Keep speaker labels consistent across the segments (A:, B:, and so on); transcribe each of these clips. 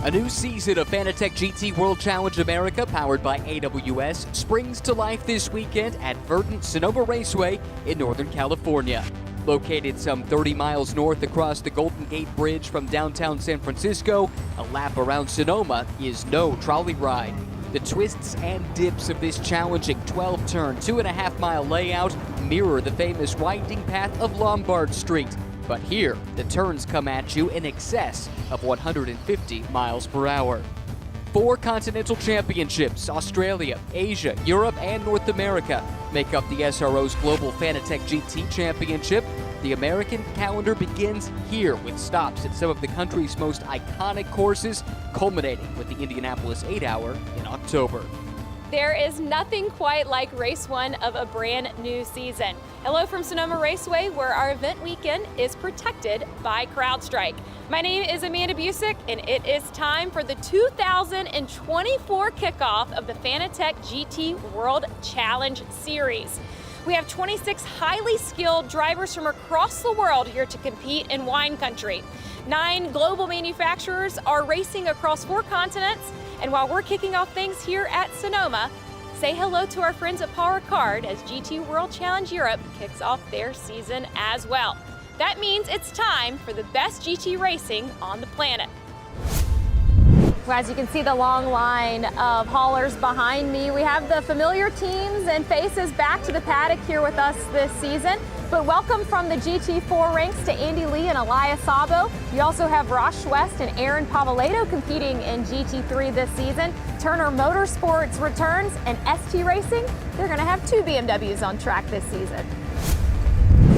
A: A new season of Fanatec GT World Challenge America, powered by AWS, springs to life this weekend at verdant Sonoma Raceway in Northern California. Located some 30 miles north across the Golden Gate Bridge from downtown San Francisco, a lap around Sonoma is no trolley ride. The twists and dips of this challenging 12-turn, 2.5-mile layout mirror the famous winding path of Lombard Street. But here, the turns come at you in excess of 150 miles per hour. 4 continental championships, Australia, Asia, Europe, and North America, make up the SRO's Global Fanatec GT Championship. The American calendar begins here with stops at some of the country's most iconic courses, culminating with the Indianapolis 8-hour in October.
B: There is nothing quite like race 1 of a brand new season. Hello from Sonoma Raceway, where our event weekend is protected by CrowdStrike. My name is Amanda Busick, and it is time for the 2024 kickoff of the Fanatec GT World Challenge Series. We have 26 highly skilled drivers from across the world here to compete in wine country. 9 global manufacturers are racing across 4 continents, and while we're kicking off things here at Sonoma, say hello to our friends at Paul Ricard as GT World Challenge Europe kicks off their season as well. That means it's time for the best GT racing on the planet. As you can see the long line of haulers behind me, we have the familiar teams and faces back to the paddock here with us this season. But welcome from the GT4 ranks to Andy Lee and Elias Sabo. You also have Ross West and Aaron Pavaleto competing in GT3 this season. Turner Motorsports returns, and ST Racing, they're going to have 2 BMWs on track this season.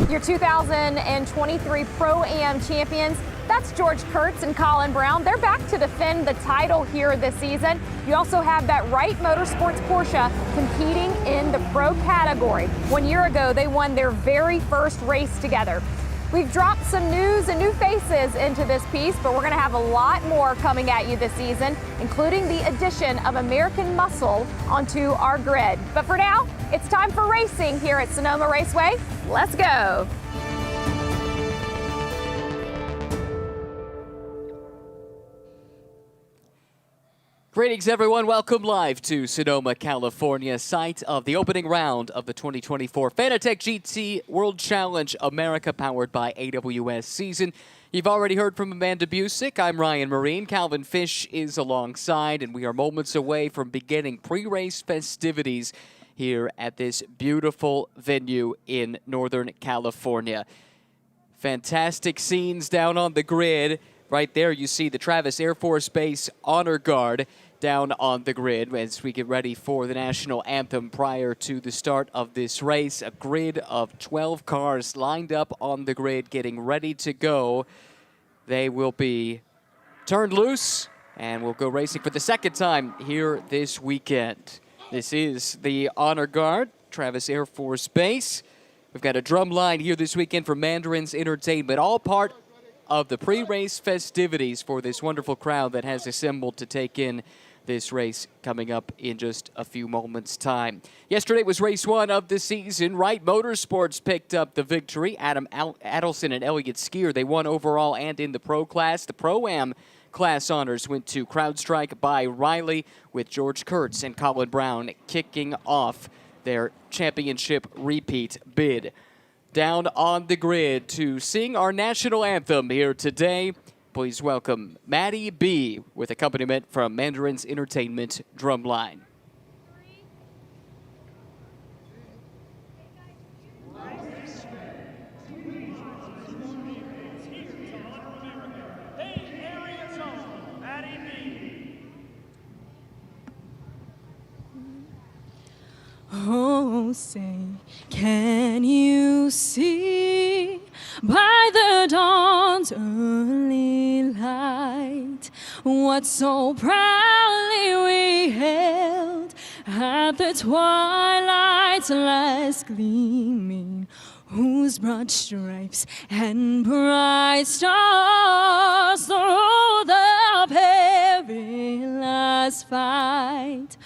B: Your 2023 Pro-Am champions, that's George Kurtz and Colin Brown. They're back to defend the title here this season. You also have that Wright Motorsports Porsche competing in the Pro category. 1 year ago, they won their very first race together. We've dropped some news and new faces into this piece, but we're going to have a lot more coming at you this season, including the addition of American Muscle onto our grid. But for now, it's time for racing here at Sonoma Raceway. Let's go.
A: Greetings, everyone. Welcome live to Sonoma, California, site of the opening round of the 2024 Fanatec GT World Challenge America, powered by AWS season. You've already heard from Amanda Busick. I'm Ryan Marine. Calvin Fish is alongside, and we are moments away from beginning pre-race festivities here at this beautiful venue in Northern California. Fantastic scenes down on the grid. Right there, you see the Travis Air Force Base Honor Guard down on the grid as we get ready for the national anthem prior to the start of this race. A grid of 12 cars lined up on the grid, getting ready to go. They will be turned loose, and we'll go racing for the second time here this weekend. This is the Honor Guard, Travis Air Force Base. We've got a drum line here this weekend for Mandarin's Entertainment, all part of the pre-race festivities for this wonderful crowd that has assembled to take in this race coming up in just a few moments' time. Yesterday was race 1 of the season. Wright Motorsports picked up the victory. Adam Adelson and Elliott Skier, they won overall and in the Pro class. The Pro-Am class honors went to CrowdStrike by Riley, with George Kurtz and Colin Brown kicking off their championship repeat bid. Down on the grid to sing our national anthem here today, please welcome Maddie B. with accompaniment from Mandarin's Entertainment Drumline.
C: Oh, say, can you see by the dawn's early light what so proudly we held at the twilight's last gleaming, whose broad stripes and bright stars through the perilous fight?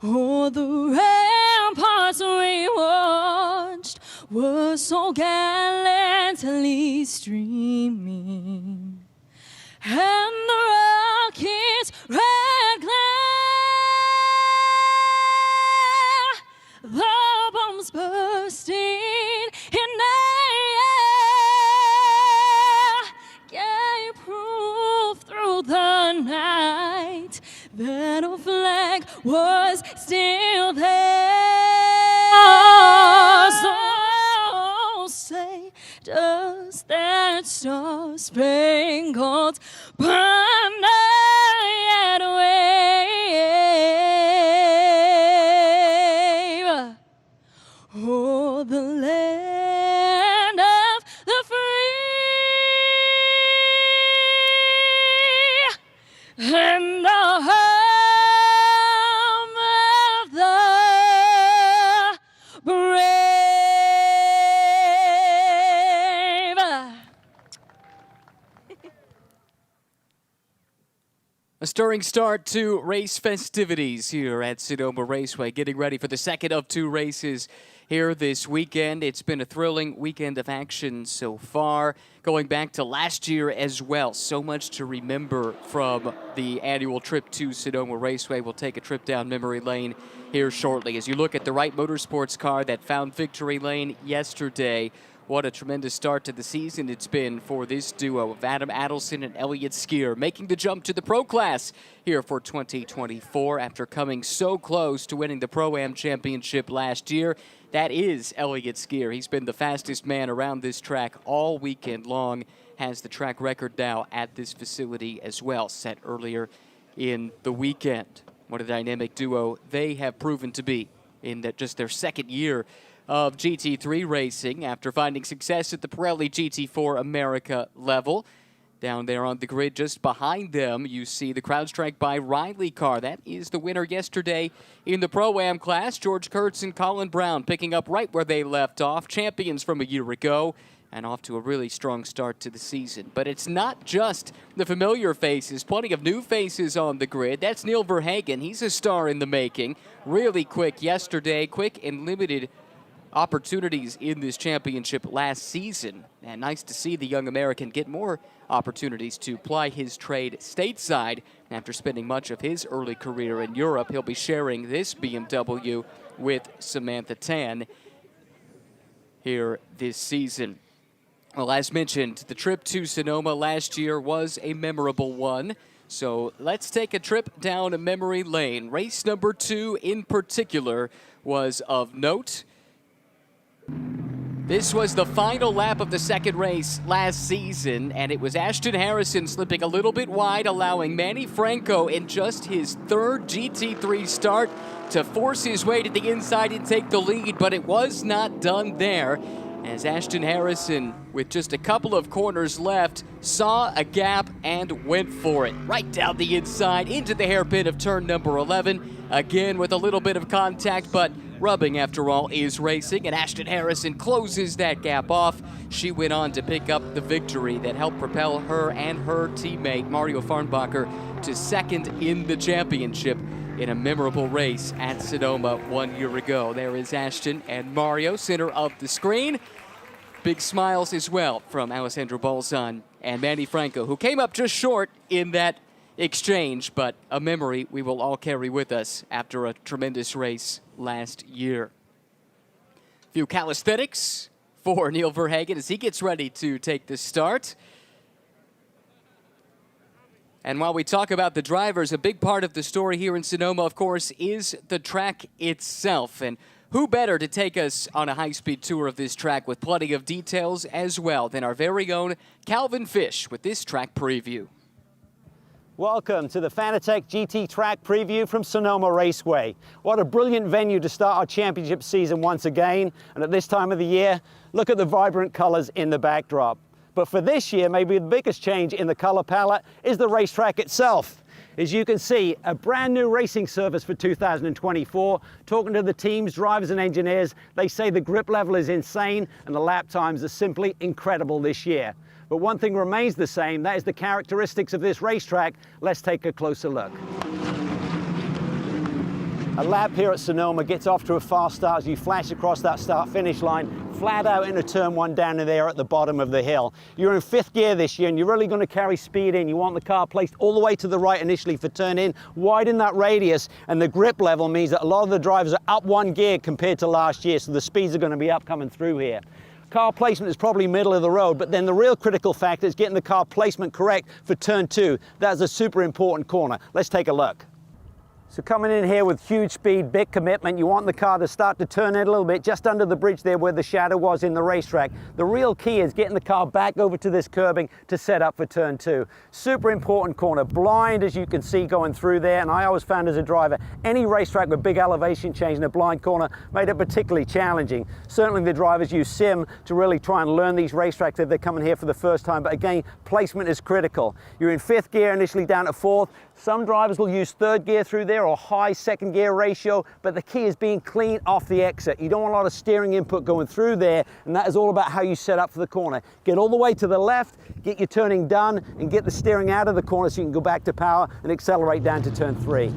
C: Oh, the ramparts we watched were so gallantly streaming, and the rockets was still there. So say, does that star-spangled banner yet wave o'er the land of the free and the home of the brave?
A: A stirring start to race festivities here at Sonoma Raceway, getting ready for the second of two races here this weekend. It's been a thrilling weekend of action so far, going back to last year as well. So much to remember from the annual trip to Sonoma Raceway. We'll take a trip down memory lane here shortly. As you look at the Wright Motorsports car that found victory lane yesterday, what a tremendous start to the season it's been for this duo of Adam Adelson and Elliott Skier, making the jump to the Pro Class here for 2024 after coming so close to winning the Pro-Am Championship last year. That is Elliott Skier. He's been the fastest man around this track all weekend long, has the track record now at this facility as well, set earlier in the weekend. What a dynamic duo they have proven to be in just their second year of GT3 racing after finding success at the Pirelli GT4 America level. Down there on the grid just behind them, you see the CrowdStrike by Riley car. That is the winner yesterday in the Pro-Am class. George Kurtz and Colin Brown picking up right where they left off, champions from a year ago, and off to a really strong start to the season. But it's not just the familiar faces, plenty of new faces on the grid. That's Neil Verhagen. He's a star in the making. Really quick yesterday, quick and limited opportunities in this championship last season. And nice to see the young American get more opportunities to ply his trade stateside. After spending much of his early career in Europe, he'll be sharing this BMW with Samantha Tan here this season. Well, as mentioned, the trip to Sonoma last year was a memorable one. So let's take a trip down a memory lane. Race number 2 in particular was of note. This was the final lap of the second race last season, and it was Ashton Harrison slipping a little bit wide, allowing Manny Franco in just his third GT3 start to force his way to the inside and take the lead, but it was not done there, as Ashton Harrison, with just a couple of corners left, saw a gap and went for it. Right down the inside into the hairpin of turn number 11, again with a little bit of contact, but rubbing, after all, is racing, and Ashton Harrison closes that gap off. She went on to pick up the victory that helped propel her and her teammate, Mario Farnbacher, to second in the championship in a memorable race at Sonoma 1 year ago. There is Ashton and Mario, center of the screen. Big smiles as well from Alessandro Balzan and Manny Franco, who came up just short in that exchange, but a memory we will all carry with us after a tremendous race last year. A few calisthenics for Neil Verhagen as he gets ready to take the start. And while we talk about the drivers, a big part of the story here in Sonoma, of course, is the track itself. And who better to take us on a high-speed tour of this track with plenty of details as well than our very own Calvin Fish with this track preview.
D: Welcome to the Fanatec GT Track Preview from Sonoma Raceway. What a brilliant venue to start our championship season once again. And at this time of the year, look at the vibrant colors in the backdrop. But for this year, maybe the biggest change in the color palette is the racetrack itself. As you can see, a brand new racing surface for 2024. Talking to the teams, drivers and engineers, they say the grip level is insane and the lap times are simply incredible this year. But one thing remains the same, that is the characteristics of this racetrack. Let's take a closer look. A lap here at Sonoma gets off to a fast start as you flash across that start-finish line, flat out into turn 1 down in there at the bottom of the hill. You're in 5th gear this year and you're really going to carry speed in. You want the car placed all the way to the right initially for turn in, widen that radius, and the grip level means that a lot of the drivers are up 1 gear compared to last year, so the speeds are going to be up coming through here. Car placement is probably middle of the road, but then the real critical factor is getting the car placement correct for turn 2. That's a super important corner. Let's take a look. So coming in here with huge speed, big commitment, you want the car to start to turn in a little bit, just under the bridge there where the shadow was in the racetrack. The real key is getting the car back over to this curbing to set up for turn 2. Super important corner, blind as you can see going through there, and I always found as a driver, any racetrack with big elevation change in a blind corner made it particularly challenging. Certainly the drivers use sim to really try and learn these racetracks if they're coming here for the first time, but again, placement is critical. You're in 5th gear initially down to 4th. Some drivers will use 3rd gear through there or high 2nd gear ratio, but the key is being clean off the exit. You don't want a lot of steering input going through there, and that is all about how you set up for the corner. Get all the way to the left, get your turning done, and get the steering out of the corner so you can go back to power and accelerate down to turn 3.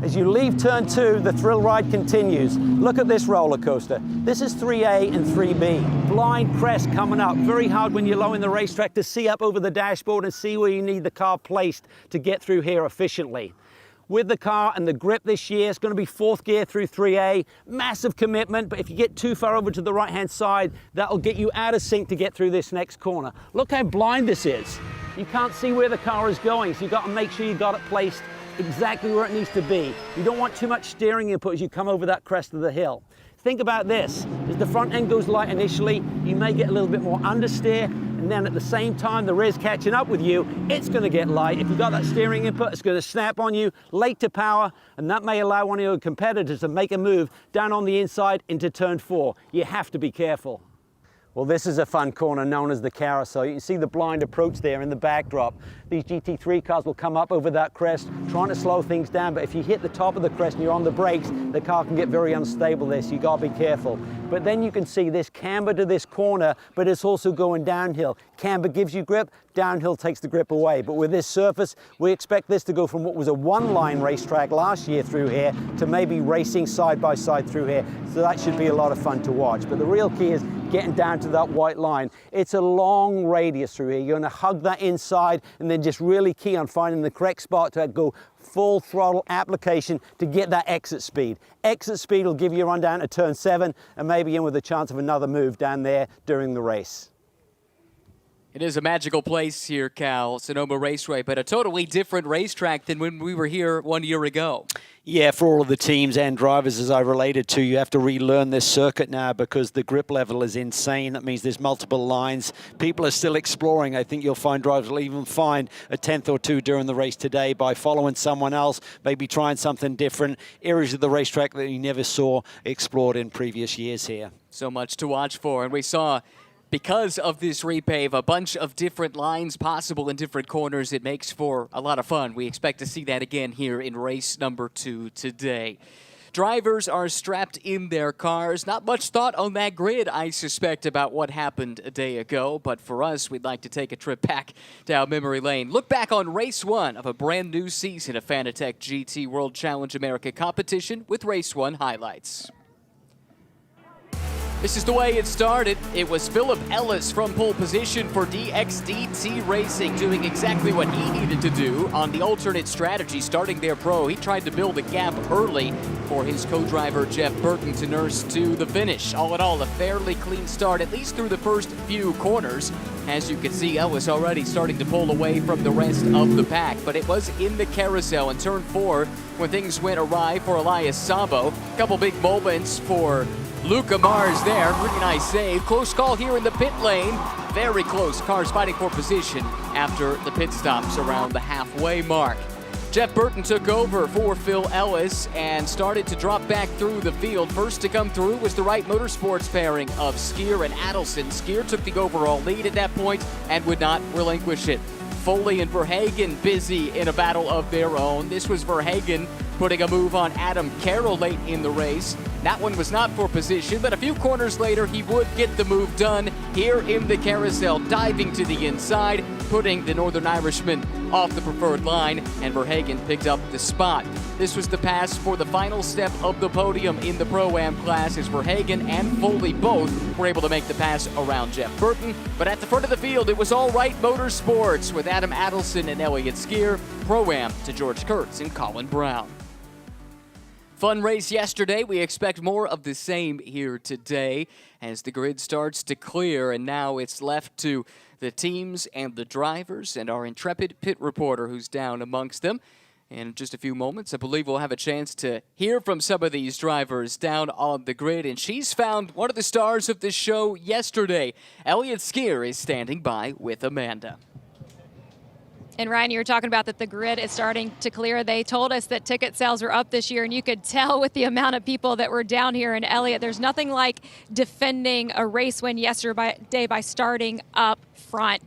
D: As you leave turn 2, the thrill ride continues. Look at this roller coaster. This is 3A and 3B. Blind crest coming up. Very hard when you're low in the racetrack to see up over the dashboard and see where you need the car placed to get through here efficiently. With the car and the grip this year, it's going to be 4th gear through 3A. Massive commitment, but if you get too far over to the right-hand side, that'll get you out of sync to get through this next corner. Look how blind this is. You can't see where the car is going, so you've got to make sure you got it placed exactly where it needs to be. You don't want too much steering input as you come over that crest of the hill. Think about this. As the front end goes light initially, you may get a little bit more understeer, and then at the same time the rear's catching up with you, it's going to get light. If you've got that steering input, it's going to snap on you, late to power, and that may allow one of your competitors to make a move down on the inside into turn 4. You have to be careful. Well, this is a fun corner known as the carousel. You can see the blind approach there in the backdrop. These GT3 cars will come up over that crest, trying to slow things down, but if you hit the top of the crest and you're on the brakes, the car can get very unstable there, so you gotta be careful. But then you can see this camber to this corner, but it's also going downhill. Camber gives you grip, downhill takes the grip away. But with this surface, we expect this to go from what was a one-line racetrack last year through here to maybe racing side by side through here. So that should be a lot of fun to watch. But the real key is getting down to that white line. It's a long radius through here. You're going to hug that inside and then just really key on finding the correct spot to go full throttle application to get that exit speed. Exit speed will give you a run down to turn 7 and maybe in with a chance of another move down there during the race.
A: It is a magical place here, Cal, Sonoma Raceway, but a totally different racetrack than when we were here 1 year ago.
D: Yeah, for all of the teams and drivers, as I related to, you have to relearn this circuit now because the grip level is insane. That means there's multiple lines. People are still exploring. I think you'll find drivers will even find a 10th or 2 during the race today by following someone else, maybe trying something different, areas of the racetrack that you never saw explored in previous years here.
A: So much to watch for, and we saw, because of this repave, a bunch of different lines possible in different corners. It makes for a lot of fun. We expect to see that again here in race number 2 today. Drivers are strapped in their cars. Not much thought on that grid, I suspect, about what happened a day ago. But for us, we'd like to take a trip back down memory lane. Look back on race 1 of a brand new season of Fanatec GT World Challenge America competition with race 1 highlights. This is the way it started. It was Philip Ellis from pole position for DXDT Racing, doing exactly what he needed to do on the alternate strategy starting their pro. He tried to build a gap early for his co-driver Jeff Burton to nurse to the finish. All in all, a fairly clean start, at least through the first few corners. As you can see, Ellis already starting to pull away from the rest of the pack, but it was in the carousel in turn 4 when things went awry for Elias Sabo. A couple big moments for Luca Mars there, pretty nice save. Close call here in the pit lane. Very close, cars fighting for position after the pit stops around the halfway mark. Jeff Burton took over for Phil Ellis and started to drop back through the field. First to come through was the Wright Motorsports pairing of Skier and Adelson. Skier took the overall lead at that point and would not relinquish it. Foley and Verhagen busy in a battle of their own. This was Verhagen putting a move on Adam Carroll late in the race. That one was not for position, but a few corners later, he would get the move done here in the carousel, diving to the inside, putting the Northern Irishman off the preferred line, and Verhagen picked up the spot. This was the pass for the final step of the podium in the Pro-Am class, as Verhagen and Foley both were able to make the pass around Jeff Burton. But at the front of the field, it was all Wright Motorsports with Adam Adelson and Elliott Skier, Pro-Am to George Kurtz and Colin Brown. Fun race yesterday. We expect more of the same here today as the grid starts to clear, and now it's left to the teams and the drivers and our intrepid pit reporter who's down amongst them. In just a few moments, I believe we'll have a chance to hear from some of these drivers down on the grid, and she's found one of the stars of this show yesterday. Elliott Skier is standing by with Amanda.
B: And Ryan, you were talking about that the grid is starting to clear. They told us that ticket sales are up this year, and you could tell with the amount of people that were down here in Elliott. There's nothing like defending a race win yesterday by starting up front.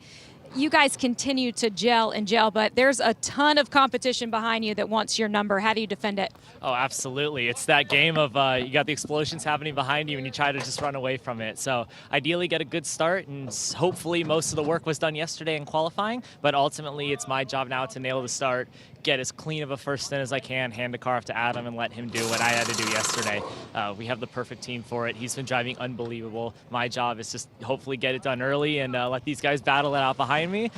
B: You guys continue to gel, but there's a ton of competition behind you that wants your number. How do you defend it?
E: Oh, absolutely. It's that game of you got the explosions happening behind you and you try to just run away from it. So ideally get a good start, and hopefully most of the work was done yesterday in qualifying, but ultimately it's my job now to nail the start, get as clean of a first stint as I can, hand the car off to Adam and let him do what I had to do yesterday. We have the perfect team for it. He's been driving unbelievable. My job is just hopefully get it done early and let these guys battle it out behind me.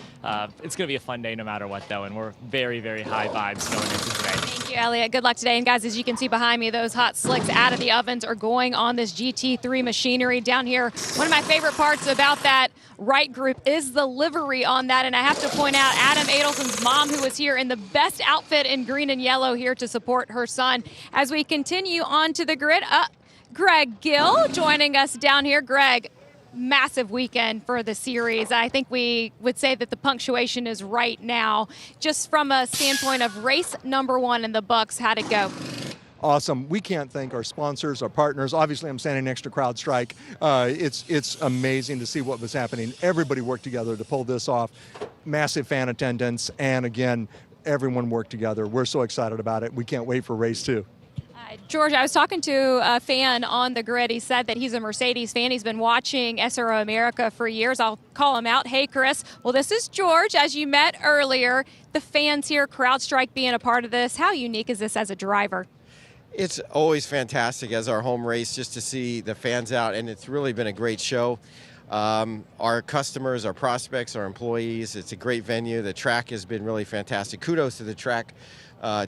E: It's going to be a fun day no matter what, though, and we're very, very high vibes going into today.
B: Thank you, Elliott. Good luck today. And guys, as you can see behind me, those hot slicks out of the ovens are going on this GT3 machinery down here. One of my favorite parts about that right group is the livery on that. And I have to point out Adam Adelson's mom, who was here in the best outfit in green and yellow here to support her son. As we continue on to the grid, Greg Gill joining us down here. Greg, massive weekend for the series. I think we would say that the punctuation is right now. Just from a standpoint of race number one in the books, how'd it go?
F: Awesome. We can't thank our sponsors, our partners. Obviously, I'm standing next to CrowdStrike. It's amazing to see what was happening. Everybody worked together to pull this off. Massive fan attendance, and again, everyone worked together. We're so excited about it. We can't wait for race two.
B: George, I was talking to a fan on the grid. He said that he's a Mercedes fan. He's been watching SRO America for years. I'll call him out. Hey, Chris. Well, this is George, as you met earlier. The fans here, CrowdStrike being a part of this. How unique is this as a driver?
G: It's always fantastic as our home race just to see the fans out, and it's really been a great show. Our customers, our prospects, our employees, it's a great venue. The track has been really fantastic. Kudos to the track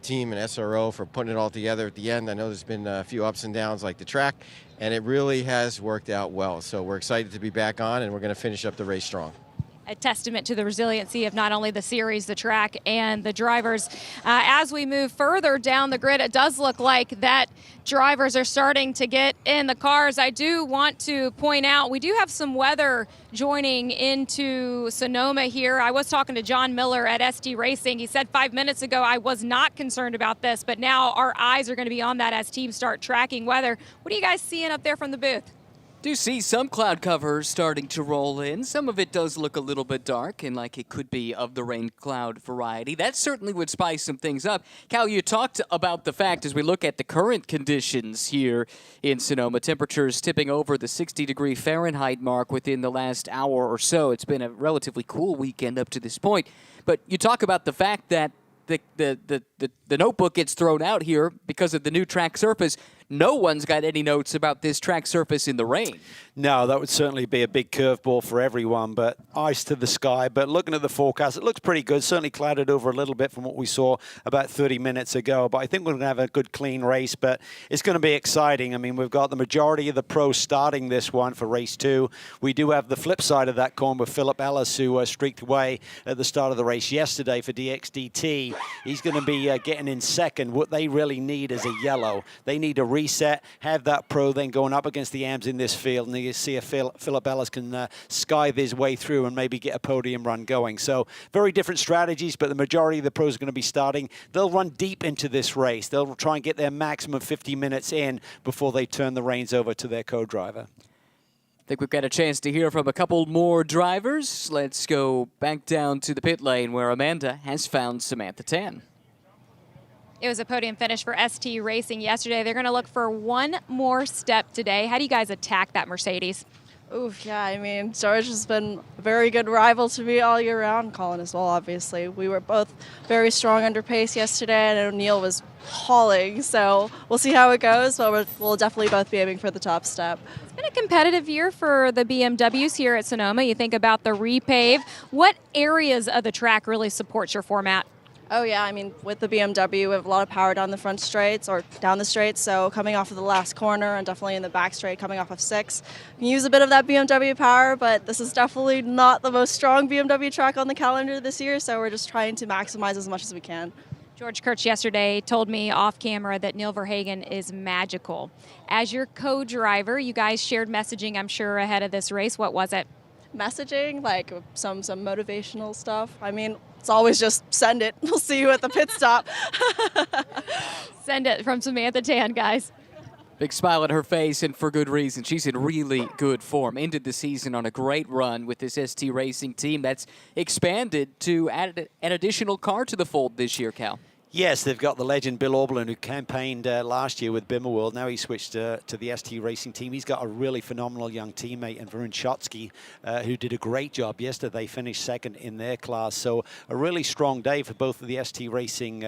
G: team and SRO for putting it all together at the end. I know there's been a few ups and downs like the track, and it really has worked out well. So we're excited to be back on, and we're going to finish up the race strong.
B: A testament to the resiliency of not only the series, the track, and the drivers. As we move further down the grid, it does look like that drivers are starting to get in the cars. I do want to point out we do have some weather joining into Sonoma here. I was talking to John Miller at ST Racing. He said 5 minutes ago I was not concerned about this, but now our eyes are going to be on that as teams start tracking weather. What are you guys seeing up there from the booth?
A: Do see some cloud cover starting to roll in. Some of it does look a little bit dark and like it could be of the rain cloud variety. That certainly would spice some things up. Cal, you talked about the fact as we look at the current conditions here in Sonoma, temperatures tipping over the 60-degree Fahrenheit mark within the last hour or so. It's been a relatively cool weekend up to this point. But you talk about the fact that the notebook gets thrown out here because of the new track surface. No one's got any notes about this track surface in the rain.
D: No, that would certainly be a big curveball for everyone, but eyes to the sky. But looking at the forecast, it looks pretty good. Certainly clouded over a little bit from what we saw about 30 minutes ago. But I think we're going to have a good, clean race. But it's going to be exciting. I mean, we've got the majority of the pros starting this one for race two. We do have the flip side of that coin with Philip Ellis, who streaked away at the start of the race yesterday for DXDT. He's going to be getting in second. What they really need is a yellow. They need a reset, have that pro then going up against the AMs in this field, and you see if Philip Ellis can skive his way through and maybe get a podium run going. So very different strategies, but the majority of the pros are going to be starting. They'll run deep into this race. They'll try and get their maximum 50 minutes in before they turn the reins over to their co-driver.
A: I think we've got a chance to hear from a couple more drivers. Let's go back down to the pit lane where Amanda has found Samantha Tan.
B: It was a podium finish for ST Racing yesterday. They're going to look for one more step today. How do you guys attack that Mercedes?
H: Oof, yeah, I mean, George has been a very good rival to me all year round. Colin as well, obviously. We were both very strong under pace yesterday, and O'Neill was hauling, so we'll see how it goes, but we'll definitely both be aiming for the top step.
B: It's been a competitive year for the BMWs here at Sonoma. You think about the repave. What areas of the track really supports your format?
H: Oh yeah, I mean, with the BMW, we have a lot of power down the front straights or down the straights, so coming off of the last corner and definitely in the back straight coming off of 6. You can use a bit of that BMW power, but this is definitely not the most strong BMW track on the calendar this year, so we're just trying to maximize as much as we can.
B: George Kurtz yesterday told me off camera that Neil Verhagen is magical. As your co-driver, you guys shared messaging, I'm sure, ahead of this race. What was it?
H: Messaging, like some motivational stuff. I mean, it's always just send it. We'll see you at the pit stop.
B: Send it from Samantha Tan, guys.
A: Big smile on her face, and for good reason. She's in really good form. Ended the season on a great run with this ST Racing team that's expanded to add an additional car to the fold this year, Cal.
D: Yes, they've got the legend Bill Auberlen, who campaigned last year with Bimmerworld. Now he switched to the ST Racing team. He's got a really phenomenal young teammate, and Varun Chotsky, who did a great job yesterday, finished second in their class. So a really strong day for both of the ST Racing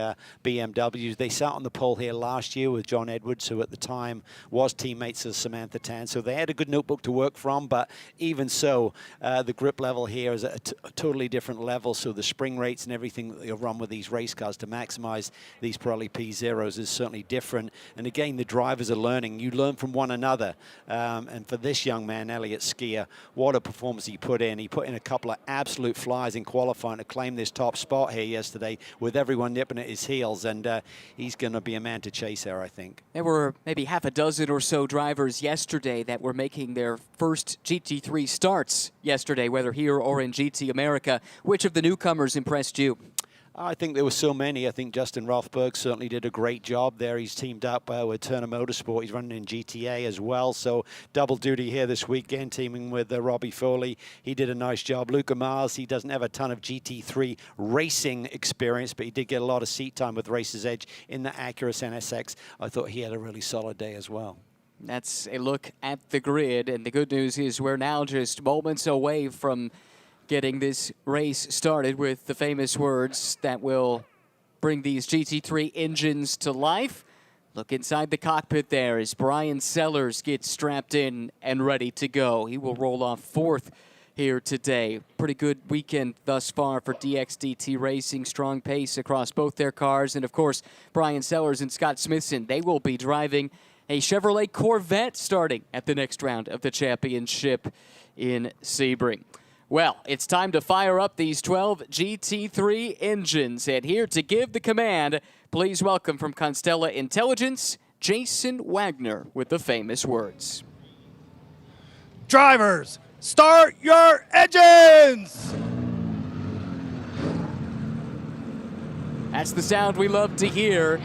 D: BMWs. They sat on the pole here last year with John Edwards, who at the time was teammates of Samantha Tan. So they had a good notebook to work from, but even so, the grip level here is at a totally different level. So the spring rates and everything that you'll run with these race cars to maximize these Pirelli P0s is certainly different. And again, the drivers are learning. You learn from one another. And for this young man, Elliot Skier, what a performance he put in. He put in a couple of absolute flyers in qualifying to claim this top spot here yesterday with everyone nipping at his heels. And he's going to be a man to chase there, I think.
A: There were maybe half a dozen or so drivers yesterday that were making their first GT3 starts yesterday, whether here or in GT America. Which of the newcomers impressed you?
D: I think there were so many. I think Justin Rothberg certainly did a great job there. He's teamed up with Turner Motorsport. He's running in GTA as well. So double duty here this weekend, teaming with Robbie Foley. He did a nice job. Luca Mars, he doesn't have a ton of GT3 racing experience, but he did get a lot of seat time with Racer's Edge in the Acura NSX. I thought he had a really solid day as well.
A: That's a look at the grid, and the good news is we're now just moments away from getting this race started with the famous words that will bring these GT3 engines to life. Look inside the cockpit there as Brian Sellers gets strapped in and ready to go. He will roll off fourth here today. Pretty good weekend thus far for DXDT Racing. Strong pace across both their cars. And of course, Brian Sellers and Scott Smithson, they will be driving a Chevrolet Corvette starting at the next round of the championship in Sebring. Well, it's time to fire up these 12 GT3 engines. And here to give the command, please welcome from Constella Intelligence, Jason Wagner with the famous words.
I: Drivers, start your engines!
A: That's the sound we love to hear.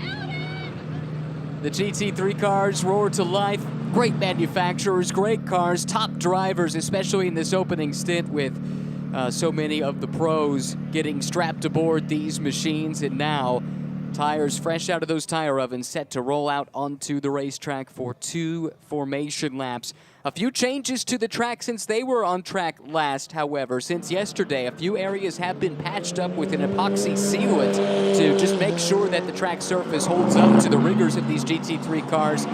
A: The GT3 cars roar to life. Great manufacturers, great cars, top drivers, especially in this opening stint with so many of the pros getting strapped aboard these machines. And now, tires fresh out of those tire ovens, set to roll out onto the racetrack for 2 formation laps. A few changes to the track since they were on track last, however. Since yesterday, a few areas have been patched up with an epoxy sealant to just make sure that the track surface holds up to the rigors of these GT3 cars.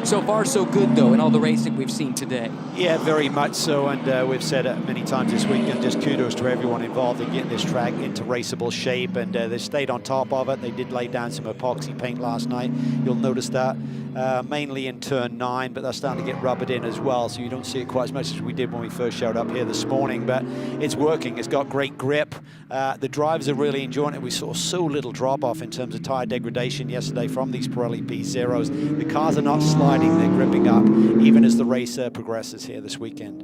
A: So far, so good, though, in all the racing we've seen today.
D: Yeah, very much so, and we've said it many times this week, and just kudos to everyone involved in getting this track into raceable shape, and they stayed on top of it. They did lay down some epoxy paint last night. You'll notice that mainly in turn 9, but they're starting to get rubbered in as well, so you don't see it quite as much as we did when we first showed up here this morning, but it's working. It's got great grip. The drivers are really enjoying it. We saw so little drop-off in terms of tire degradation yesterday from these Pirelli P0s. The cars are not sliding, they're gripping up, even as the race progresses here this weekend.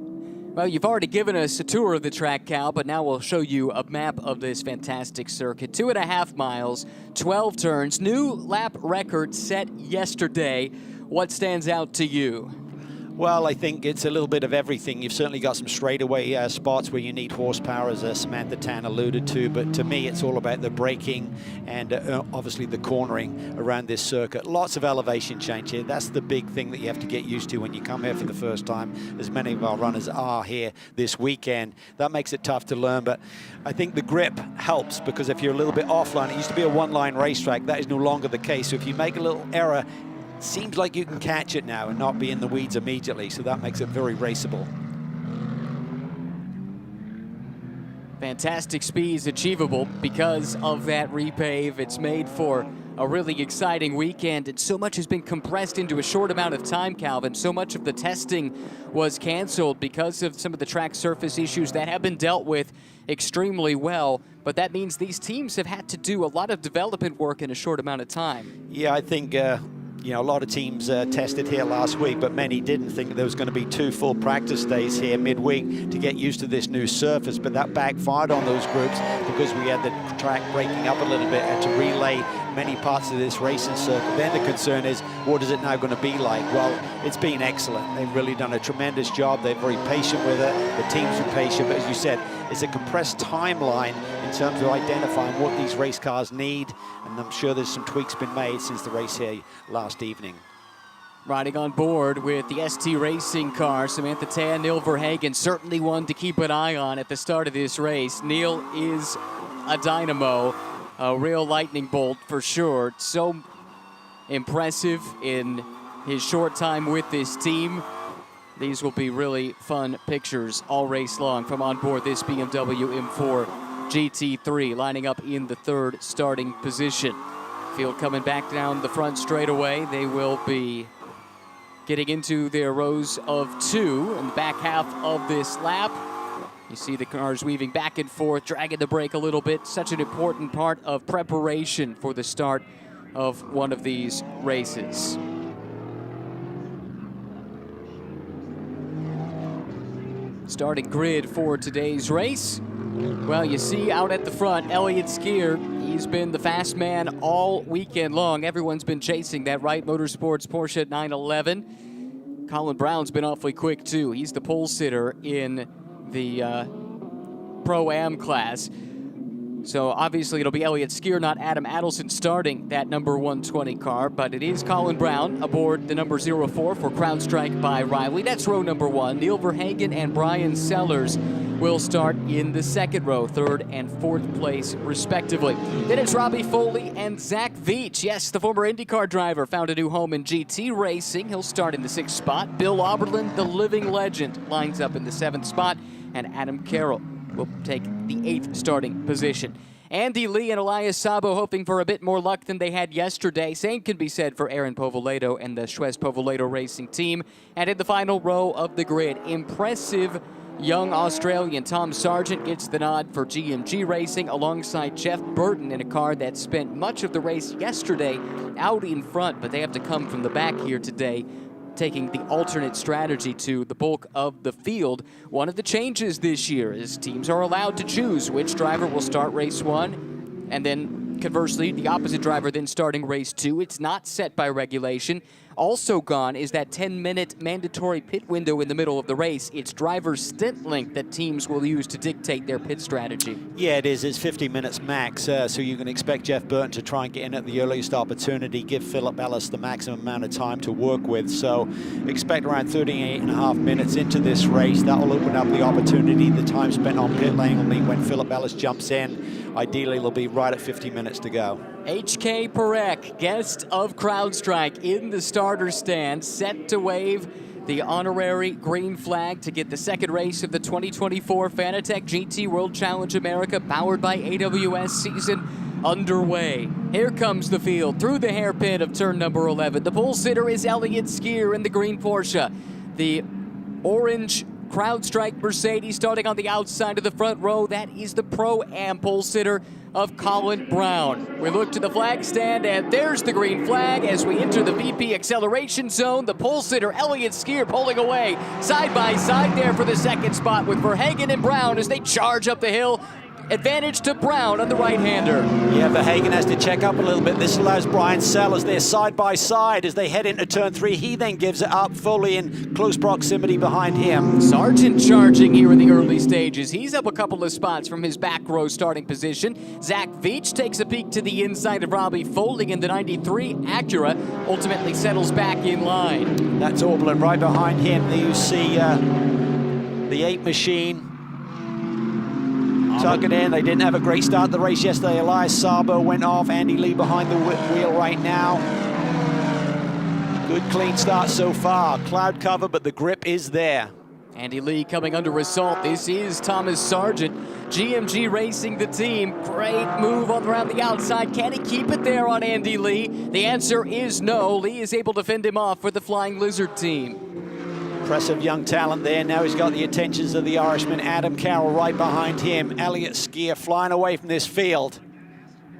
A: Well, you've already given us a tour of the track, Cal, but now we'll show you a map of this fantastic circuit. 2.5 miles, 12 turns, new lap record set yesterday. What stands out to you?
D: Well, I think it's a little bit of everything. You've certainly got some straightaway spots where you need horsepower, as Samantha Tan alluded to, but to me it's all about the braking and obviously the cornering around this circuit. Lots of elevation change here. That's the big thing that you have to get used to when you come here for the first time, as many of our runners are here this weekend. That makes it tough to learn, but I think the grip helps, because if you're a little bit offline, it used to be a one-line racetrack. That is no longer the case. So if you make a little error, seems like you can catch it now and not be in the weeds immediately, so that makes it very raceable.
A: Fantastic speeds achievable because of that repave. It's made for a really exciting weekend, and so much has been compressed into a short amount of time, Calvin. So much of the testing was canceled because of some of the track surface issues that have been dealt with extremely well, but that means these teams have had to do a lot of development work in a short amount of time.
D: Yeah, I think you know, a lot of teams tested here last week, but many didn't think there was going to be 2 full practice days here midweek to get used to this new surface, but that backfired on those groups because we had the track breaking up a little bit and to relay many parts of this racing circuit. Then the concern is, what is it now going to be like? Well, it's been excellent. They've really done a tremendous job. They're very patient with it. The teams are patient, but as you said, it's a compressed timeline in terms of identifying what these race cars need, and I'm sure there's some tweaks been made since the race here last evening.
A: Riding on board with the ST Racing car, Samantha Tan, Neil Verhagen, certainly one to keep an eye on at the start of this race. Neil is a dynamo, a real lightning bolt for sure. So impressive in his short time with this team. These will be really fun pictures all race long from on board this BMW M4 GT3, lining up in the 3rd starting position. Field coming back down the front straightaway. They will be getting into their rows of 2 in the back half of this lap. You see the cars weaving back and forth, dragging the brake a little bit. Such an important part of preparation for the start of one of these races. Starting grid for today's race. Well, you see out at the front, Elliott Skier. He's been the fast man all weekend long. Everyone's been chasing that Wright Motorsports Porsche 911. Colin Brown's been awfully quick too. He's the pole sitter in the Pro-Am class. So obviously it'll be Elliott Skier, not Adam Adelson, starting that number 120 car, but it is Colin Brown aboard the number 04 for CrowdStrike by Riley. That's row number 1. Neil Verhagen and Brian Sellers will start in the 2nd row, 3rd and 4th place respectively. Then it's Robbie Foley and Zach Veach. Yes, the former IndyCar driver found a new home in GT racing. He'll start in the 6th spot. Bill Oberlin, the living legend, lines up in the 7th spot, and Adam Carroll will take the 8th starting position. Andy Lee and Elias Sabo hoping for a bit more luck than they had yesterday. Same can be said for Aaron Povoleto and the Suez Povoleto Racing team. And in the final row of the grid, impressive young Australian Tom Sargent gets the nod for GMG Racing alongside Jeff Burton in a car that spent much of the race yesterday out in front, but they have to come from the back here today, taking the alternate strategy to the bulk of the field. One of the changes this year is teams are allowed to choose which driver will start race 1, and then conversely, the opposite driver then starting race 2. It's not set by regulation. Also gone is that 10-minute mandatory pit window in the middle of the race. It's driver stint length that teams will use to dictate their pit strategy.
D: Yeah, it is. It's 50 minutes max, so you can expect Jeff Burton to try and get in at the earliest opportunity, give Philip Ellis the maximum amount of time to work with. So expect around 38.5 minutes into this race. That will open up the opportunity. The time spent on pit lane will mean when Philip Ellis jumps in, ideally it'll be right at 50 minutes to go.
A: HK Perek, guest of CrowdStrike in the starter stand, set to wave the honorary green flag to get the 2nd race of the 2024 Fanatec GT World Challenge America powered by AWS season underway. Here comes the field through the hairpin of turn number 11. The pole sitter is Elliott Skier in the green Porsche. The orange CrowdStrike Mercedes starting on the outside of the front row. That is the Pro-Am pole sitter of Colin Brown. We look to the flag stand, and there's the green flag as we enter the VP acceleration zone. The pole sitter Elliott Skier pulling away side by side there for the 2nd spot with Verhagen and Brown as they charge up the hill. Advantage to Brown on the right-hander.
D: Yeah, Verhagen has to check up a little bit. This allows Brian Sellers there side by side as they head into turn 3. He then gives it up fully in close proximity behind him.
A: Sargent charging here in the early stages. He's up a couple of spots from his back row starting position. Zach Veach takes a peek to the inside of Robbie Foley in the 93 Acura, ultimately settles back in line.
D: That's Oberlin right behind him. There you see the 8 machine. Tuck it in. They didn't have a great start to the race yesterday. Elias Sabo went off. Andy Lee behind the wheel right now. Good clean start so far. Cloud cover, but the grip is there.
A: Andy Lee coming under assault. This is Thomas Sargent. GMG racing the team. Great move on around the outside. Can he keep it there on Andy Lee? The answer is no. Lee is able to fend him off for the Flying Lizard team.
D: Impressive young talent there. Now he's got the attentions of the Irishman, Adam Carroll, right behind him. Elliott Skier flying away from this field.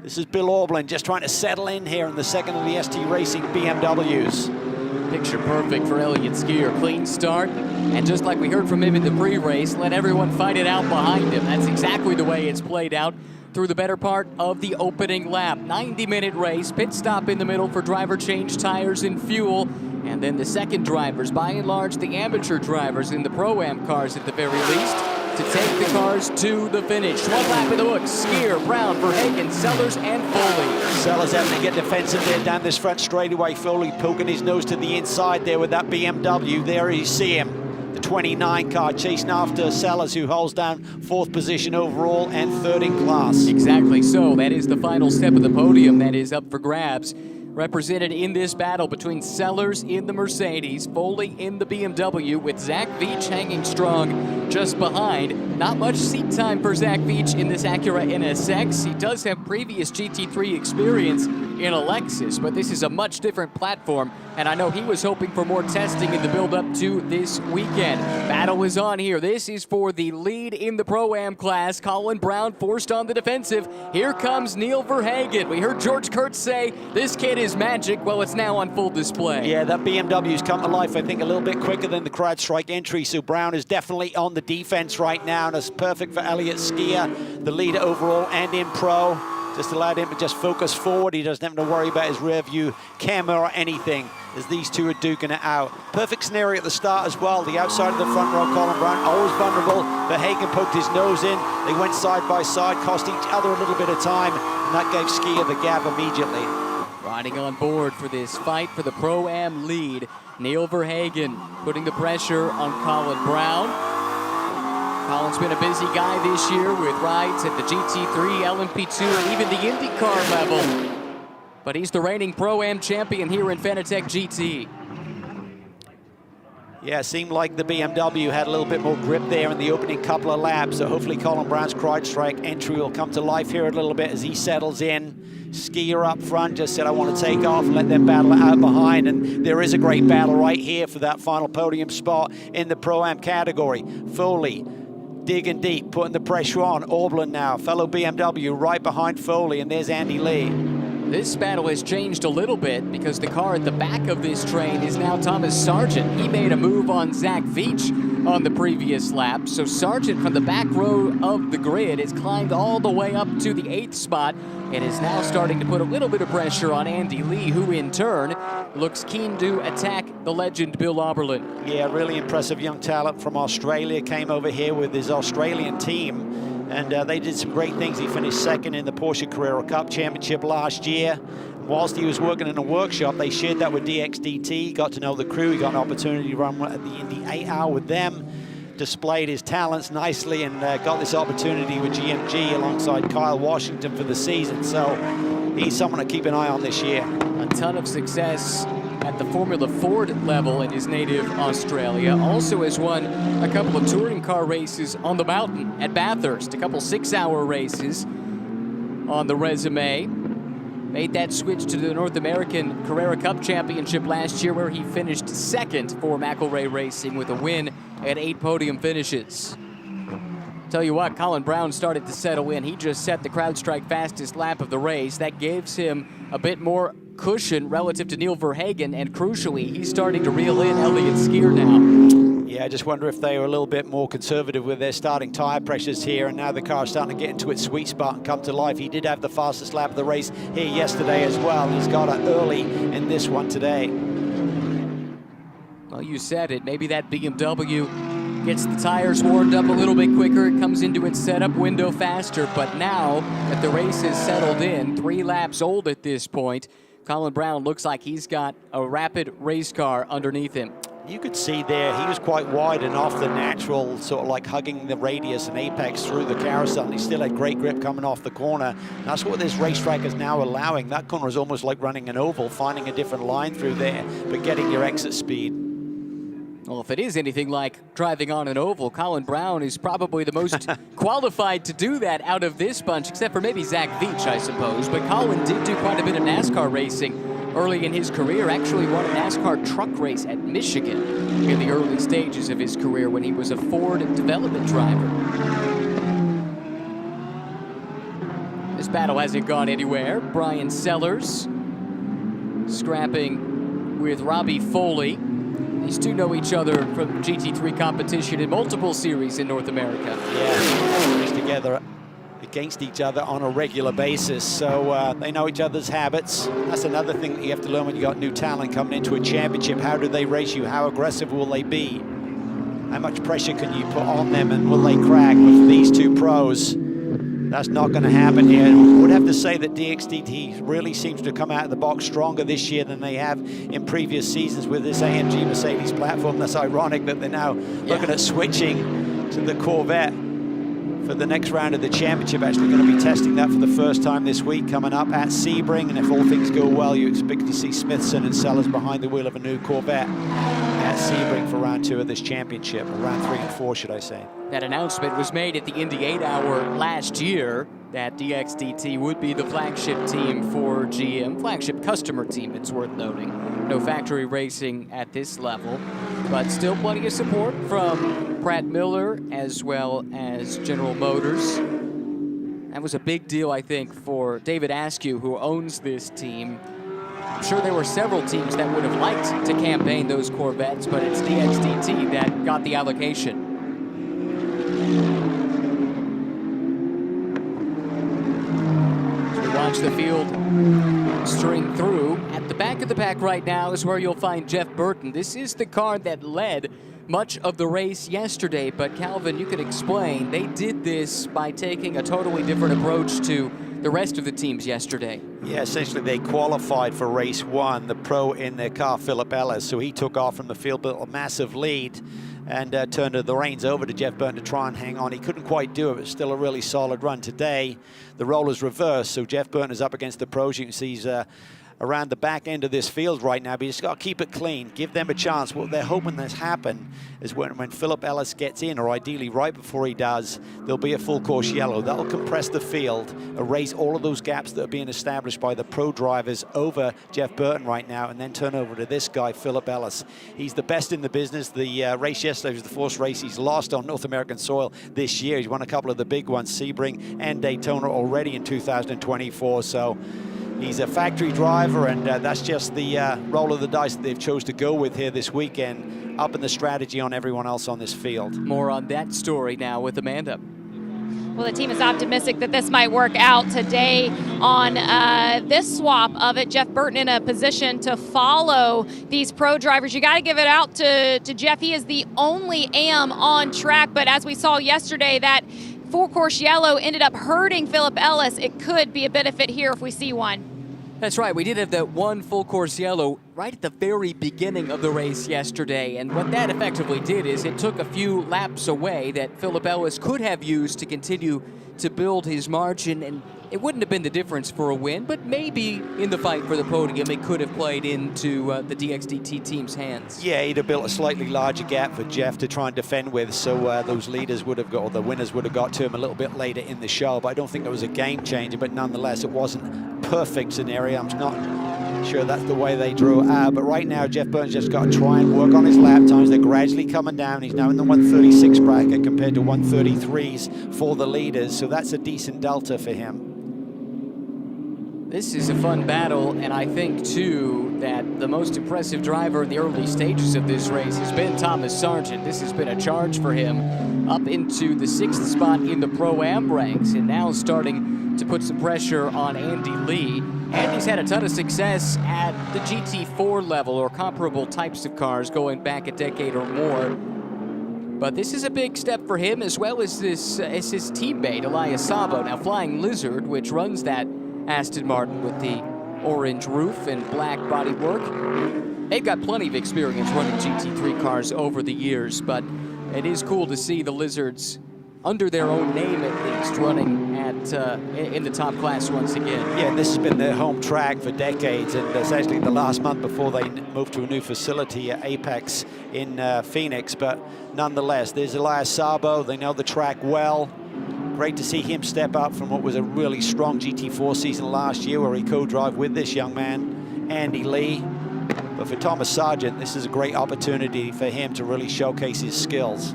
D: This is Bill Aublin just trying to settle in here in the second of the ST Racing BMWs.
A: Picture perfect for Elliott Skier. Clean start, and just like we heard from him in the pre-race, let everyone fight it out behind him. That's exactly the way it's played out through the better part of the opening lap. 90-minute race, pit stop in the middle for driver change, tires and fuel, and then the second drivers, by and large the amateur drivers in the Pro-Am cars at the very least, to take the cars to the finish. One lap in the books. Skier, Brown, Verhagen, Sellers, and Foley.
D: Sellers having to get defensive there down this front straightaway. Foley poking his nose to the inside there with that BMW. There you see him. The 29 car chasing after Sellers, who holds down 4th position overall and 3rd in class.
A: Exactly so. That is the final step of the podium that is up for grabs. Represented in this battle between Sellers in the Mercedes, Foley in the BMW, with Zach Veach hanging strong just behind. Not much seat time for Zach Veach in this Acura NSX. He does have previous GT3 experience in a Lexus, but this is a much different platform, and I know he was hoping for more testing in the build-up to this weekend. Battle is on here. This is for the lead in the Pro-Am class. Colin Brown forced on the defensive. Here comes Neil Verhagen. We heard George Kurtz say this kid is magic. Well, it's now on full display.
D: Yeah, that BMW's come to life, I think, a little bit quicker than the CrowdStrike entry, so Brown is definitely on the defense right now, and it's perfect for Elliott Skier, the leader overall and in Pro. Just allowed him to just focus forward. He doesn't have to worry about his rear view camera or anything, as these two are duking it out. Perfect scenario at the start as well. The outside of the front row, Colin Brown, always vulnerable. Verhagen poked his nose in. They went side by side, cost each other a little bit of time, and that gave Skier the gap immediately.
A: Riding on board for this fight for the Pro-Am lead, Neil Verhagen putting the pressure on Colin Brown. Colin's been a busy guy this year with rides at the GT3, LMP2, and even the IndyCar level. But he's the reigning Pro-Am champion here in Fanatec GT.
D: Yeah, it seemed like the BMW had a little bit more grip there in the opening couple of laps, so hopefully Colin Brown's CrowdStrike entry will come to life here a little bit as he settles in. Skier up front just said, I want to take off and let them battle it out behind, and there is a great battle right here for that final podium spot in the Pro-Am category. Foley digging deep, putting the pressure on. Aublin now, fellow BMW right behind Foley, and there's Andy Lee.
A: This battle has changed a little bit because the car at the back of this train is now Thomas Sargent. He made a move on Zach Veach on the previous lap. So Sargent from the back row of the grid has climbed all the way up to the 8th spot and is now starting to put a little bit of pressure on Andy Lee, who in turn looks keen to attack the legend Bill Oberlin.
D: Yeah, really impressive young talent from Australia. Came over here with his Australian team, and they did some great things. He finished 2nd in the Porsche Carrera Cup Championship last year. Whilst he was working in a workshop, they shared that with DXDT, got to know the crew. He got an opportunity to run at the Indy 8-hour with them, displayed his talents nicely, and got this opportunity with GMG alongside Kyle Washington for the season. So he's someone to keep an eye on this year.
A: A ton of success at the Formula Ford level in his native Australia. Also has won a couple of touring car races on the mountain at Bathurst, a couple 6-hour races on the resume. Made that switch to the North American Carrera Cup Championship last year, where he finished 2nd for McElrea Racing with a win and 8 podium finishes. Tell you what, Colin Brown started to settle in. He just set the CrowdStrike fastest lap of the race. That gives him a bit more cushion relative to Neil Verhagen, and crucially, he's starting to reel in Elliott Skier now.
D: Yeah, I just wonder if they were a little bit more conservative with their starting tire pressures here, and now the car's starting to get into its sweet spot and come to life. He did have the fastest lap of the race here yesterday as well, and he's got it early in this one today.
A: Well, you said it. Maybe that BMW gets the tires warmed up a little bit quicker. It comes into its setup window faster, but now that the race is settled in, 3 laps old at this point, Colin Brown looks like he's got a rapid race car underneath him.
D: You could see there, he was quite wide and off the natural, sort of like hugging the radius and apex through the carousel, and he still had great grip coming off the corner. And that's what this racetrack is now allowing. That corner is almost like running an oval, finding a different line through there, but getting your exit speed.
A: Well, if it is anything like driving on an oval, Colin Brown is probably the most qualified to do that out of this bunch, except for maybe Zach Veach, I suppose. But Colin did do quite a bit of NASCAR racing early in his career, actually won a NASCAR truck race at Michigan in the early stages of his career when he was a Ford development driver. This battle hasn't gone anywhere. Brian Sellers scrapping with Robbie Foley. These two know each other from GT3 competition in multiple series in North America.
D: Yeah, race together against each other on a regular basis, so they know each other's habits. That's another thing that you have to learn when you got new talent coming into a championship. How do they race you? How aggressive will they be? How much pressure can you put on them, and will they crack? But for these two pros, that's not going to happen here. I would have to say that DXDT really seems to come out of the box stronger this year than they have in previous seasons with this AMG Mercedes platform. That's ironic that they're now looking at switching to the Corvette for the next round of the championship. Actually going to be testing that for the first time this week coming up at Sebring, and if all things go well, you expect to see Smithson and Sellers behind the wheel of a new Corvette at Sebring for round 2 of this championship, or round 3 and 4, should I say.
A: That announcement was made at the Indy 8 Hour last year that DXDT would be the flagship team for GM, flagship customer team, it's worth noting. No factory racing at this level, but still plenty of support from Pratt Miller as well as General Motors. That was a big deal, I think, for David Askew, who owns this team. I'm sure there were several teams that would have liked to campaign those Corvettes, but it's DXDT that got the allocation. Watch the field string through. At the back of the pack right now is where you'll find Jeff Burton. This is the car that led much of the race yesterday, but Calvin, you can explain. They did this by taking a totally different approach to the rest of the teams yesterday.
D: Yeah, essentially they qualified for race 1, the pro in their car, Philip Ellis, so he took off from the field, built a massive lead, and turned the reins over to Jeff Burton to try and hang on. He couldn't quite do it, but still a really solid run. Today, the role is reversed, so Jeff Burton is up against the pros. You can see he's around the back end of this field right now, but you just got to keep it clean, give them a chance. What they're hoping this happen is when Philip Ellis gets in, or ideally right before he does, there'll be a full course yellow. That'll compress the field, erase all of those gaps that are being established by the pro drivers over Jeff Burton right now, and then turn over to this guy, Philip Ellis. He's the best in the business. The race yesterday was the first race he's lost on North American soil this year. He's won a couple of the big ones, Sebring and Daytona already in 2024, so he's a factory driver, and that's just the roll of the dice that they've chose to go with here this weekend, up in the strategy on everyone else on this field.
A: More on that story now with Amanda.
B: Well, the team is optimistic that this might work out today on this swap of it. Jeff Burton in a position to follow these pro drivers. You got to give it out to Jeff. He is the only AM on track, but as we saw yesterday, that full course yellow ended up hurting Philip Ellis. It could be a benefit here if we see one.
A: That's right, we did have that one full course yellow right at the very beginning of the race yesterday, and what that effectively did is it took a few laps away that Philip Ellis could have used to continue to build his margin, and it wouldn't have been the difference for a win, but maybe in the fight for the podium it could have played into the DXDT team's hands.
D: Yeah, he'd have built a slightly larger gap for Jeff to try and defend with, so those leaders would have got, or the winners would have got to him a little bit later in the show, but I don't think it was a game changer, but nonetheless it wasn't a perfect scenario. I'm not sure that's the way they drew it, but right now Jeff Burton's just got to try and work on his lap times. They're gradually coming down. He's now in the 136 bracket compared to 133s for the leaders, so that's a decent delta for him.
A: This is a fun battle, and I think, too, that the most impressive driver in the early stages of this race has been Thomas Sargent. This has been a charge for him up into the 6th spot in the Pro-Am ranks, and now starting to put some pressure on Andy Lee. Andy's had a ton of success at the GT4 level, or comparable types of cars, going back a decade or more. But this is a big step for him, as well as his teammate, Elias Sabo, now Flying Lizard, which runs that Aston Martin with the orange roof and black bodywork. They've got plenty of experience running GT3 cars over the years, but it is cool to see the Lizards, under their own name at least, running at in the top class once again.
D: Yeah, this has been their home track for decades, and it's actually the last month before they moved to a new facility at Apex in Phoenix. But nonetheless, there's Elias Sabo. They know the track well. Great to see him step up from what was a really strong GT4 season last year, where he co-drove with this young man, Andy Lee. But for Thomas Sargent, this is a great opportunity for him to really showcase his skills.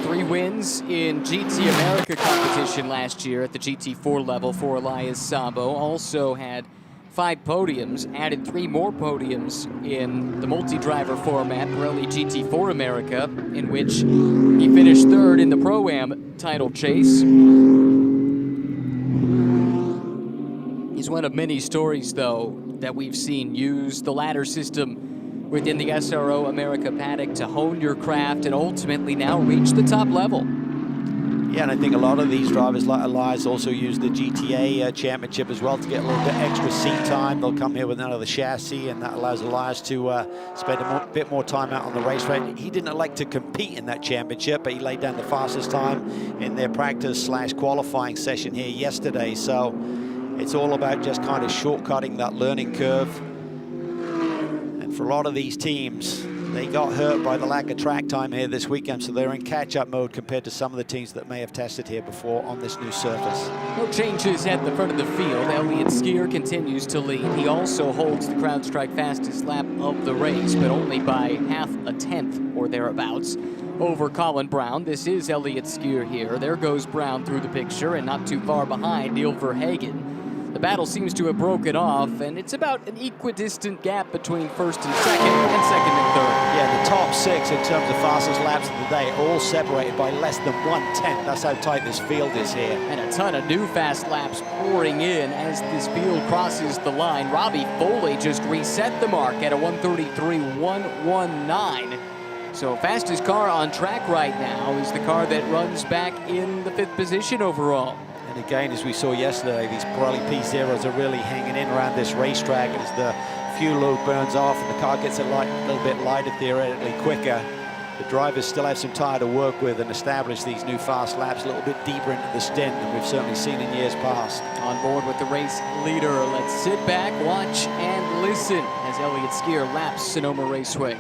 A: 3 wins in GT America competition last year at the GT4 level for Elias Sabo. Also had 5 podiums, added 3 more podiums in the multi-driver format, Pirelli GT4 America, in which he finished 3rd in the Pro-Am title chase. He's one of many stories, though, that we've seen use the ladder system within the SRO America paddock to hone your craft and ultimately now reach the top level.
D: Yeah, and I think a lot of these drivers like Elias also use the GTA championship as well to get a little bit extra seat time. They'll come here with another chassis, and that allows Elias to spend a bit more time out on the racetrack. He didn't elect to compete in that championship, but he laid down the fastest time in their practice/qualifying session here yesterday. So it's all about just kind of shortcutting that learning curve. And for a lot of these teams, they got hurt by the lack of track time here this weekend, so they're in catch-up mode compared to some of the teams that may have tested here before on this new surface.
A: No changes at the front of the field. Elliott Skier continues to lead. He also holds the CrowdStrike fastest lap of the race, but only by half a tenth or thereabouts over Colin Brown. This is Elliott Skier here. There goes Brown through the picture, and not too far behind, Neil Verhagen. The battle seems to have broken off, and it's about an equidistant gap between first and second and 3rd.
D: Yeah, the top 6 in terms of fastest laps of the day are all separated by less than 1/10. That's how tight this field is here.
A: And a ton of new fast laps pouring in as this field crosses the line. Robbie Foley just reset the mark at a 1:33.119. So fastest car on track right now is the car that runs back in the 5th position overall.
D: And again, as we saw yesterday, these Pirelli P0s are really hanging in around this racetrack as the fuel load burns off and the car gets a little bit lighter, theoretically quicker. The drivers still have some tire to work with and establish these new fast laps a little bit deeper into the stint than we've certainly seen in years past.
A: On board with the race leader, let's sit back, watch, and listen as Elliott Skier laps Sonoma Raceway.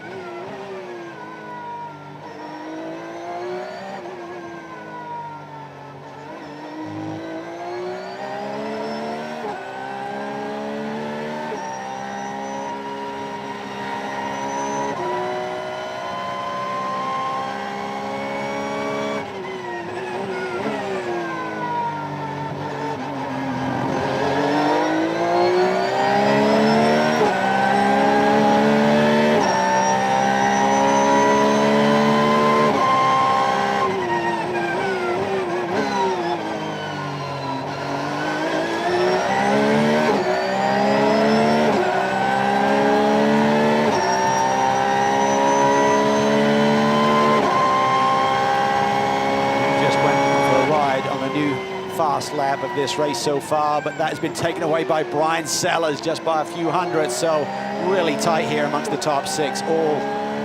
D: Lap of this race so far, but that has been taken away by Brian Sellers just by a few hundredths. So really tight here amongst the top 6, all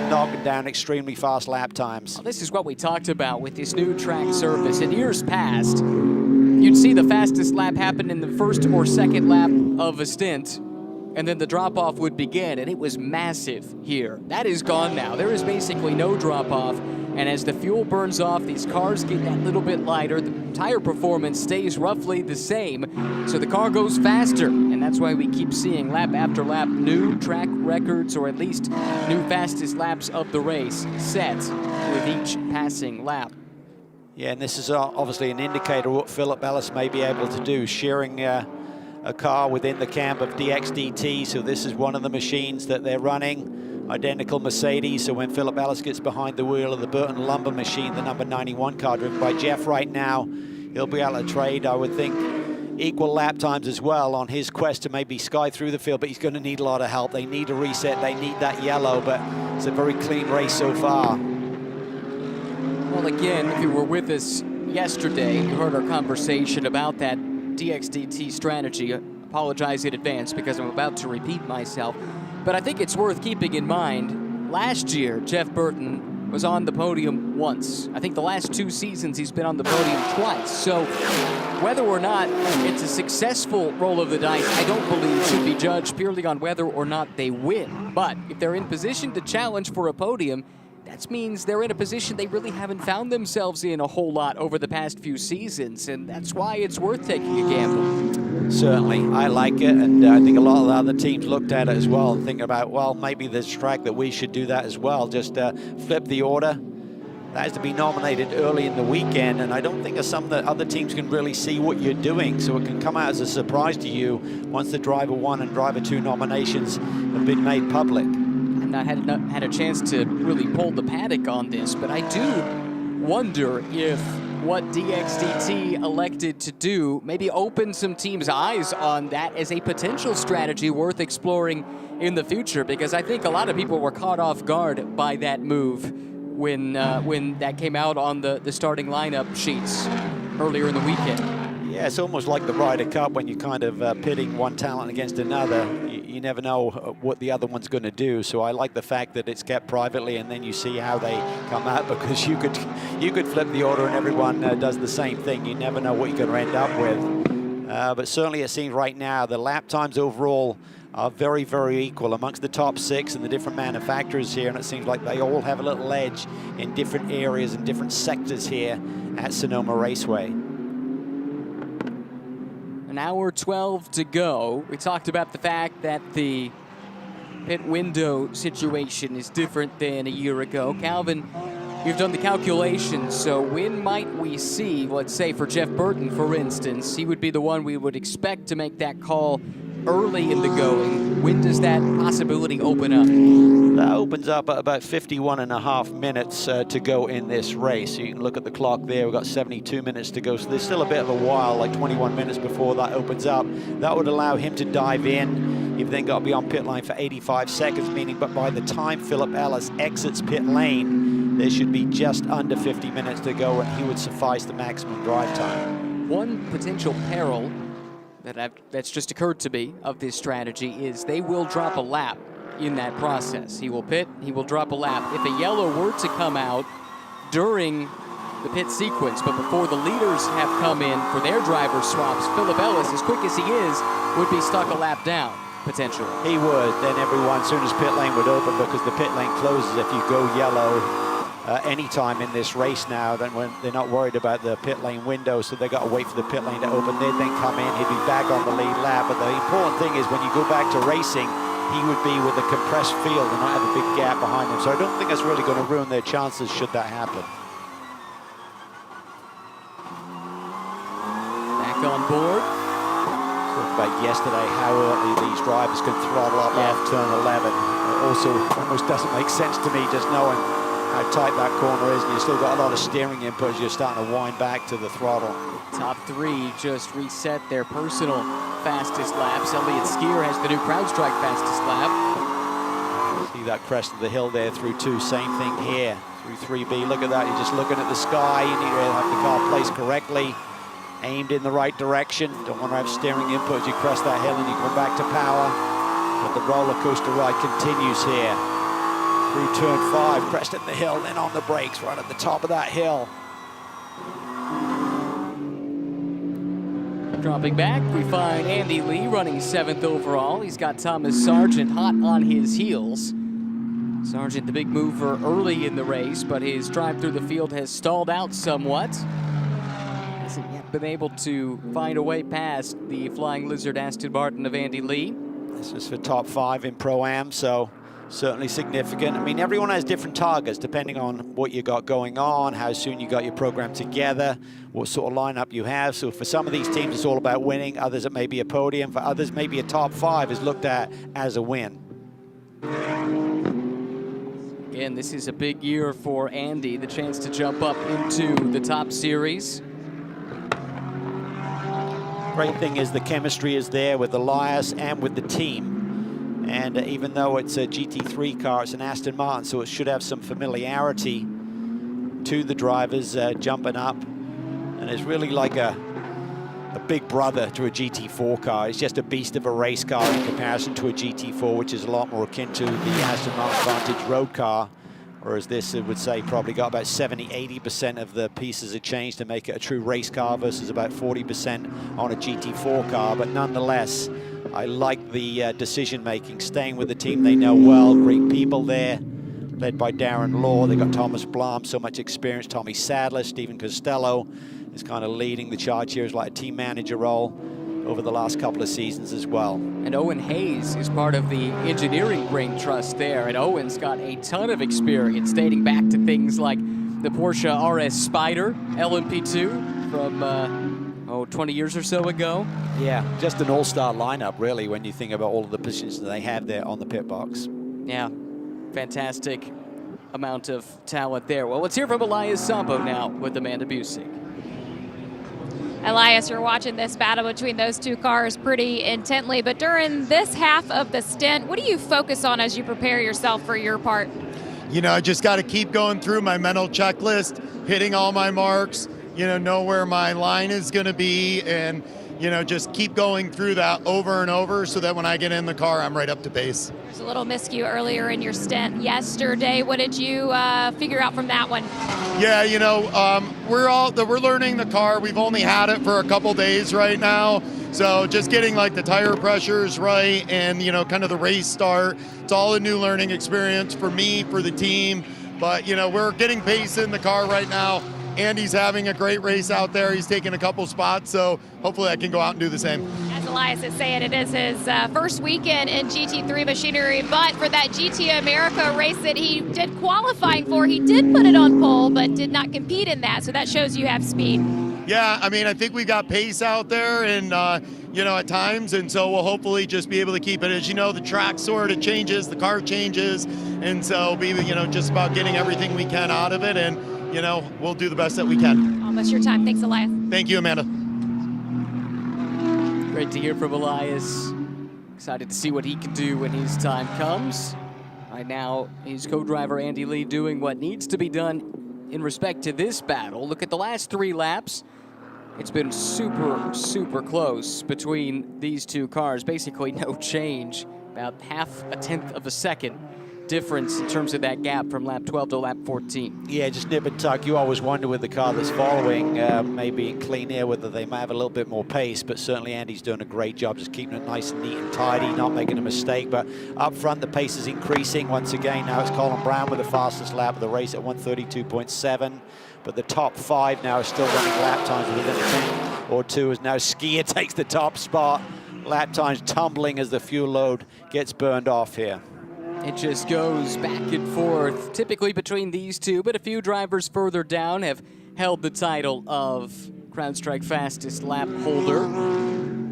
D: knocking down extremely fast lap times.
A: Well, this is what we talked about with this new track surface. In years past, you'd see the fastest lap happen in the 1st or 2nd lap of a stint, and then the drop-off would begin, and it was massive here. That is gone now. There is basically no drop-off. And as the fuel burns off, these cars get that little bit lighter. The tire performance stays roughly the same, so the car goes faster. And that's why we keep seeing lap after lap new track records, or at least new fastest laps of the race set with each passing lap.
D: Yeah, and this is obviously an indicator of what Philip Ellis may be able to do, sharing a car within the camp of DXDT. So this is one of the machines that they're running. Identical Mercedes, so when Philip Ellis gets behind the wheel of the Burton Lumber machine, the number 91 car driven by Jeff right now, he'll be able to trade, I would think, equal lap times as well on his quest to maybe sky through the field, but he's going to need a lot of help. They need a reset, they need that yellow, but it's a very clean race so far.
A: Well, again, if you were with us yesterday, you heard our conversation about that DXDT strategy. I apologize in advance because I'm about to repeat myself. But I think it's worth keeping in mind, last year, Jeff Burton was on the podium once. I think the last 2 seasons he's been on the podium twice. So whether or not it's a successful roll of the dice, I don't believe should be judged purely on whether or not they win. But if they're in position to challenge for a podium, that means they're in a position they really haven't found themselves in a whole lot over the past few seasons, and that's why it's worth taking a gamble.
D: Certainly, I like it, and I think a lot of the other teams looked at it as well and think about, well, maybe this track that we should do that as well. Just flip the order. That has to be nominated early in the weekend, and I don't think some of the other teams can really see what you're doing, so it can come out as a surprise to you once the Driver 1 and Driver 2 nominations have been made public.
A: And I hadn't had a chance to really pull the paddock on this, but I do wonder if what DXDT elected to do maybe open some teams' eyes on that as a potential strategy worth exploring in the future, because I think a lot of people were caught off guard by that move when that came out on the starting lineup sheets earlier in the weekend.
D: Yeah, it's almost like the Ryder Cup when you're kind of pitting one talent against another. You never know what the other one's going to do. So I like the fact that it's kept privately, and then you see how they come out, because you could flip the order and everyone does the same thing. You never know what you're going to end up with. But certainly it seems right now the lap times overall are very, very equal amongst the top 6 and the different manufacturers here, and it seems like they all have a little edge in different areas and different sectors here at Sonoma Raceway.
A: An hour 12 to go. We talked about the fact that the pit window situation is different than a year ago. Calvin, you've done the calculations, so when might we see, let's say for Jeff Burton, for instance, he would be the one we would expect to make that call early in the going. When does that possibility open up?
D: That opens up at about 51.5 minutes to go in this race. You can look at the clock there. We've got 72 minutes to go, so there's still a bit of a while, like 21 minutes before that opens up. That would allow him to dive in. You've then got to be on pit line for 85 seconds, meaning but by the time Philip Ellis exits pit lane, there should be just under 50 minutes to go, and he would suffice the maximum drive time.
A: One potential peril that's just occurred to me of this strategy is they will drop a lap in that process. He will pit, he will drop a lap. If a yellow were to come out during the pit sequence, but before the leaders have come in for their driver swaps, Philip Ellis, as quick as he is, would be stuck a lap down, potentially.
D: He would. Then everyone, as soon as pit lane would open, because the pit lane closes if you go yellow anytime in this race now, then when they're not worried about the pit lane window, so they got to wait for the pit lane to open. They'd then come in, he'd be back on the lead lap. But the important thing is when you go back to racing, he would be with a compressed field and not have a big gap behind him. So I don't think that's really going to ruin their chances should that happen.
A: Back on board.
D: Talked about yesterday how early these drivers can throttle up off turn 11. It also almost doesn't make sense to me just knowing how tight that corner is, and you've still got a lot of steering input as you're starting to wind back to the throttle.
A: Top 3 just reset their personal fastest laps. Elliott Skier has the new CrowdStrike fastest lap.
D: See that crest of the hill there through 2. Same thing here through 3B. Look at that. You're just looking at the sky. You need to have the car placed correctly, aimed in the right direction. Don't want to have steering input as you crest that hill and you come back to power. But the roller coaster ride continues here. Through turn 5, cresting the hill, then on the brakes right at the top of that hill.
A: Dropping back, we find Andy Lee running 7th overall. He's got Thomas Sargent hot on his heels. Sargent, the big mover early in the race, but his drive through the field has stalled out somewhat. Hasn't yet been able to find a way past the Flying Lizard Aston Martin of Andy Lee.
D: This is for top 5 in Pro-Am, so certainly significant. I mean, everyone has different targets depending on what you got going on, how soon you got your program together, what sort of lineup you have. So for some of these teams, it's all about winning. Others, it may be a podium. For others, maybe a top 5 is looked at as a win.
A: Again, this is a big year for Andy, the chance to jump up into the top series.
D: Great thing is the chemistry is there with Elias and with the team. And even though it's a GT3 car, it's an Aston Martin, so it should have some familiarity to the drivers jumping up. And it's really like a big brother to a GT4 car. It's just a beast of a race car in comparison to a GT4, which is a lot more akin to the Aston Martin Vantage road car. whereas this, I would say, probably got about 70–80% of the pieces are changed to make it a true race car versus about 40% on a GT4 car. But nonetheless, I like the decision-making, staying with the team they know well, great people there, led by Darren Law. They got Thomas Blum, so much experience, Tommy Sadler, Stephen Costello is kind of leading the charge here as like a team manager role over the last couple of seasons as well.
A: And Owen Hayes is part of the engineering brain trust there, and Owen's got a ton of experience dating back to things like the Porsche RS Spider LMP2 from 20 years or so ago.
D: Yeah, just an all-star lineup really when you think about all of the positions that they have there on the pit box.
A: Yeah, fantastic amount of talent there. Well, let's hear from Elias Sambo now with Amanda Busick.
B: Elias, you're watching this battle between those two cars pretty intently, but during this half of the stint, what do you focus on as you prepare yourself for your part?
I: You know, I just got to keep going through my mental checklist, hitting all my marks, know where my line is going to be, and, just keep going through that over and over so that when I get in the car, I'm right up to pace.
B: There's a little miscue earlier in your stint yesterday. What did you figure out from that one?
I: Yeah, we're learning the car. We've only had it for a couple days right now. So just getting like the tire pressures right and, kind of the race start. It's all a new learning experience for me, for the team. But, we're getting pace in the car right now. Andy's having a great race out there. He's taking a couple spots, so hopefully I can go out and do the same.
B: As Elias is saying, it is his first weekend in GT3 machinery, but for that GT America race that he did qualifying for, he did put it on pole, but did not compete in that, so that shows you have speed.
I: Yeah, I think we got pace out there and, at times, and so we'll hopefully just be able to keep it. As you know, the track sort of changes, the car changes, and so be, just about getting everything we can out of it, and we'll do the best that we can.
B: Almost your time. Thanks, Elias.
I: Thank you, Amanda.
A: Great to hear from Elias. Excited to see what he can do when his time comes. Right now, his co-driver Andy Lee doing what needs to be done in respect to this battle. Look at the last 3 laps. It's been super, super close between these two cars. Basically no change, about half a tenth of a second difference in terms of that gap from lap 12 to lap 14.
D: Yeah, just nip and tuck. You always wonder with the car that's following, maybe in clean air, whether they might have a little bit more pace, but certainly Andy's doing a great job just keeping it nice and neat and tidy, not making a mistake. But up front, the pace is increasing once again. Now it's Colin Brown with the fastest lap of the race at 1:32.7. But the top 5 now are still running lap times within a 10 or 2 as now Skier takes the top spot. Lap times tumbling as the fuel load gets burned off here.
A: It just goes back and forth, typically between these two, but a few drivers further down have held the title of CrowdStrike fastest lap holder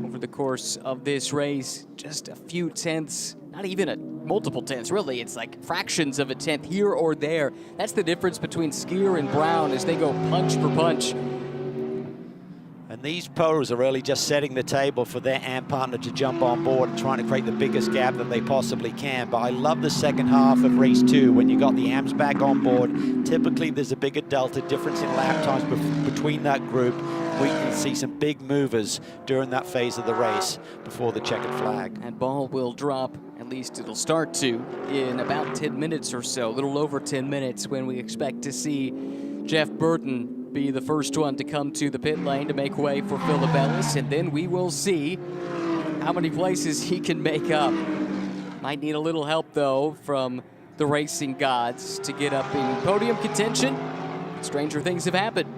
A: over the course of this race. Just a few tenths, not even a multiple tenths, really. It's like fractions of a tenth here or there. That's the difference between Skier and Brown as they go punch for punch.
D: And these pros are really just setting the table for their AMP partner to jump on board and trying to create the biggest gap that they possibly can. But I love the second half of race 2 when you got the AMPs back on board. Typically there's a bigger delta difference in lap times between that group. We can see some big movers during that phase of the race before the checkered flag.
A: And ball will drop, at least it'll start to, in about 10 minutes or so, a little over 10 minutes, when we expect to see Jeff Burton be the first one to come to the pit lane to make way for Philip Ellis, and then we will see how many places he can make up. Might need a little help, though, from the racing gods to get up in podium contention. Stranger things have happened.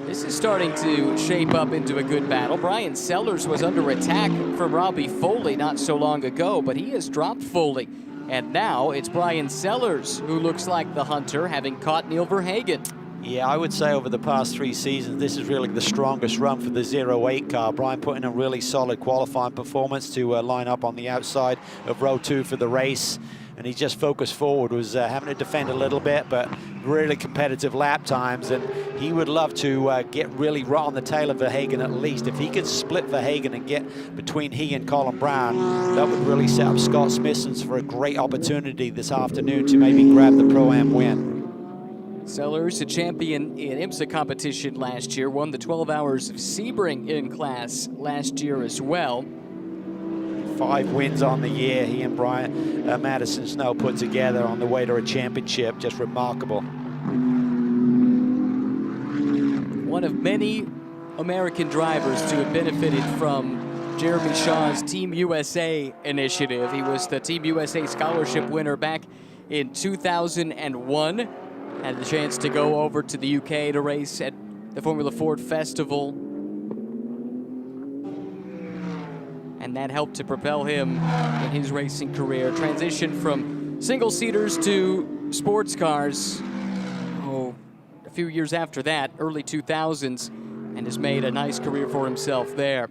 A: This is starting to shape up into a good battle. Brian Sellers was under attack from Robbie Foley not so long ago, but he has dropped Foley. And now it's Brian Sellers who looks like the hunter, having caught Neil Verhagen.
D: Yeah, I would say over the past 3 seasons, this is really the strongest run for the 08 car. Brian put in a really solid qualifying performance to line up on the outside of row 2 for the race. And he just focused forward, was having to defend a little bit, but really competitive lap times. And he would love to get really right on the tail of Verhagen at least. If he could split Verhagen and get between he and Colin Brown, that would really set up Scott Smithsons for a great opportunity this afternoon to maybe grab the Pro-Am win.
A: Sellers, a champion in IMSA competition last year, won the 12 Hours of Sebring in class last year as well.
D: 5 wins on the year he and Brian Madison Snow put together on the way to a championship. Just remarkable.
A: One of many American drivers to have benefited from Jeremy Shaw's Team USA initiative. He was the Team USA scholarship winner back in 2001. Had the chance to go over to the UK to race at the Formula Ford Festival. And that helped to propel him in his racing career. Transition from single-seaters to sports cars. A few years after that, early 2000s, and has made a nice career for himself there.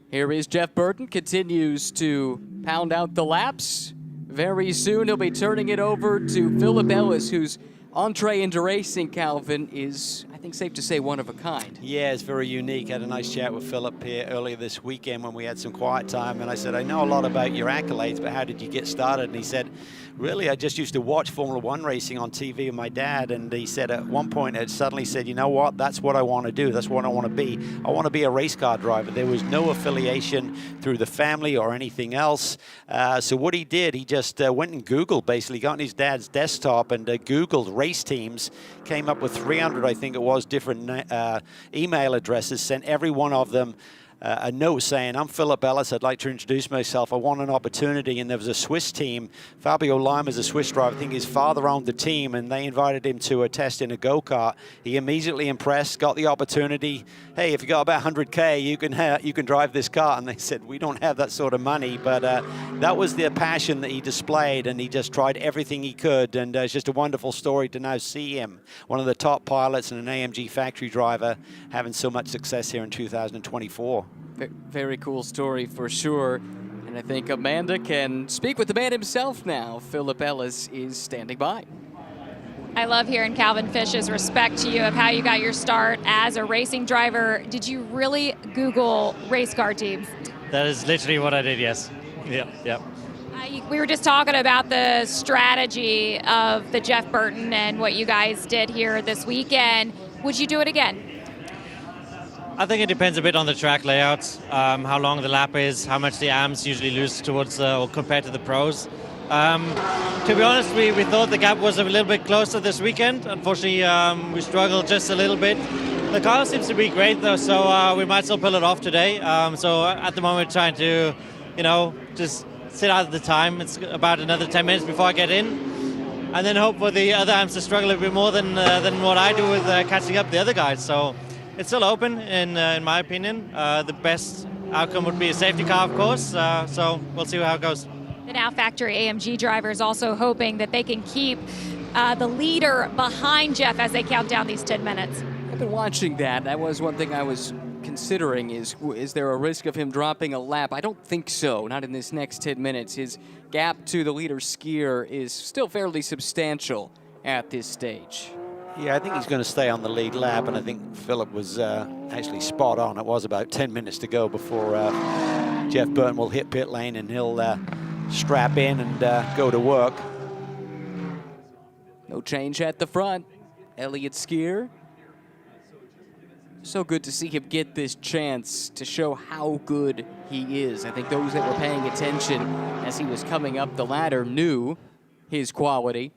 A: Here is Jeff Burton, continues to pound out the laps. Very soon he'll be turning it over to Philip Ellis, whose entree into racing, Calvin, is, I think, safe to say, one of a kind.
D: Yeah, it's very unique. I had a nice chat with Philip here earlier this weekend when we had some quiet time, and I said, I know a lot about your accolades, but how did you get started? And he said, really, I just used to watch Formula One racing on TV with my dad, and he said at one point it suddenly said, you know what, that's what I want to do, that's what I want to be. I want to be a race car driver. There was no affiliation through the family or anything else. So what he did, he just went and Googled, basically got on his dad's desktop and Googled race teams, came up with 300, I think it was, different email addresses, sent every one of them a note saying, I'm Philip Ellis, I'd like to introduce myself, I want an opportunity. And there was a Swiss team, Fabio Lima is a Swiss driver, I think his father owned the team, and they invited him to a test in a go-kart. He immediately impressed, got the opportunity. Hey, if you got about 100K, you can drive this car. And they said, we don't have that sort of money, but that was the passion that he displayed, and he just tried everything he could. And it's just a wonderful story to now see him, one of the top pilots and an AMG factory driver, having so much success here in 2024.
A: Very cool story for sure. And I think Amanda can speak with the man himself now. Philip Ellis is standing by.
B: I love hearing Calvin Fish's respect to you of how you got your start as a racing driver. Did you really Google race car teams?
E: That is literally what I did, yes. Yeah.
B: We were just talking about the strategy of the Jeff Burton and what you guys did here this weekend. Would you do it again?
E: I think it depends a bit on the track layouts, how long the lap is, how much the AMs usually lose towards or compared to the pros. To be honest, we thought the gap was a little bit closer this weekend. Unfortunately, we struggled just a little bit. The car seems to be great though, so we might still pull it off today. So at the moment, trying to, just sit out the time. It's about another 10 minutes before I get in, and then hope for the other AMs to struggle a bit more than what I do with catching up the other guys. So. It's still open, in my opinion. The best outcome would be a safety car, of course, so we'll see how it goes.
B: The now factory AMG drivers also hoping that they can keep the leader behind Jeff as they count down these 10 minutes.
A: I've been watching that. That was one thing I was considering, is there a risk of him dropping a lap? I don't think so, not in this next 10 minutes. His gap to the leader skier is still fairly substantial at this stage.
D: Yeah, I think he's going to stay on the lead lap, and I think Philip was actually spot on. It was about 10 minutes to go before Jeff Burton will hit pit lane, and he'll strap in and go to work.
A: No change at the front. Elliott Skier. So good to see him get this chance to show how good he is. I think those that were paying attention as he was coming up the ladder knew his quality.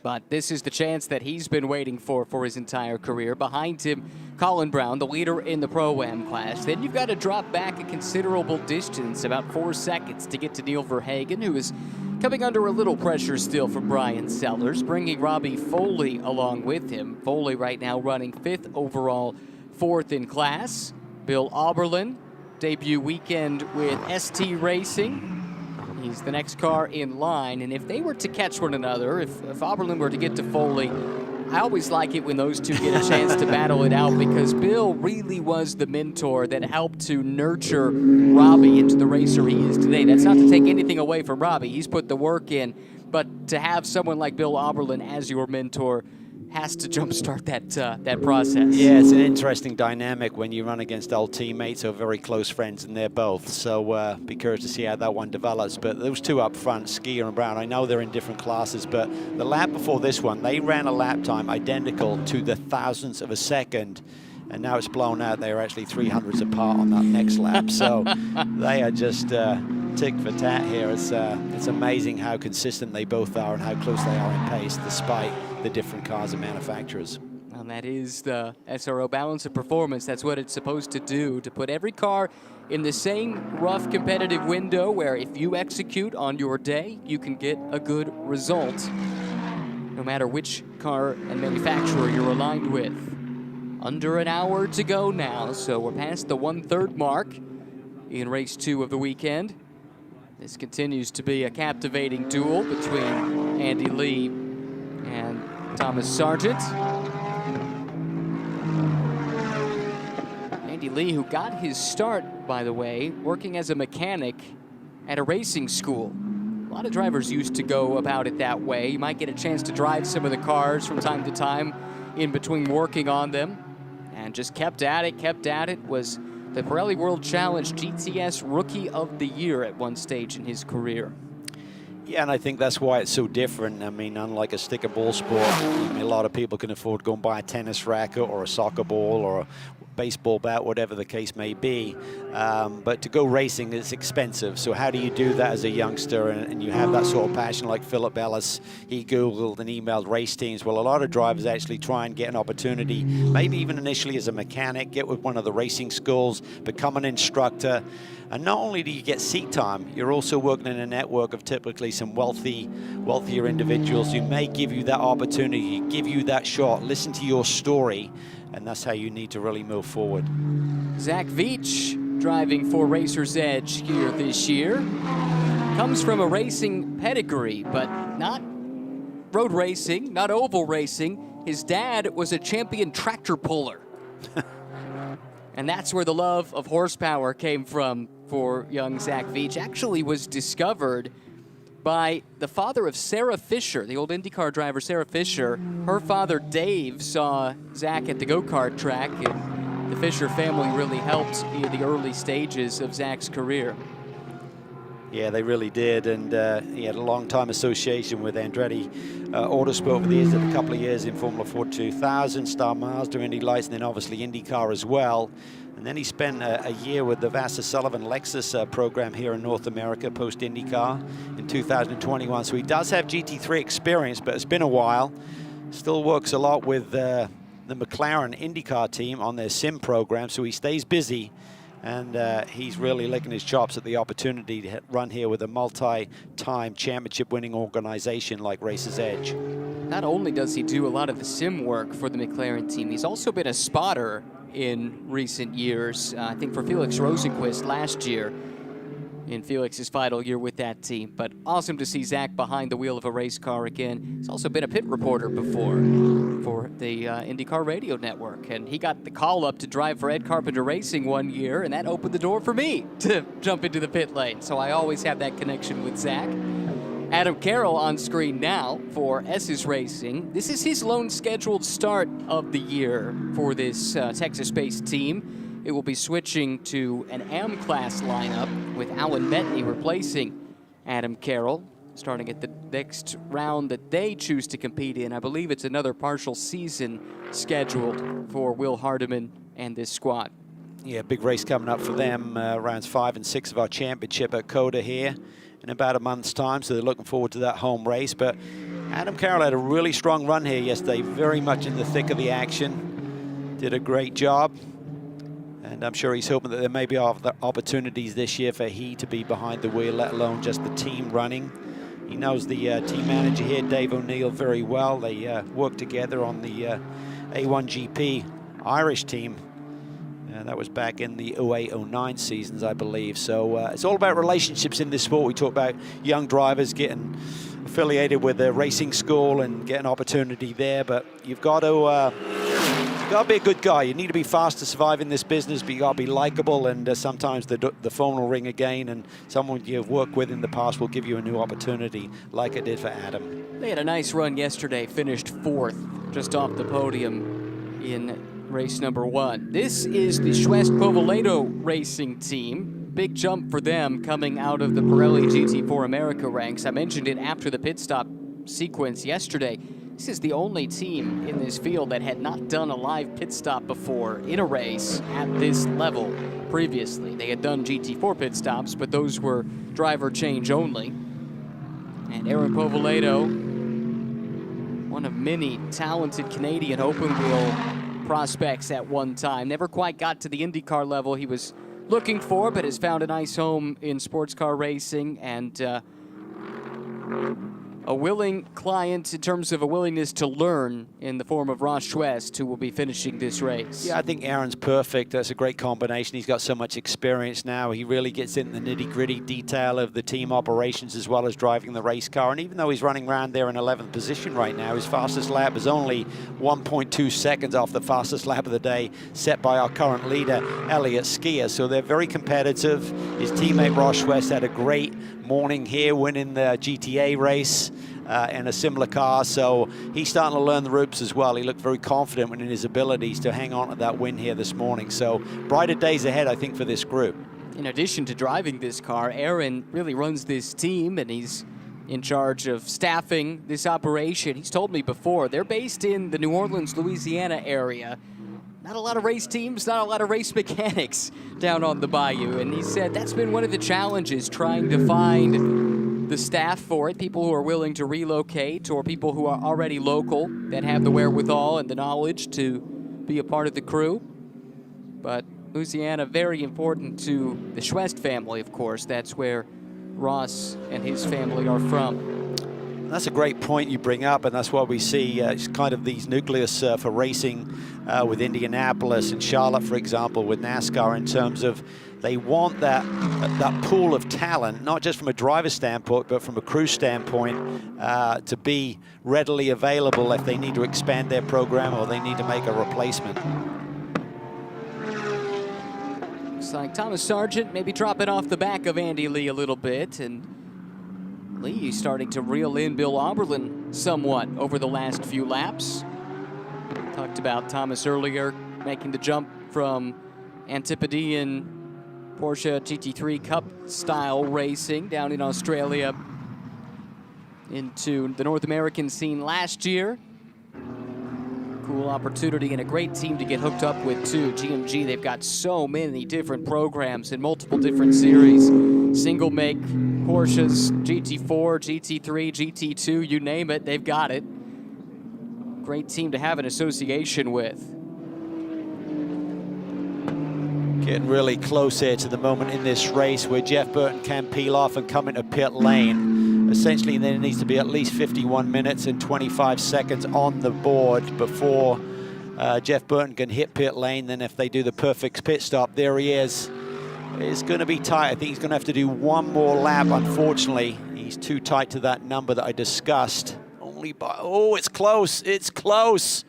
A: But this is the chance that he's been waiting for his entire career. Behind him, Colin Brown, the leader in the Pro-Am class. Then you've got to drop back a considerable distance, about 4 seconds, to get to Neil Verhagen, who is coming under a little pressure still from Brian Sellers, bringing Robbie Foley along with him. Foley right now running 5th overall, 4th in class. Bill Auberlen, debut weekend with ST Racing. He's the next car in line, and if they were to catch one another, if Auberlen were to get to Foley, I always like it when those two get a chance to battle it out, because Bill really was the mentor that helped to nurture Robbie into the racer he is today. That's not to take anything away from Robbie. He's put the work in, but to have someone like Bill Auberlen as your mentor has to jumpstart that process.
D: Yeah, it's an interesting dynamic when you run against old teammates or very close friends, and they're both. So be curious to see how that one develops. But those two up front, Skier and Brown, I know they're in different classes, but the lap before this one, they ran a lap time identical to the thousandths of a second and now it's blown out. They are actually 300s apart on that next lap. So they are just tick for tat here. It's amazing how consistent they both are and how close they are in pace, despite the different cars and manufacturers.
A: And that is the SRO balance of performance. That's what it's supposed to do, to put every car in the same rough competitive window where if you execute on your day, you can get a good result, no matter which car and manufacturer you're aligned with. Under an hour to go now, so we're past the 1/3 mark in race 2 of the weekend. This continues to be a captivating duel between Andy Lee and Thomas Sargent. Andy Lee, who got his start, by the way, working as a mechanic at a racing school. A lot of drivers used to go about it that way. You might get a chance to drive some of the cars from time to time in between working on them, and just kept at it, was the Pirelli World Challenge GTS Rookie of the Year at one stage in his career.
D: Yeah, and I think that's why it's so different. I mean, unlike a stick and ball sport, I mean, a lot of people can afford to go and buy a tennis racket or a soccer ball or a baseball bat, whatever the case may be. But to go racing is expensive. So how do you do that as a youngster and you have that sort of passion like Philip Ellis? He Googled and emailed race teams. Well, a lot of drivers actually try and get an opportunity, maybe even initially as a mechanic, get with one of the racing schools, become an instructor. And not only do you get seat time, you're also working in a network of typically some wealthier individuals who may give you that opportunity, give you that shot, listen to your story, and that's how you need to really move forward.
A: Zach Veach, driving for Racer's Edge here this year, comes from a racing pedigree, but not road racing, not oval racing. His dad was a champion tractor puller. And that's where the love of horsepower came from for young Zach Veach. Actually was discovered by the father of Sarah Fisher, the old IndyCar driver Sarah Fisher. Her father, Dave, saw Zach at the go-kart track, and the Fisher family really helped in the early stages of Zach's career.
D: Yeah, they really did, and he had a long-time association with Andretti Autosport over the years, did a couple of years in Formula Ford 2000, Star Mazda, Indy Lights, and then obviously IndyCar as well. And then he spent a year with the Vassar Sullivan Lexus program here in North America, post-IndyCar in 2021. So he does have GT3 experience, but it's been a while. Still works a lot with the McLaren IndyCar team on their sim program, so he stays busy. And he's really licking his chops at the opportunity to run here with a multi-time championship-winning organization like Racer's Edge.
A: Not only does he do a lot of the sim work for the McLaren team, he's also been a spotter in recent years. I think for Felix Rosenqvist last year, in Felix's final year with that team. But awesome to see Zach behind the wheel of a race car again. He's also been a pit reporter before for the IndyCar Radio Network. And he got the call up to drive for Ed Carpenter Racing one year, and that opened the door for me to jump into the pit lane. So I always have that connection with Zach. Adam Carroll on screen now for S's Racing. This is his lone scheduled start of the year for this Texas-based team. It will be switching to an AM-class lineup with Alan Metney replacing Adam Carroll, starting at the next round that they choose to compete in. I believe it's another partial season scheduled for Will Hardiman and this squad.
D: Yeah, big race coming up for them, rounds 5 and 6 of our championship at Coda here in about a month's time, so they're looking forward to that home race. But Adam Carroll had a really strong run here yesterday, very much in the thick of the action. Did a great job. And I'm sure he's hoping that there may be other opportunities this year for he to be behind the wheel, let alone just the team running. He knows the team manager here, Dave O'Neill, very well. They work together on the A1GP Irish team. That was back in the 08-09 seasons, I believe. So it's all about relationships in this sport. We talk about young drivers getting affiliated with a racing school and get an opportunity there, but you've got to be a good guy. You need to be fast to survive in this business, but you got to be likable, and sometimes the phone will ring again, and someone you've worked with in the past will give you a new opportunity, like it did for Adam.
A: They had a nice run yesterday, finished 4th, just off the podium in race number 1. This is the Schwest Povoledo racing team. Big jump for them coming out of the Pirelli GT4 America ranks. I mentioned it after the pit stop sequence yesterday. This is the only team in this field that had not done a live pit stop before in a race at this level previously. They had done GT4 pit stops, but those were driver change only. And Aaron Povolato, one of many talented Canadian open wheel prospects at one time. Never quite got to the IndyCar level he was looking for, but has found a nice home in sports car racing, and a willing client in terms of a willingness to learn in the form of Ross Schwest, who will be finishing this race.
D: Yeah, I think Aaron's perfect. That's a great combination. He's got so much experience now. He really gets in the nitty-gritty detail of the team operations as well as driving the race car. And even though he's running around there in 11th position right now, his fastest lap is only 1.2 seconds off the fastest lap of the day set by our current leader, Elliott Skier. So they're very competitive. His teammate Ross Schwest had a great morning here, winning the GTA race in a similar car, so he's starting to learn the ropes as well. He looked very confident in his abilities to hang on to that win here this morning. So brighter days ahead, I think, for this group.
A: In addition to driving this car, Aaron really runs this team, and he's in charge of staffing this operation. He's told me before, they're based in the New Orleans, Louisiana area. Not a lot of race teams, not a lot of race mechanics down on the bayou. And he said that's been one of the challenges, trying to find the staff for it, people who are willing to relocate or people who are already local that have the wherewithal and the knowledge to be a part of the crew. But Louisiana, very important to the Schwest family, of course. That's where Ross and his family are from.
D: That's a great point you bring up, and that's why we see it's kind of these nucleus for racing with Indianapolis and Charlotte, for example, with NASCAR, in terms of they want that pool of talent, not just from a driver standpoint, but from a crew standpoint, to be readily available if they need to expand their program or they need to make a replacement.
A: Looks like Thomas Sargent maybe dropping off the back of Andy Lee a little bit, and Lee starting to reel in Bill Auberlen somewhat over the last few laps. Talked about Thomas earlier, making the jump from Antipodean Porsche GT3 Cup style racing down in Australia into the North American scene last year. Cool opportunity and a great team to get hooked up with too. GMG, they've got so many different programs in multiple different series. Single make Porsches, GT4, GT3, GT2, you name it, they've got it. Great team to have an association with.
D: Getting really close here to the moment in this race where Jeff Burton can peel off and come into pit lane. Essentially, there needs to be at least 51 minutes and 25 seconds on the board before Jeff Burton can hit pit lane. Then if they do the perfect pit stop, there he is. It's going to be tight. I think he's going to have to do one more lap, unfortunately. He's too tight to that number that I discussed. Only by, oh, it's close. It's close.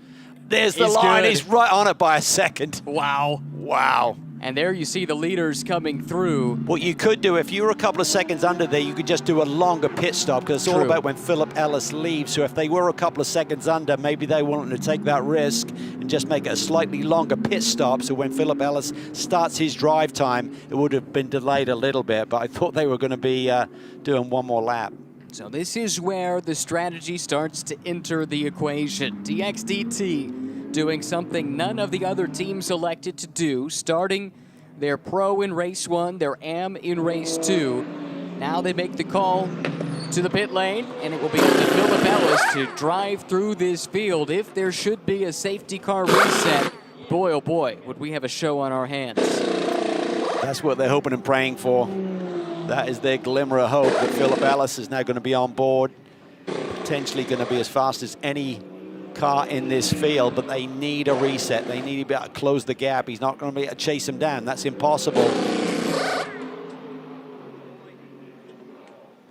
D: There's the line.
A: Good.
D: He's right on it by a second.
A: Wow.
D: Wow.
A: And there you see the leaders coming through.
D: What you could do, if you were a couple of seconds under there, you could just do a longer pit stop, because it's all about when Philip Ellis leaves. So if they were a couple of seconds under, maybe they wanted to take that risk and just make it a slightly longer pit stop. So when Philip Ellis starts his drive time, it would have been delayed a little bit. But I thought they were going to be doing one more lap.
A: So this is where the strategy starts to enter the equation. DXDT doing something none of the other teams elected to do, starting their pro in race 1, their am in race 2. Now they make the call to the pit lane, and it will be up to Philip Ellis to drive through this field. If there should be a safety car reset, boy, oh boy, would we have a show on our hands.
D: That's what they're hoping and praying for. That is their glimmer of hope, that Philip Ellis is now going to be on board, potentially going to be as fast as any car in this field, but they need a reset. They need to be able to close the gap. He's not going to be able to chase him down. That's impossible.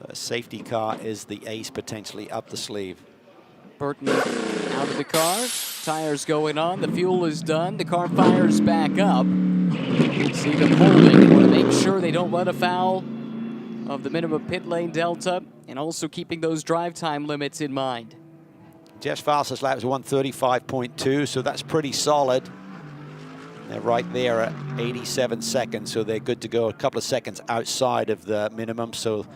D: The safety car is the ace potentially up the sleeve.
A: Burton out of the car, tires going on, the fuel is done, the car fires back up. See them holding. They want to make sure they don't run afoul of the minimum pit lane delta, and also keeping those drive time limits in mind.
D: Jeff's fastest lap is 1:35.2, so that's pretty solid. They're right there at 87 seconds, so they're good to go. A couple of seconds outside of the minimum, so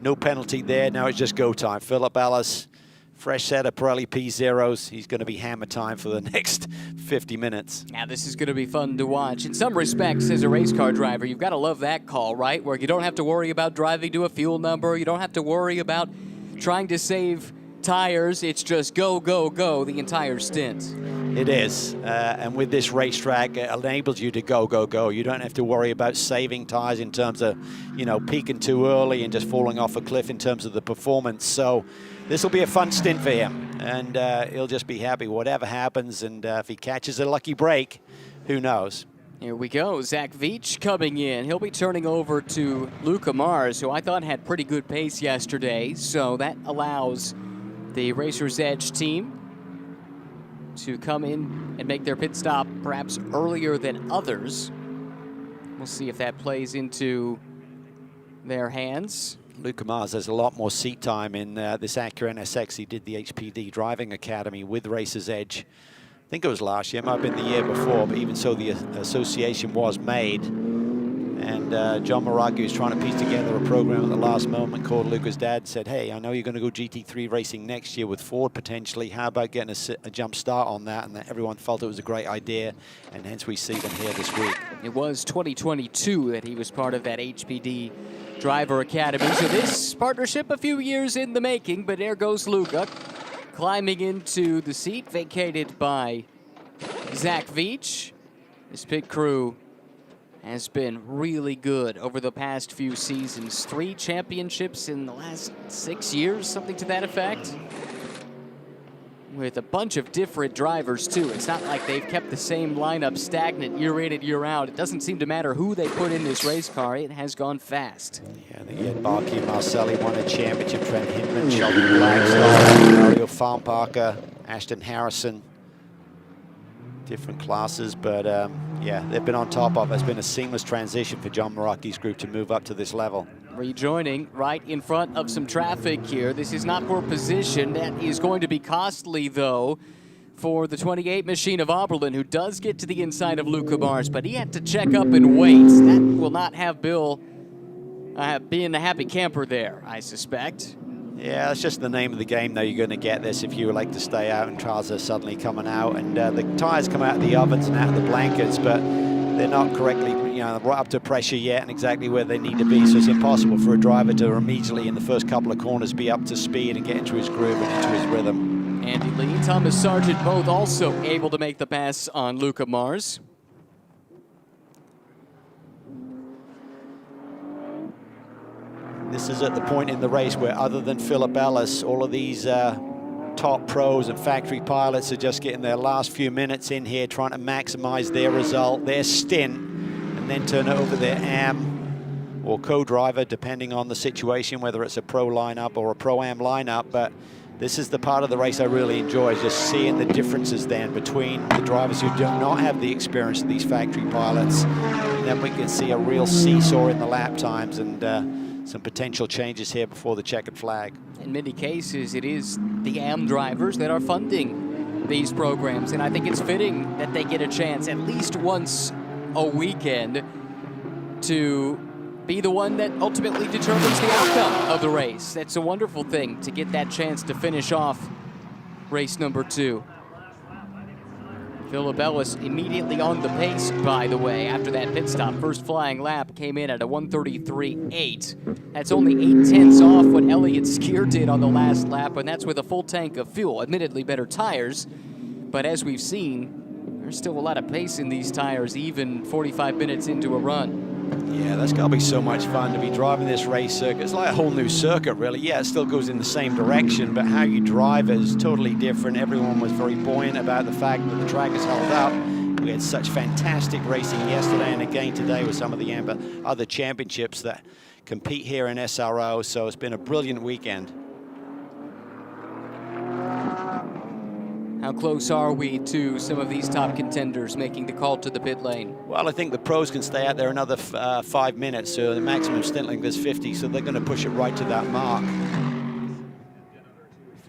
D: no penalty there. Now it's just go time. Philip Ellis fresh set of Pirelli P0s. He's going to be hammer time for the next 50 minutes.
A: Now, this is going to be fun to watch. In some respects, as a race car driver, you've got to love that call, right? Where you don't have to worry about driving to a fuel number. You don't have to worry about trying to save tires. It's just go, go, go the entire stint.
D: It is, and with this racetrack, it enables you to go, go, go. You don't have to worry about saving tires in terms of, you know, peaking too early and just falling off a cliff in terms of the performance. So this will be a fun stint for him, and he'll just be happy whatever happens. And if he catches a lucky break, who knows?
A: Here we go. Zach Veach coming in. He'll be turning over to Luca Mars, who I thought had pretty good pace yesterday. So that allows the Racer's Edge team to come in and make their pit stop perhaps earlier than others. We'll see if that plays into their hands.
D: Luca Mars has a lot more seat time in this Acura NSX. He did the HPD Driving Academy with Racer's Edge. I think it was last year, it might have been the year before, but even so the association was made. And John Maraghi was trying to piece together a program at the last moment, called Luca's dad, said, hey, I know you're going to go GT3 racing next year with Ford potentially. How about getting a jump start on that? And everyone felt it was a great idea, and hence we see them here this week.
A: It was 2022 that he was part of that HPD Driver Academy. So this partnership a few years in the making, but there goes Luca, climbing into the seat vacated by Zach Veach. This pit crew has been really good over the past few seasons. 3 championships in the last 6 years, something to that effect. With a bunch of different drivers, too. It's not like they've kept the same lineup stagnant year in and year out. It doesn't seem to matter who they put in this race car. It has gone fast.
D: Yeah, they had Barkey and Marcelli won a championship. Trent Hinman, Sheldon Blackstone, Mario Farnparker, Ashton Harrison. Different classes, but yeah, they've been on top of it. It's been a seamless transition for John Maraghi's group to move up to this level.
A: Rejoining right in front of some traffic here. This is not for position. That is going to be costly, though, for the 28 machine of Oberlin, who does get to the inside of Luca Mars, but he had to check up and wait. That will not have Bill being a happy camper there, I suspect.
D: Yeah, that's just the name of the game, though. You're going to get this if you would like to stay out, and cars are suddenly coming out, and the tires come out of the ovens and out of the blankets, but they're not correctly, you know, right up to pressure yet and exactly where they need to be. So it's impossible for a driver to immediately in the first couple of corners be up to speed and get into his groove and into his rhythm.
A: Andy Lee, Thomas Sargent, both also able to make the pass on Luca Mars.
D: This is at the point in the race where, other than Philip Ellis, all of these top pros and factory pilots are just getting their last few minutes in here, trying to maximize their result, their stint, and then turn it over their AM or co-driver, depending on the situation, whether it's a pro lineup or a pro-am lineup. But this is the part of the race I really enjoy, just seeing the differences then between the drivers who do not have the experience of these factory pilots. And then we can see a real seesaw in the lap times, and some potential changes here before the checkered flag.
A: In many cases, it is the AM drivers that are funding these programs, and I think it's fitting that they get a chance at least once a weekend to be the one that ultimately determines the outcome of the race. That's a wonderful thing to get that chance to finish off race number 2. Philip Ellis immediately on the pace, by the way, after that pit stop. First flying lap came in at a 1:33.8. That's only 0.8 off what Elliott Skier did on the last lap, and that's with a full tank of fuel. Admittedly better tires, but as we've seen, there's still a lot of pace in these tires, even 45 minutes into a run.
D: Yeah, that's got to be so much fun to be driving this race circuit. It's like a whole new circuit, really. Yeah, it still goes in the same direction, but how you drive it is totally different. Everyone was very buoyant about the fact that the track is held up. We had such fantastic racing yesterday and again today with some of the other championships that compete here in SRO, so it's been a brilliant weekend.
A: How close are we to some of these top contenders making the call to the pit lane?
D: Well, I think the pros can stay out there another 5 minutes, so the maximum stint length is 50, so they're going to push it right to that mark.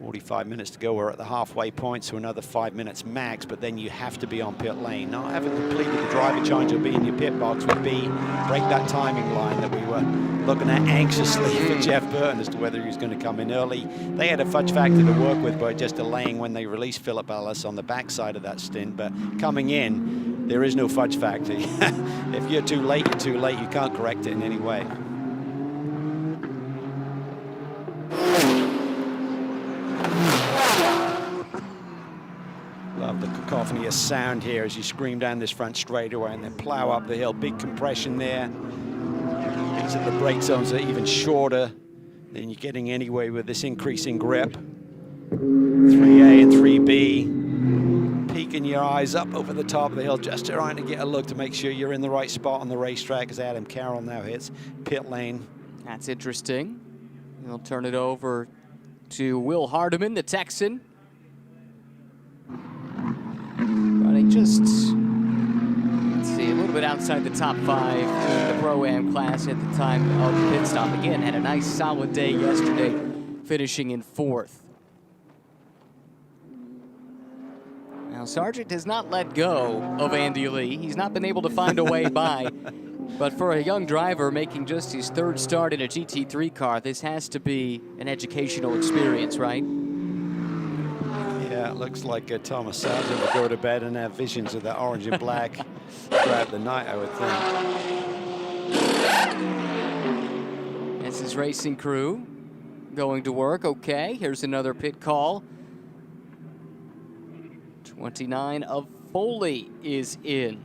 D: 45 minutes to go. We're at the halfway point, so another 5 minutes max, but then you have to be on pit lane. Not having completed the driver change or be in your pit box would be break that timing line that we were looking at anxiously for Jeff Burton as to whether he was going to come in early. They had a fudge factor to work with by just delaying when they released Philip Ellis on the backside of that stint, but coming in, there is no fudge factor. If you're too late, you're too late. You can't correct it in any way. Love the cacophony of sound here as you scream down this front straightaway and then plow up the hill. Big compression there. These are the brake zones that are even shorter than you're getting anyway with this increasing grip. 3A and 3B. Peeking your eyes up over the top of the hill, just trying to get a look to make sure you're in the right spot on the racetrack as Adam Carroll now hits pit lane.
A: That's interesting. He'll turn it over to Will Hardiman, the Texan. Running just, let's see, a little bit outside the top 5 in the Pro-Am class at the time of the pit stop. Again, had a nice solid day yesterday, finishing in 4th. Now, Sargent has not let go of Andy Lee. He's not been able to find a way by. But for a young driver making just his 3rd start in a GT3 car, this has to be an educational experience, right?
D: Yeah, it looks like Thomas Sargent will go to bed and have visions of that orange and black throughout the night, I would think.
A: This is racing crew going to work. Okay, here's another pit call. 29 of Foley is in.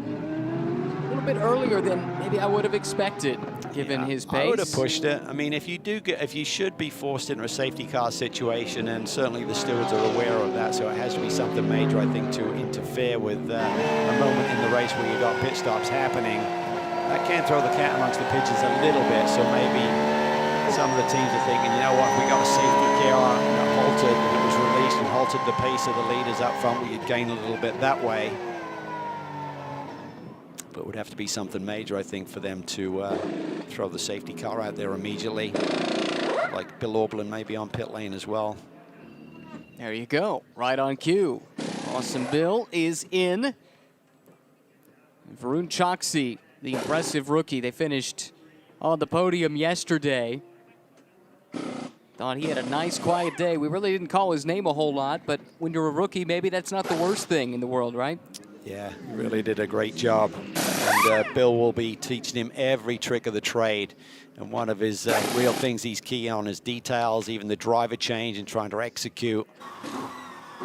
A: A little bit earlier than maybe I would have expected, given his pace.
D: I would have pushed it. I mean, if you should be forced into a safety car situation, and certainly the stewards are aware of that, so it has to be something major, I think, to interfere with a moment in the race where you've got pit stops happening. That can throw the cat amongst the pigeons a little bit, so maybe some of the teams are thinking, you know what, we got a safety car that halted, and it was released and halted the pace of the leaders up front. We could gain a little bit that way. But it would have to be something major, I think, for them to throw the safety car out there immediately. Like Bill Auberlen maybe on pit lane as well.
A: There you go, right on cue. Awesome Bill is in. And Varun Choksi, the impressive rookie, they finished on the podium yesterday. Thought he had a nice, quiet day. We really didn't call his name a whole lot, but when you're a rookie, maybe that's not the worst thing in the world, right?
D: Yeah, he really did a great job. And Bill will be teaching him every trick of the trade. And one of his real things he's key on is details, even the driver change and trying to execute.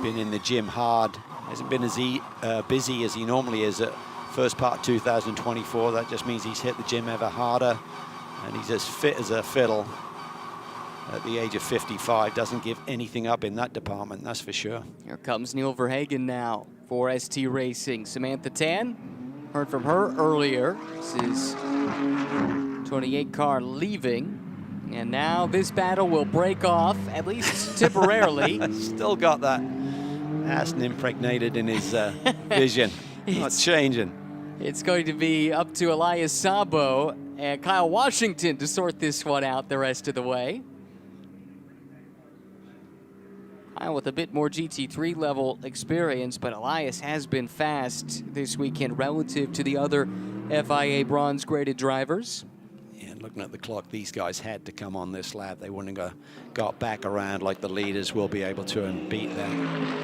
D: Been in the gym hard. Hasn't been as busy as he normally is at first part 2024. That just means he's hit the gym ever harder. And he's as fit as a fiddle at the age of 55. Doesn't give anything up in that department, that's for sure.
A: Here comes Neil Verhagen now for ST Racing. Samantha Tan, heard from her earlier. This is 28 car leaving. And now this battle will break off, at least temporarily.
D: Still got that Aston impregnated in his vision. Not changing.
A: It's going to be up to Elias Sabo and Kyle Washington to sort this one out the rest of the way. Kyle with a bit more GT3 level experience, but Elias has been fast this weekend relative to the other FIA bronze graded drivers.
D: Yeah, looking at the clock, these guys had to come on this lap. They wouldn't have got back around like the leaders will be able to and beat them.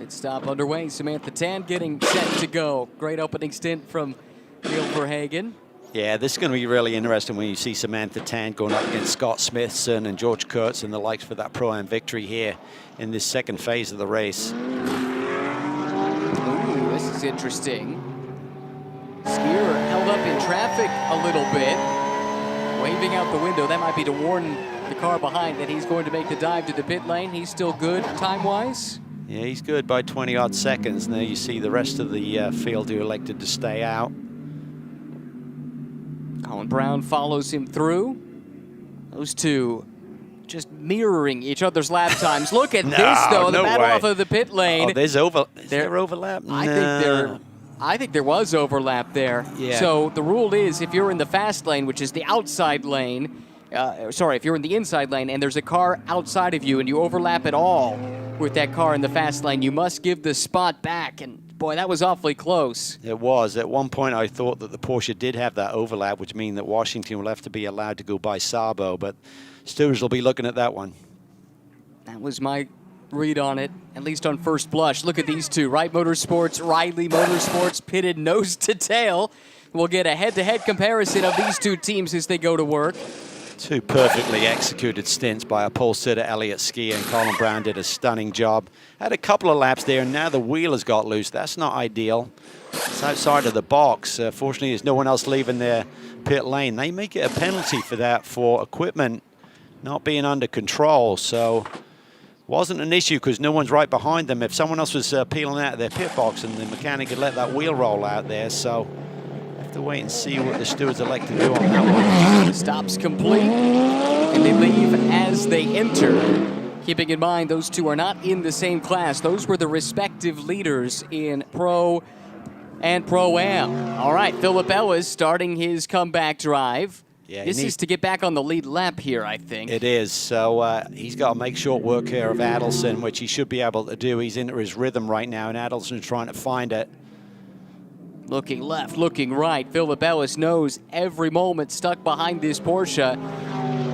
A: Pit stop underway. Samantha Tan getting set to go. Great opening stint from Neil Verhagen.
D: Yeah, this is going to be really interesting when you see Samantha Tan going up against Scott Smithson and George Kurtz and the likes for that Pro-Am victory here in this second phase of the race.
A: Ooh, this is interesting. Skier held up in traffic a little bit, waving out the window. That might be to warn the car behind that he's going to make the dive to the pit lane. He's still good time-wise.
D: Yeah, he's good by 20-odd seconds. Now you see the rest of the field who elected to stay out.
A: Colin Brown follows him through. Those two just mirroring each other's lap times. Look at this, though. The battle off of the pit lane.
D: Oh, is there overlap?
A: I I think there was overlap there.
D: Yeah.
A: So the rule is if you're in the fast lane, which is the outside lane, if you're in the inside lane and there's a car outside of you and you overlap at all with that car in the fast lane, you must give the spot back. And boy, that was awfully close.
D: It was. At one point, I thought that the Porsche did have that overlap, which means that Washington will have to be allowed to go by Sabo, but stewards will be looking at that one.
A: That was my read on it, at least on first blush. Look at these two, Wright Motorsports, Riley Motorsports, pitted nose to tail. We'll get a head-to-head comparison of these two teams as they go to work.
D: Two perfectly executed stints by a pole sitter, Elliott Ski, and Colin Brown did a stunning job. Had a couple of laps there, and now the wheel has got loose. That's not ideal. It's outside of the box. Fortunately, there's no one else leaving their pit lane. They may get a penalty for that, for equipment not being under control. So wasn't an issue because no one's right behind them. If someone else was peeling out of their pit box and the mechanic had let that wheel roll out there, so have to wait and see what the stewards elect to do on that one.
A: Stops complete, and they leave as they enter. Keeping in mind, those two are not in the same class. Those were the respective leaders in Pro and Pro-Am. All right, Philip Ellis starting his comeback drive.
D: Yeah,
A: this is to get back on the lead lap here, I think.
D: It is. So he's got to make short work here of Adelson, which he should be able to do. He's into his rhythm right now, and Adelson's trying to find it.
A: Looking left, looking right. Philip Ellis knows every moment stuck behind this Porsche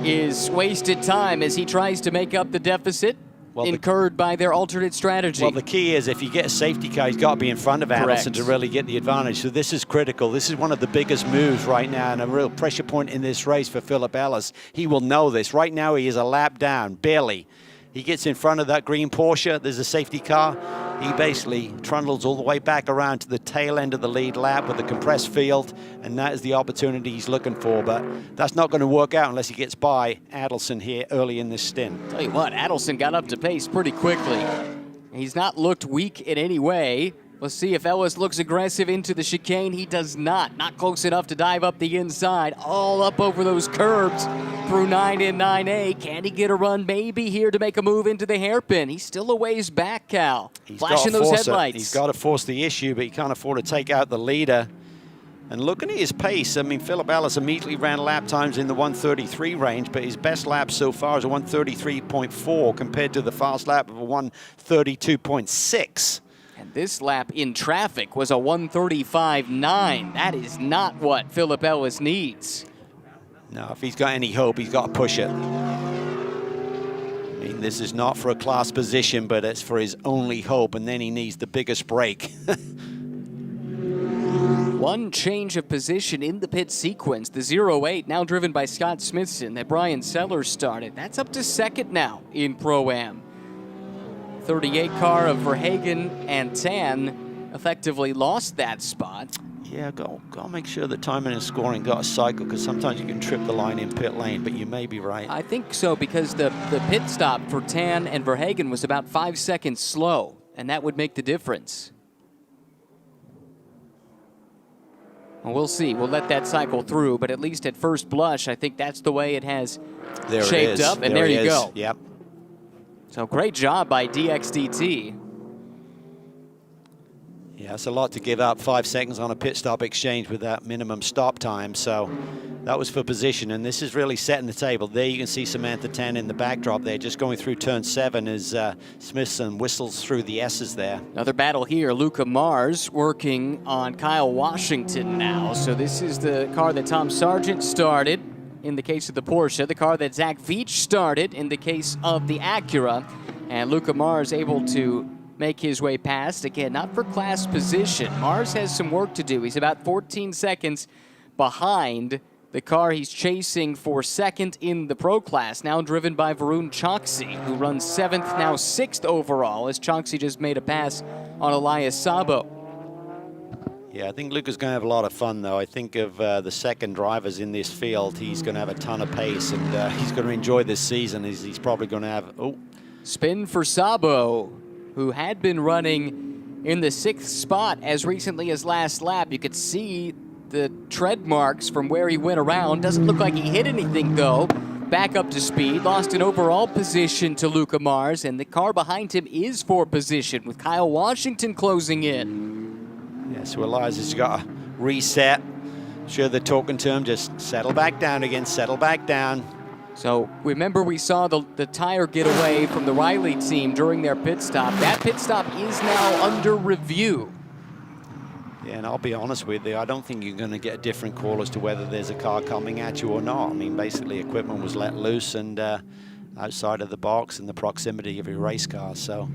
A: is wasted time as he tries to make up the deficit incurred by their alternate strategy.
D: Well, the key is if you get a safety car, he's got to be in front of Adelson
A: Correct.
D: to really get the advantage. So this is critical. This is one of the biggest moves right now and a real pressure point in this race for Philip Ellis. He will know this. Right now he is a lap down, barely. He gets in front of that green Porsche. There's a safety car. He basically trundles all the way back around to the tail end of the lead lap with the compressed field, and that is the opportunity he's looking for. But that's not going to work out unless he gets by Adelson here early in this stint.
A: Tell you what, Adelson got up to pace pretty quickly. He's not looked weak in any way. We'll see if Ellis looks aggressive into the chicane. He does not. Not close enough to dive up the inside. All up over those curbs through 9 and 9A. Can he get a run maybe here to make a move into the hairpin? He's still a ways back, Cal. Flashing those headlights.
D: He's got to force the issue, but he can't afford to take out the leader. And looking at his pace, I mean, Philip Ellis immediately ran lap times in the 133 range, but his best lap so far is a 133.4 compared to the fast lap of a 132.6.
A: And this lap in traffic was a 135.9. That is not what Philip Ellis needs.
D: No, if he's got any hope, he's got to push it. I mean, this is not for a class position, but it's for his only hope, and then he needs the biggest break.
A: One change of position in the pit sequence. The 08, now driven by Scott Smithson, that Brian Sellers started. That's up to second now in Pro-Am. 38 car of Verhagen and Tan effectively lost that spot.
D: Yeah, got to make sure that timing and scoring got a cycle, because sometimes you can trip the line in pit lane, but you may be right.
A: I think so, because the pit stop for Tan and Verhagen was about 5 seconds slow, and that would make the difference. Well, we'll see. We'll let that cycle through, but at least at first blush, I think that's the way it has shaped up, and there you go.
D: Yep.
A: So great job by DXDT.
D: Yeah, it's a lot to give up. 5 seconds on a pit stop exchange with that minimum stop time. So that was for position, and this is really setting the table. There you can see Samantha Tan in the backdrop there, just going through turn 7 as Smithson whistles through the S's there.
A: Another battle here. Luca Mars working on Kyle Washington now. So this is the car that Tom Sargent started in the case of the Porsche, the car that Zach Veach started in the case of the Acura, and Luca Mars able to make his way past. Again, not for class position. Mars has some work to do. He's about 14 seconds behind the car he's chasing for second in the Pro class, now driven by Varun Choksi, who runs 7th, now 6th overall, as Choksi just made a pass on Elias Sabo.
D: Yeah, I think Luca's going to have a lot of fun, though. I think of the second drivers in this field, he's going to have a ton of pace, and he's going to enjoy this season. He's probably going to have...
A: Spin for Sabo, who had been running in the 6th spot as recently as last lap. You could see the tread marks from where he went around. Doesn't look like he hit anything, though. Back up to speed, lost an overall position to Luca Mars, and the car behind him is for position with Kyle Washington closing in.
D: Yeah, so Elias has got to reset. Sure, they're talking to him, just settle back down again, settle back down.
A: So remember, we saw the tire get away from the Riley team during their pit stop. That pit stop is now under review.
D: Yeah, and I'll be honest with you, I don't think you're going to get a different call as to whether there's a car coming at you or not. I mean, basically, equipment was let loose and outside of the box and the proximity of your race car. So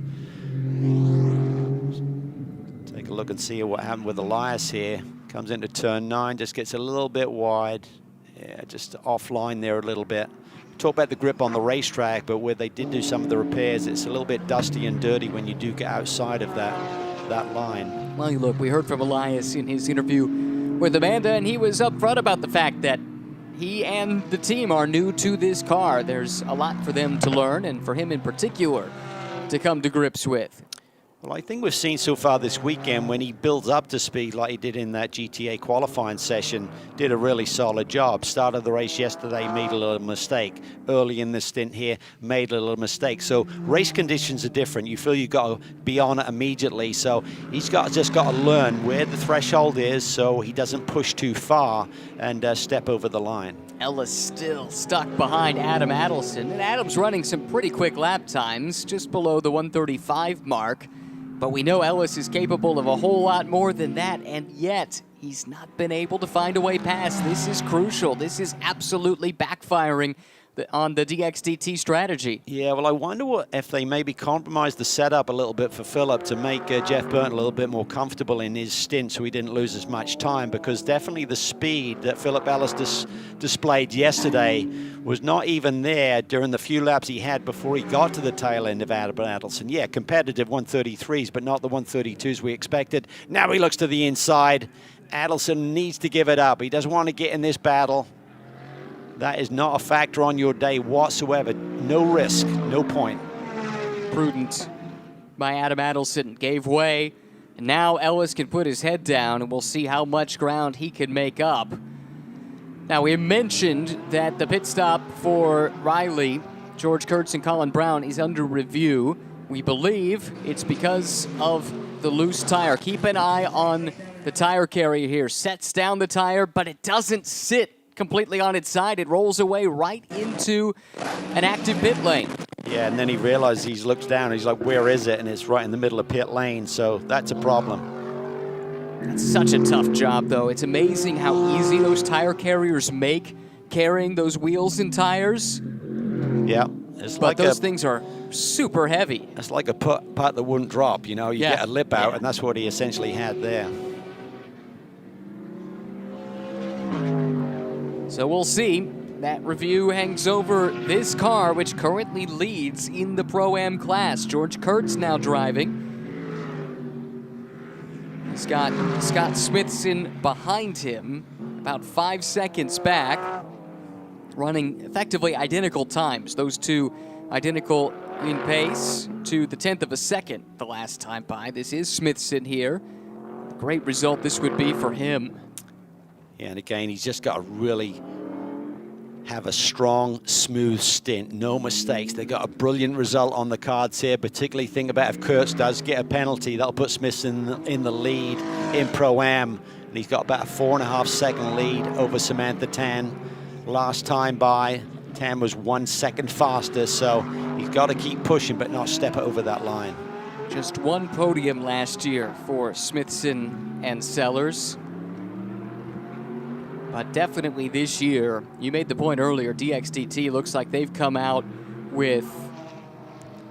D: take a look and see what happened with Elias here. Comes into turn 9, just gets a little bit wide. Yeah, just offline there a little bit. Talk about the grip on the racetrack, but where they did do some of the repairs, it's a little bit dusty and dirty when you do get outside of that line.
A: Well, look, we heard from Elias in his interview with Amanda, and he was upfront about the fact that he and the team are new to this car. There's a lot for them to learn, and for him in particular to come to grips with.
D: Well, I think we've seen so far this weekend when he builds up to speed like he did in that GTA qualifying session, did a really solid job. Started the race yesterday, made a little mistake. Early in the stint here, made a little mistake. So race conditions are different. You feel you've got to be on it immediately. So he's just got to learn where the threshold is so he doesn't push too far and step over the line.
A: Ellis still stuck behind Adam Adelson, and Adam's running some pretty quick lap times, just below the 1:35 mark. But we know Ellis is capable of a whole lot more than that, and yet he's not been able to find a way past. This is crucial. This is absolutely backfiring on the DXDT strategy.
D: Yeah, well, I wonder if they maybe compromised the setup a little bit for Phillip to make Jeff Burton a little bit more comfortable in his stint so he didn't lose as much time, because definitely the speed that Phillip Ellis displayed yesterday was not even there during the few laps he had before he got to the tail end of Adam Adelson. Yeah, competitive 133s, but not the 132s we expected. Now he looks to the inside. Adelson needs to give it up. He doesn't want to get in this battle. That is not a factor on your day whatsoever. No risk, no point.
A: Prudent by Adam Adelson, gave way. And now Ellis can put his head down, and we'll see how much ground he can make up. Now, we mentioned that the pit stop for Riley, George Kurtz, and Colin Brown is under review. We believe it's because of the loose tire. Keep an eye on the tire carrier here. Sets down the tire, but it doesn't sit completely on its side. It rolls away right into an active pit lane.
D: Yeah, and then he realizes, he looks down, he's like, where is it? And it's right in the middle of pit lane, so that's a problem.
A: That's such a tough job, though. It's amazing how easy those tire carriers make carrying those wheels and tires.
D: Yeah.
A: But those things are super heavy.
D: It's like a putt that wouldn't drop, you know? You get a lip out, and that's what he essentially had there.
A: So we'll see. That review hangs over this car, which currently leads in the Pro-Am class. George Kurtz now driving. He's got Scott Smithson behind him, about 5 seconds back, running effectively identical times. Those two identical in pace to the 10th of a second the last time by. This is Smithson here. Great result this would be for him.
D: Yeah, and again, he's just got to really have a strong, smooth stint, no mistakes. They got a brilliant result on the cards here, particularly think about if Kurtz does get a penalty, that'll put Smithson in the lead in Pro-Am. And he's got about a 4.5 second lead over Samantha Tan. Last time by, Tan was 1 second faster, so he's got to keep pushing but not step over that line.
A: Just one podium last year for Smithson and Sellers. But definitely this year, you made the point earlier, DXDT looks like they've come out with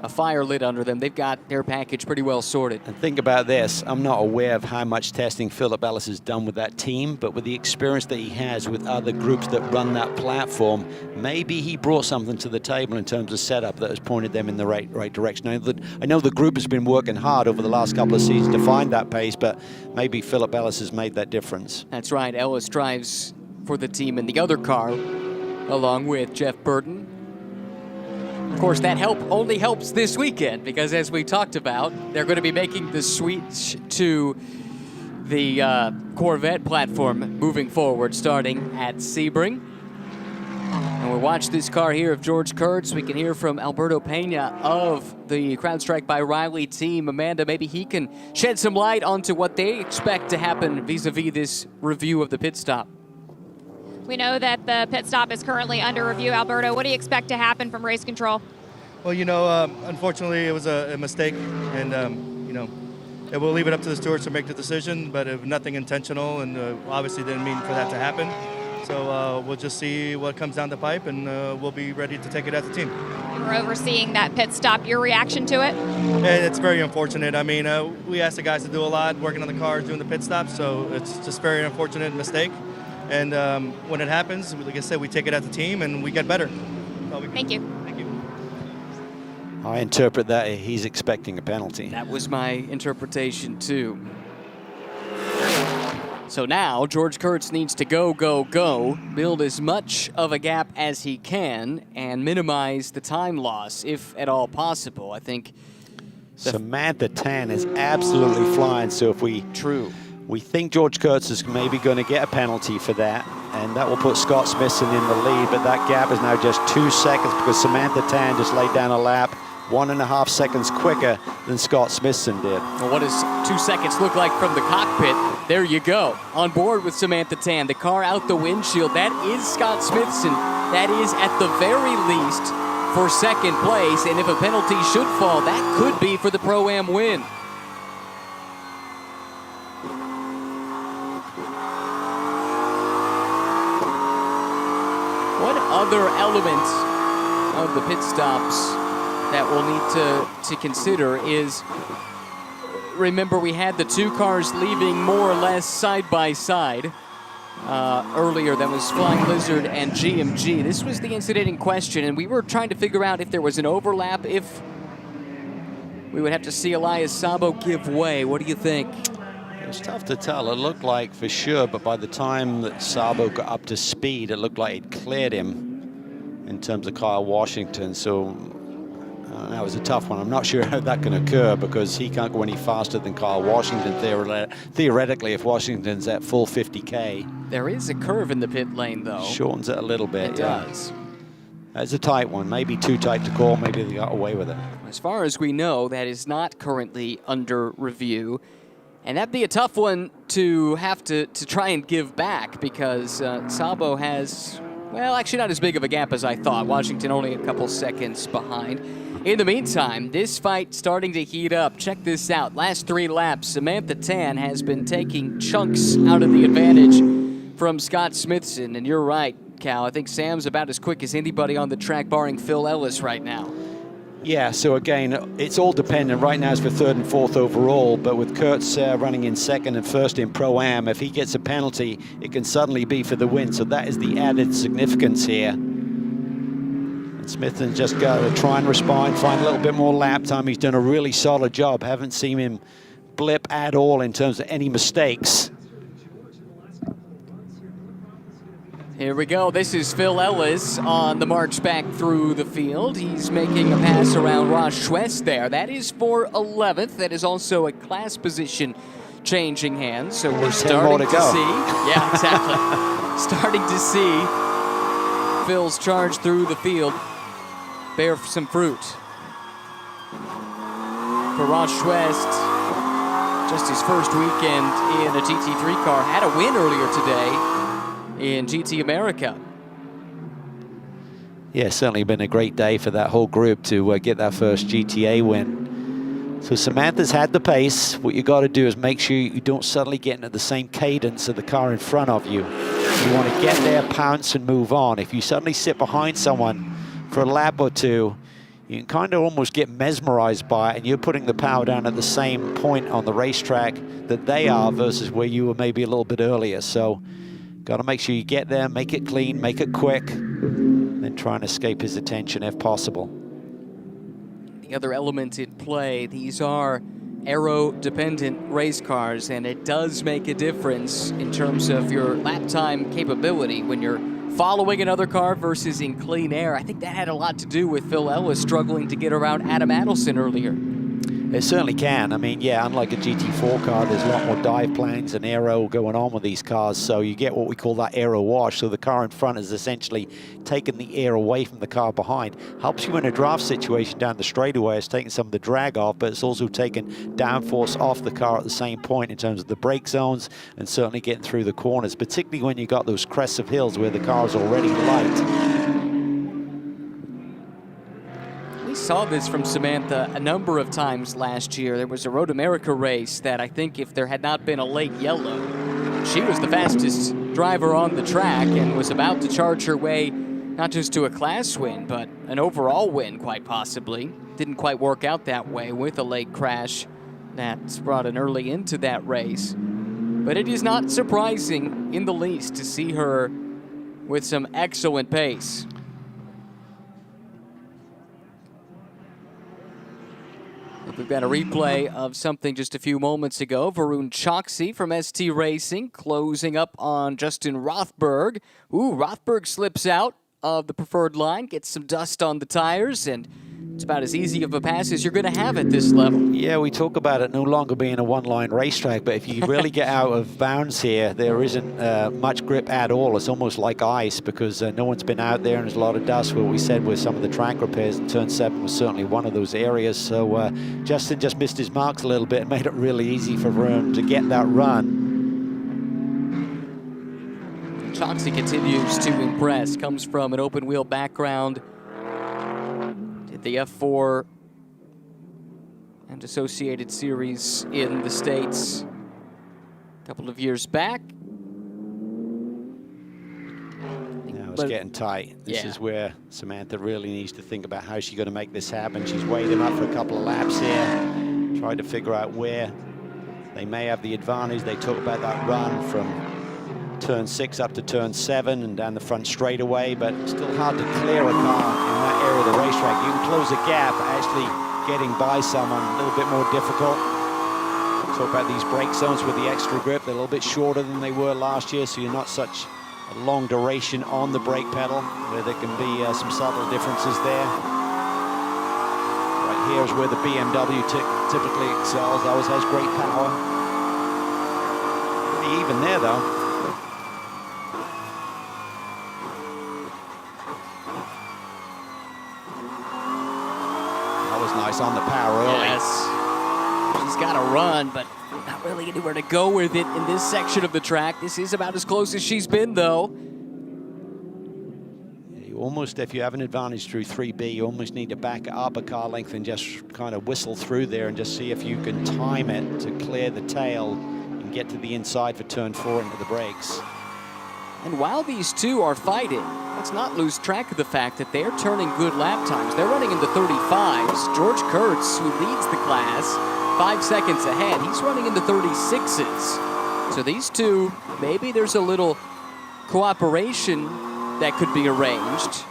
A: a fire lit under them. They've got their package pretty well sorted.
D: And think about this, I'm not aware of how much testing Phillip Ellis has done with that team, but with the experience that he has with other groups that run that platform, maybe he brought something to the table in terms of setup that has pointed them in the right direction. I know the group has been working hard over the last couple of seasons to find that pace, but maybe Phillip Ellis has made that difference.
A: That's right, Ellis drives for the team in the other car, along with Jeff Burton. Of course, that only helps this weekend, because as we talked about, they're going to be making the switch to the Corvette platform moving forward, starting at Sebring. And we'll watch this car here of George Kurtz. We can hear from Alberto Pena of the CrowdStrike by Riley team. Amanda, maybe he can shed some light onto what they expect to happen vis-a-vis this review of the pit stop.
B: We know that the pit stop is currently under review. Alberto, what do you expect to happen from race control?
J: Well, unfortunately, it was a mistake, and we'll leave it up to the stewards to make the decision, but it was nothing intentional, and obviously didn't mean for that to happen. So we'll just see what comes down the pipe, and we'll be ready to take it as a team.
B: You were overseeing that pit stop. Your reaction to it?
J: And it's very unfortunate. I mean, we asked the guys to do a lot, working on the cars, doing the pit stops, so it's just very unfortunate mistake. And when it happens, like I said, we take it as a team, and we get better.
B: Thank you.
J: Thank you.
D: I interpret that he's expecting a penalty.
A: That was my interpretation too. So now George Kurtz needs to go, build as much of a gap as he can and minimize the time loss, if at all possible. I think
D: Samantha Tan is absolutely flying, so if we think George Kurtz is maybe going to get a penalty for that, and that will put Scott Smithson in the lead, but that gap is now just 2 seconds because Samantha Tan just laid down a lap 1.5 seconds quicker than Scott Smithson did.
A: Well, what does 2 seconds look like from the cockpit? There you go. On board with Samantha Tan. The car out the windshield. That is Scott Smithson. That is at the very least for second place. And if a penalty should fall, that could be for the Pro-Am win. What other element of the pit stops that we'll need to consider is, remember we had the two cars leaving more or less side by side earlier. That was Flying Lizard and GMG. This was the incident in question, and we were trying to figure out if there was an overlap, if we would have to see Elias Sabo give way. What do you think?
D: It's tough to tell. It looked like for sure, but by the time that Sabo got up to speed, it looked like it cleared him in terms of Kyle Washington. So that was a tough one. I'm not sure how that can occur because he can't go any faster than Kyle Washington theoretically if Washington's at full 50K.
A: There is a curve in the pit lane, though.
D: Shortens it a little bit.
A: It does.
D: That's a tight one. Maybe too tight to call. Maybe they got away with it.
A: As far as we know, that is not currently under review. And that'd be a tough one to have to try and give back because Sabo has, well, actually not as big of a gap as I thought. Washington only a couple seconds behind. In the meantime, this fight starting to heat up. Check this out. Last 3 laps, Samantha Tan has been taking chunks out of the advantage from Scott Smithson. And you're right, Cal. I think Sam's about as quick as anybody on the track, barring Phil Ellis right now.
D: Yeah, so again, it's all dependent. Right now it's for 3rd and 4th overall, but with Kurtz running in 2nd and 1st in Pro-Am, if he gets a penalty, it can suddenly be for the win. So that is the added significance here. And Smithson just got to try and respond, find a little bit more lap time. He's done a really solid job. Haven't seen him blip at all in terms of any mistakes.
A: Here we go. This is Phil Ellis on the march back through the field. He's making a pass around Ross Schwest there. That is for 11th. That is also a class position changing hands. So we're starting to see. Yeah, exactly. Starting to see Phil's charge through the field bear some fruit. For Ross Schwest, just his first weekend in a GT3 car. Had a win earlier today in GT America.
D: Yeah, certainly been a great day for that whole group to get that first GTA win. So Samantha's had the pace. What you got to do is make sure you don't suddenly get into the same cadence of the car in front of you. You want to get there, pounce, and move on. If you suddenly sit behind someone for a lap or two, you can kind of almost get mesmerized by it, and you're putting the power down at the same point on the racetrack that they are versus where you were maybe a little bit earlier. So got to make sure you get there, make it clean, make it quick, then try and escape his attention if possible.
A: The other element in play, these are aero-dependent race cars, and it does make a difference in terms of your lap time capability when you're following another car versus in clean air. I think that had a lot to do with Phil Ellis struggling to get around Adam Adelson earlier.
D: It certainly can. I mean, yeah, unlike a GT4 car, there's a lot more dive planes and aero going on with these cars, so you get what we call that aero wash. So the car in front is essentially taking the air away from the car behind. Helps you in a draft situation down the straightaway. It's taking some of the drag off, but it's also taking downforce off the car at the same point in terms of the brake zones and certainly getting through the corners, particularly when you got those crests of hills where the car's already light.
A: We saw this from Samantha a number of times last year. There was a Road America race that I think if there had not been a late yellow, she was the fastest driver on the track and was about to charge her way not just to a class win, but an overall win, quite possibly. Didn't quite work out that way with a late crash that brought an early into that race. But it is not surprising in the least to see her with some excellent pace. We've got a replay of something just a few moments ago. Varun Choksi from ST Racing closing up on Justin Rothberg. Ooh, Rothberg slips out of the preferred line, gets some dust on the tires, and it's about as easy of a pass as you're going to have at this level.
D: Yeah, we talk about it no longer being a one-line racetrack, but if you really get out of bounds here, there isn't much grip at all. It's almost like ice because no one's been out there and there's a lot of dust. What we said with some of the track repairs, and turn 7 was certainly one of those areas. So Justin just missed his marks a little bit and made it really easy for Vroom to get that run.
A: Choksi continues to impress, comes from an open wheel background. The F4 and Associated Series in the States a couple of years back.
D: Now it's getting tight. This is where Samantha really needs to think about how she's going to make this happen. She's weighed him up for a couple of laps here, tried to figure out where they may have the advantage. They talk about that run from turn 6 up to turn 7 and down the front straightaway, but still hard to clear a car in that area of the racetrack. You can close a gap, actually getting by someone a little bit more difficult. Talk about these brake zones with the extra grip. They're a little bit shorter than they were last year, so you're not such a long duration on the brake pedal, where there can be some subtle differences there. Right here is where the BMW typically excels. Always has great power. Pretty even there, though. Nice on the power early.
A: Yes. She's got to run, but not really anywhere to go with it in this section of the track. This is about as close as she's been, though.
D: You almost, if you have an advantage through 3B, you almost need to back up a car length and just kind of whistle through there and just see if you can time it to clear the tail and get to the inside for turn 4 into the brakes.
A: And while these two are fighting, let's not lose track of the fact that they're turning good lap times. They're running in the 35s. George Kurtz, who leads the class, 5 seconds ahead. He's running in the 36s. So these two, maybe there's a little cooperation that could be arranged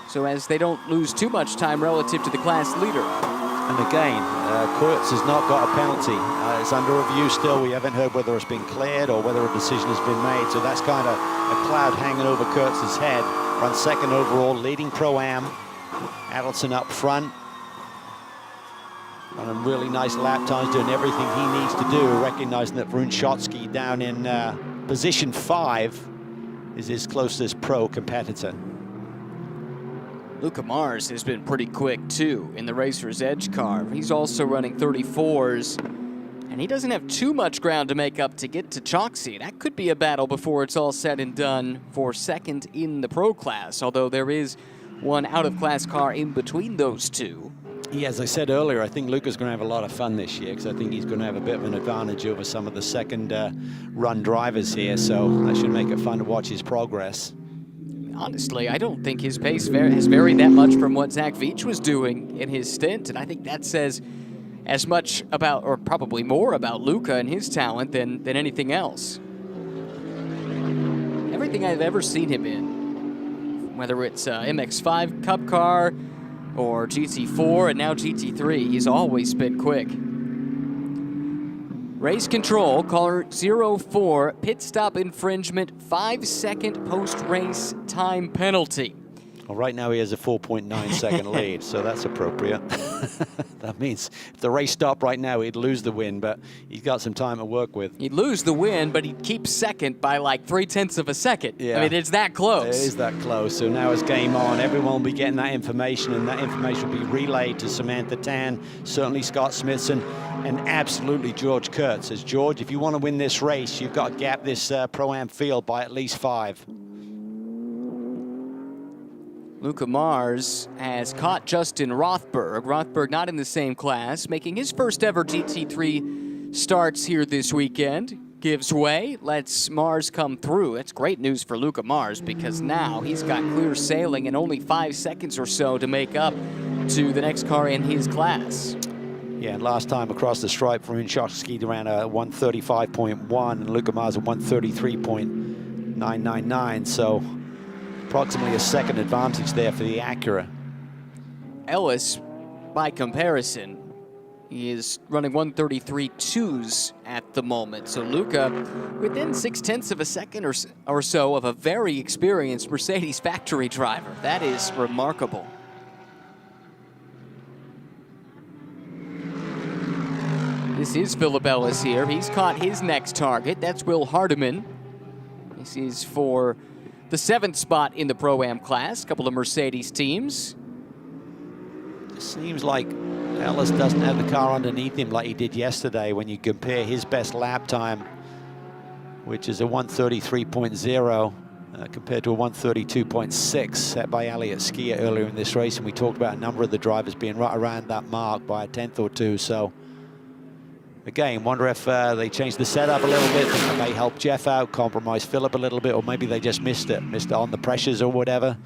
A: so as they don't lose too much time relative to the class leader.
D: And again, Kurtz has not got a penalty. It's under review still. We haven't heard whether it's been cleared or whether a decision has been made. So that's kind of a cloud hanging over Kurtz's head. Runs second overall, leading Pro-Am. Adelson up front. Running really nice lap times, doing everything he needs to do, recognizing that Varun Choksi down in position 5 is his closest pro competitor.
A: Luca Mars has been pretty quick, too, in the Racer's Edge car. He's also running 34s, and he doesn't have too much ground to make up to get to Choksi. That could be a battle before it's all said and done for second in the pro class, although there is one out-of-class car in between those two.
D: Yeah, as I said earlier, I think Luca's going to have a lot of fun this year because I think he's going to have a bit of an advantage over some of the second run drivers here, so that should make it fun to watch his progress.
A: Honestly, I don't think his pace has varied that much from what Zach Veach was doing in his stint, and I think that says as much about, or probably more about, Luca and his talent than anything else. Everything I've ever seen him in, whether it's MX-5 Cup car or GT4 and now GT3, he's always been quick. Race control, caller 04, pit stop infringement, 5-second post-race time penalty.
D: Well, right now he has a 4.9 second lead, so that's appropriate. That means if the race stopped right now, he'd lose the win, but he's got some time to work with.
A: He'd lose the win, but he'd keep second by like 0.3 of a second.
D: Yeah.
A: I mean, it's that close.
D: It is that close. So now it's game on. Everyone will be getting that information, and that information will be relayed to Samantha Tan, certainly Scott Smithson, and absolutely George Kurtz. As George, if you want to win this race, you've got to gap this Pro-Am field by at least 5.
A: Luca Mars has caught Justin Rothberg. Rothberg not in the same class, making his first ever GT3 starts here this weekend. Gives way, lets Mars come through. It's great news for Luca Mars because now he's got clear sailing and only 5 seconds or so to make up to the next car in his class.
D: Yeah, and last time across the stripe, Fruhn ran a 135.1 and Luca Mars a 133.999. So approximately a second advantage there for the Acura.
A: Ellis, by comparison, he is running 133.2s at the moment. So Luca within 0.6 of a second or so of a very experienced Mercedes factory driver. That is remarkable. This is Philip Ellis here. He's caught his next target. That's Will Hardiman. This is for the 7th spot in the Pro-Am class. A couple of Mercedes teams.
D: It seems like Ellis doesn't have the car underneath him like he did yesterday when you compare his best lap time, which is a 133.0 compared to a 132.6 set by Elliott Skier earlier in this race. And we talked about a number of the drivers being right around that mark by a 10th or 2. So again, wonder if they changed the setup a little bit. That may help Jeff out, compromise Philip a little bit, or maybe they just missed it on the pressures or whatever,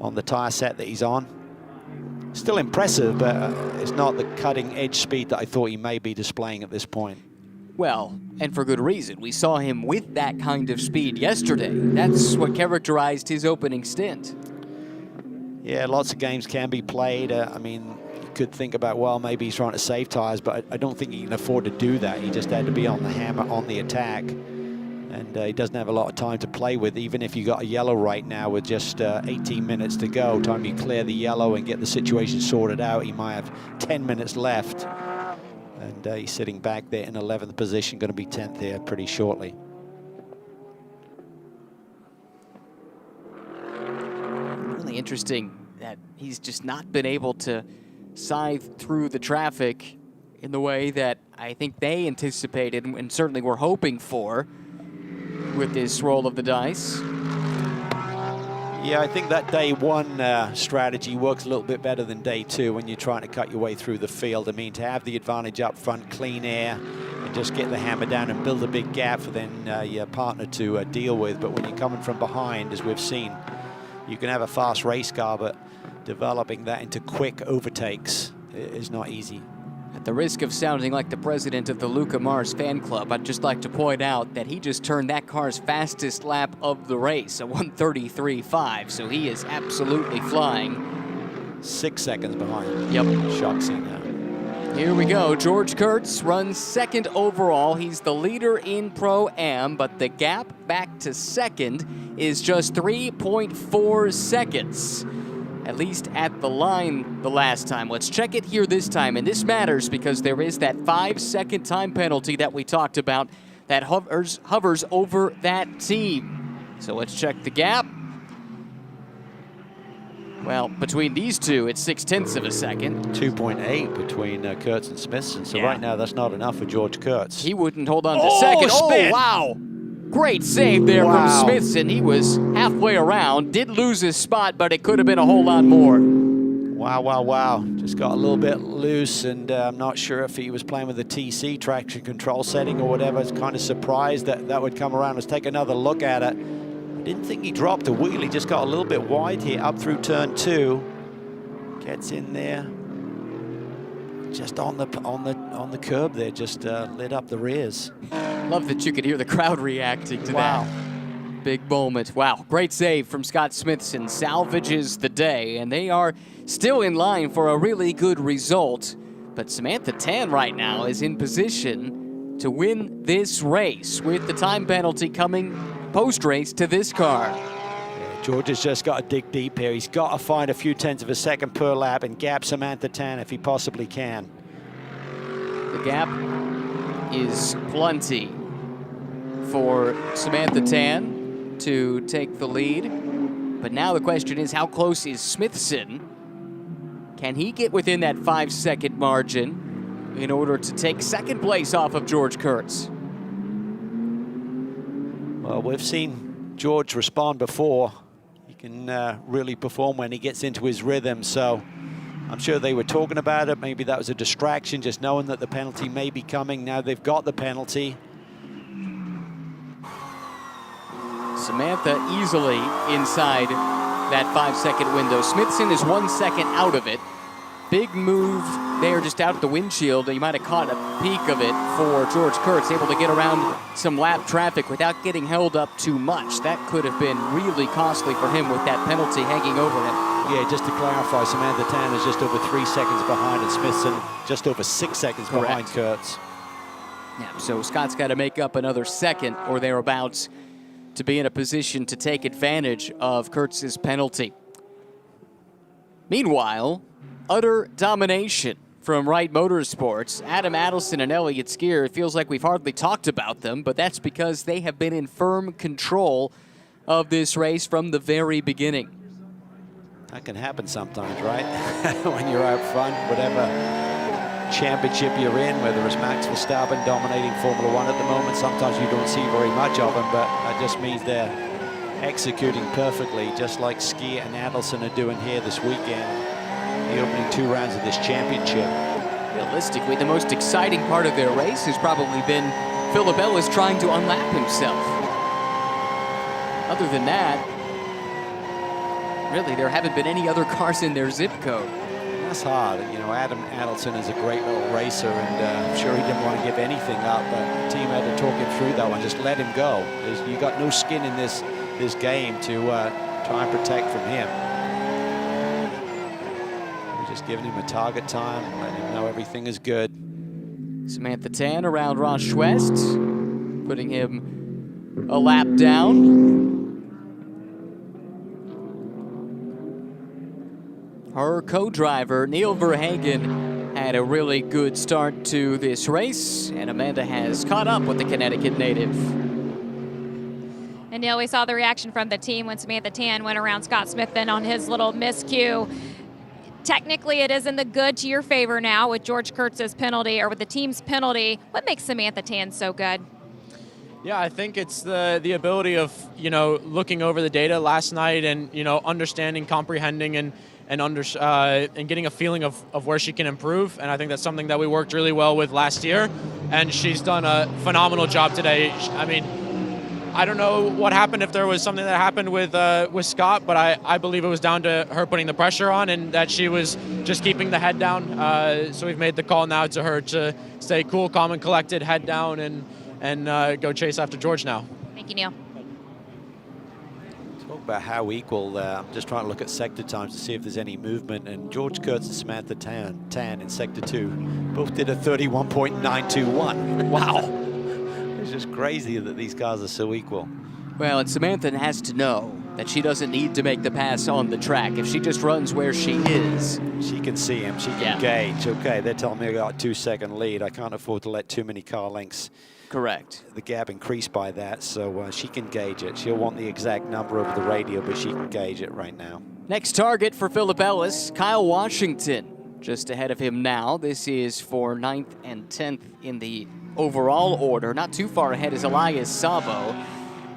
D: on the tire set that he's on. Still impressive, but it's not the cutting edge speed that I thought he may be displaying at this point.
A: Well, and for good reason. We saw him with that kind of speed yesterday. That's what characterized his opening stint.
D: Yeah, lots of games can be played. I mean, you could think about, well, maybe he's trying to save tires, but I don't think he can afford to do that. He just had to be on the hammer, on the attack. And he doesn't have a lot of time to play with, even if you got a yellow right now with just 18 minutes to go. Time you clear the yellow and get the situation sorted out, he might have 10 minutes left. And he's sitting back there in 11th position, going to be 10th here pretty shortly.
A: Really interesting that he's just not been able to scythe through the traffic in the way that I think they anticipated and certainly were hoping for with this roll of the dice.
D: Yeah, I think that day one strategy works a little bit better than day two when you're trying to cut your way through the field. I mean, to have the advantage up front, clean air, and just get the hammer down and build a big gap for then your partner to deal with. But when you're coming from behind, as we've seen, you can have a fast race car, but developing that into quick overtakes is not easy.
A: At the risk of sounding like the president of the Luca Mars fan club, I'd just like to point out that he just turned that car's fastest lap of the race, a 133.5, so he is absolutely flying.
D: 6 seconds behind.
A: Yep.
D: Shocks now.
A: Here we go. George Kurtz runs 2nd overall. He's the leader in Pro-Am, but the gap back to 2nd is just 3.4 seconds. At least at the line the last time. Let's check it here this time, and this matters because there is that 5-second time penalty that we talked about that hovers over that team. So let's check the gap. Well, between these two, it's 0.6 of a second.
D: 2.8 between Kurtz and Smithson. So right now, that's not enough for George Kurtz.
A: He wouldn't hold on to 2nd.
D: Spin.
A: Oh, wow. Great save there from Smithson. He was halfway around, did lose his spot, but it could have been a whole lot more.
D: Wow, wow, wow. Just got a little bit loose, and I'm not sure if he was playing with the TC, traction control setting or whatever. I was kind of surprised that that would come around. Let's take another look at it. I didn't think he dropped a wheel. He just got a little bit wide here up through turn 2. Gets in there. Just on the curb there, just lit up the rears.
A: Love that you could hear the crowd reacting to that. Big moment. Wow, great save from Scott Smithson. Salvages the day, and they are still in line for a really good result. But Samantha Tan right now is in position to win this race with the time penalty coming post-race to this car.
D: George has just got to dig deep here. He's got to find a few tenths of a second per lap and gap Samantha Tan if he possibly can.
A: The gap is plenty for Samantha Tan to take the lead. But now the question is, how close is Smithson? Can he get within that 5-second margin in order to take second place off of George Kurtz?
D: Well, we've seen George respond before. He can really perform when he gets into his rhythm. So I'm sure they were talking about it. Maybe that was a distraction, just knowing that the penalty may be coming. Now they've got the penalty.
A: Samantha easily inside that 5-second window. Smithson is 1 second out of it. Big move there just out of the windshield. You might have caught a peek of it for George Kurtz, able to get around some lap traffic without getting held up too much. That could have been really costly for him with that penalty hanging over him.
D: Yeah, just to clarify, Samantha Tan is just over 3 seconds behind, and Smithson just over 6 seconds behind Kurtz.
A: Yeah, so Scott's got to make up another second or thereabouts to be in a position to take advantage of Kurtz's penalty. Meanwhile, utter domination from Wright Motorsports. Adam Adelson and Elliott Skier, it feels like we've hardly talked about them, but that's because they have been in firm control of this race from the very beginning.
D: That can happen sometimes, right? When you're out front, whatever championship you're in, whether it's Max Verstappen dominating Formula One at the moment, sometimes you don't see very much of them, but that just means they're executing perfectly, just like Skier and Adelson are doing here this weekend. The opening 2 rounds of this championship.
A: Realistically, the most exciting part of their race has probably been Philip Ellis trying to unlap himself. Other than that, really, there haven't been any other cars in their zip code.
D: That's hard. You know, Adam Adelson is a great little racer, and I'm sure he didn't want to give anything up, but the team had to talk him through that one, just let him go. You got no skin in this game to try and protect from him. We're just giving him a target time, letting him know everything is good.
A: Samantha Tan around Ross West, putting him a lap down. Her co-driver, Neil Verhagen, had a really good start to this race, and Amanda has caught up with the Connecticut native.
B: And Neil, we saw the reaction from the team when Samantha Tan went around Scott Smithson on his little miscue. Technically, it is in the good to your favor now with George Kurtz's penalty, or with the team's penalty. What makes Samantha Tan so good?
K: Yeah, I think it's the ability of, looking over the data last night and, understanding, comprehending, and getting a feeling of where she can improve. And I think that's something that we worked really well with last year. And she's done a phenomenal job today. I mean, I don't know what happened, if there was something that happened with Scott, but I believe it was down to her putting the pressure on and that she was just keeping the head down. So we've made the call now to her to stay cool, calm, and collected, head down, and go chase after George now.
B: Thank you, Neil.
D: Talk about how equal. I'm just trying to look at sector times to see if there's any movement. And George Kurtz and Samantha Tan in sector 2 both did a 31.921. Wow. It's just crazy that these cars are so equal.
A: Well, and Samantha has to know that she doesn't need to make the pass on the track. If she just runs where she is,
D: she can see him, she can gauge. Okay, they're telling me I got a 2-second lead. I can't afford to let too many car lengths.
A: Correct.
D: The gap increased by that, so she can gauge it. She'll want the exact number over the radio, but she can gauge it right now.
A: Next target for Philip Ellis, Kyle Washington, just ahead of him now. This is for 9th and 10th in the overall order. Not too far ahead is Elias Sabo.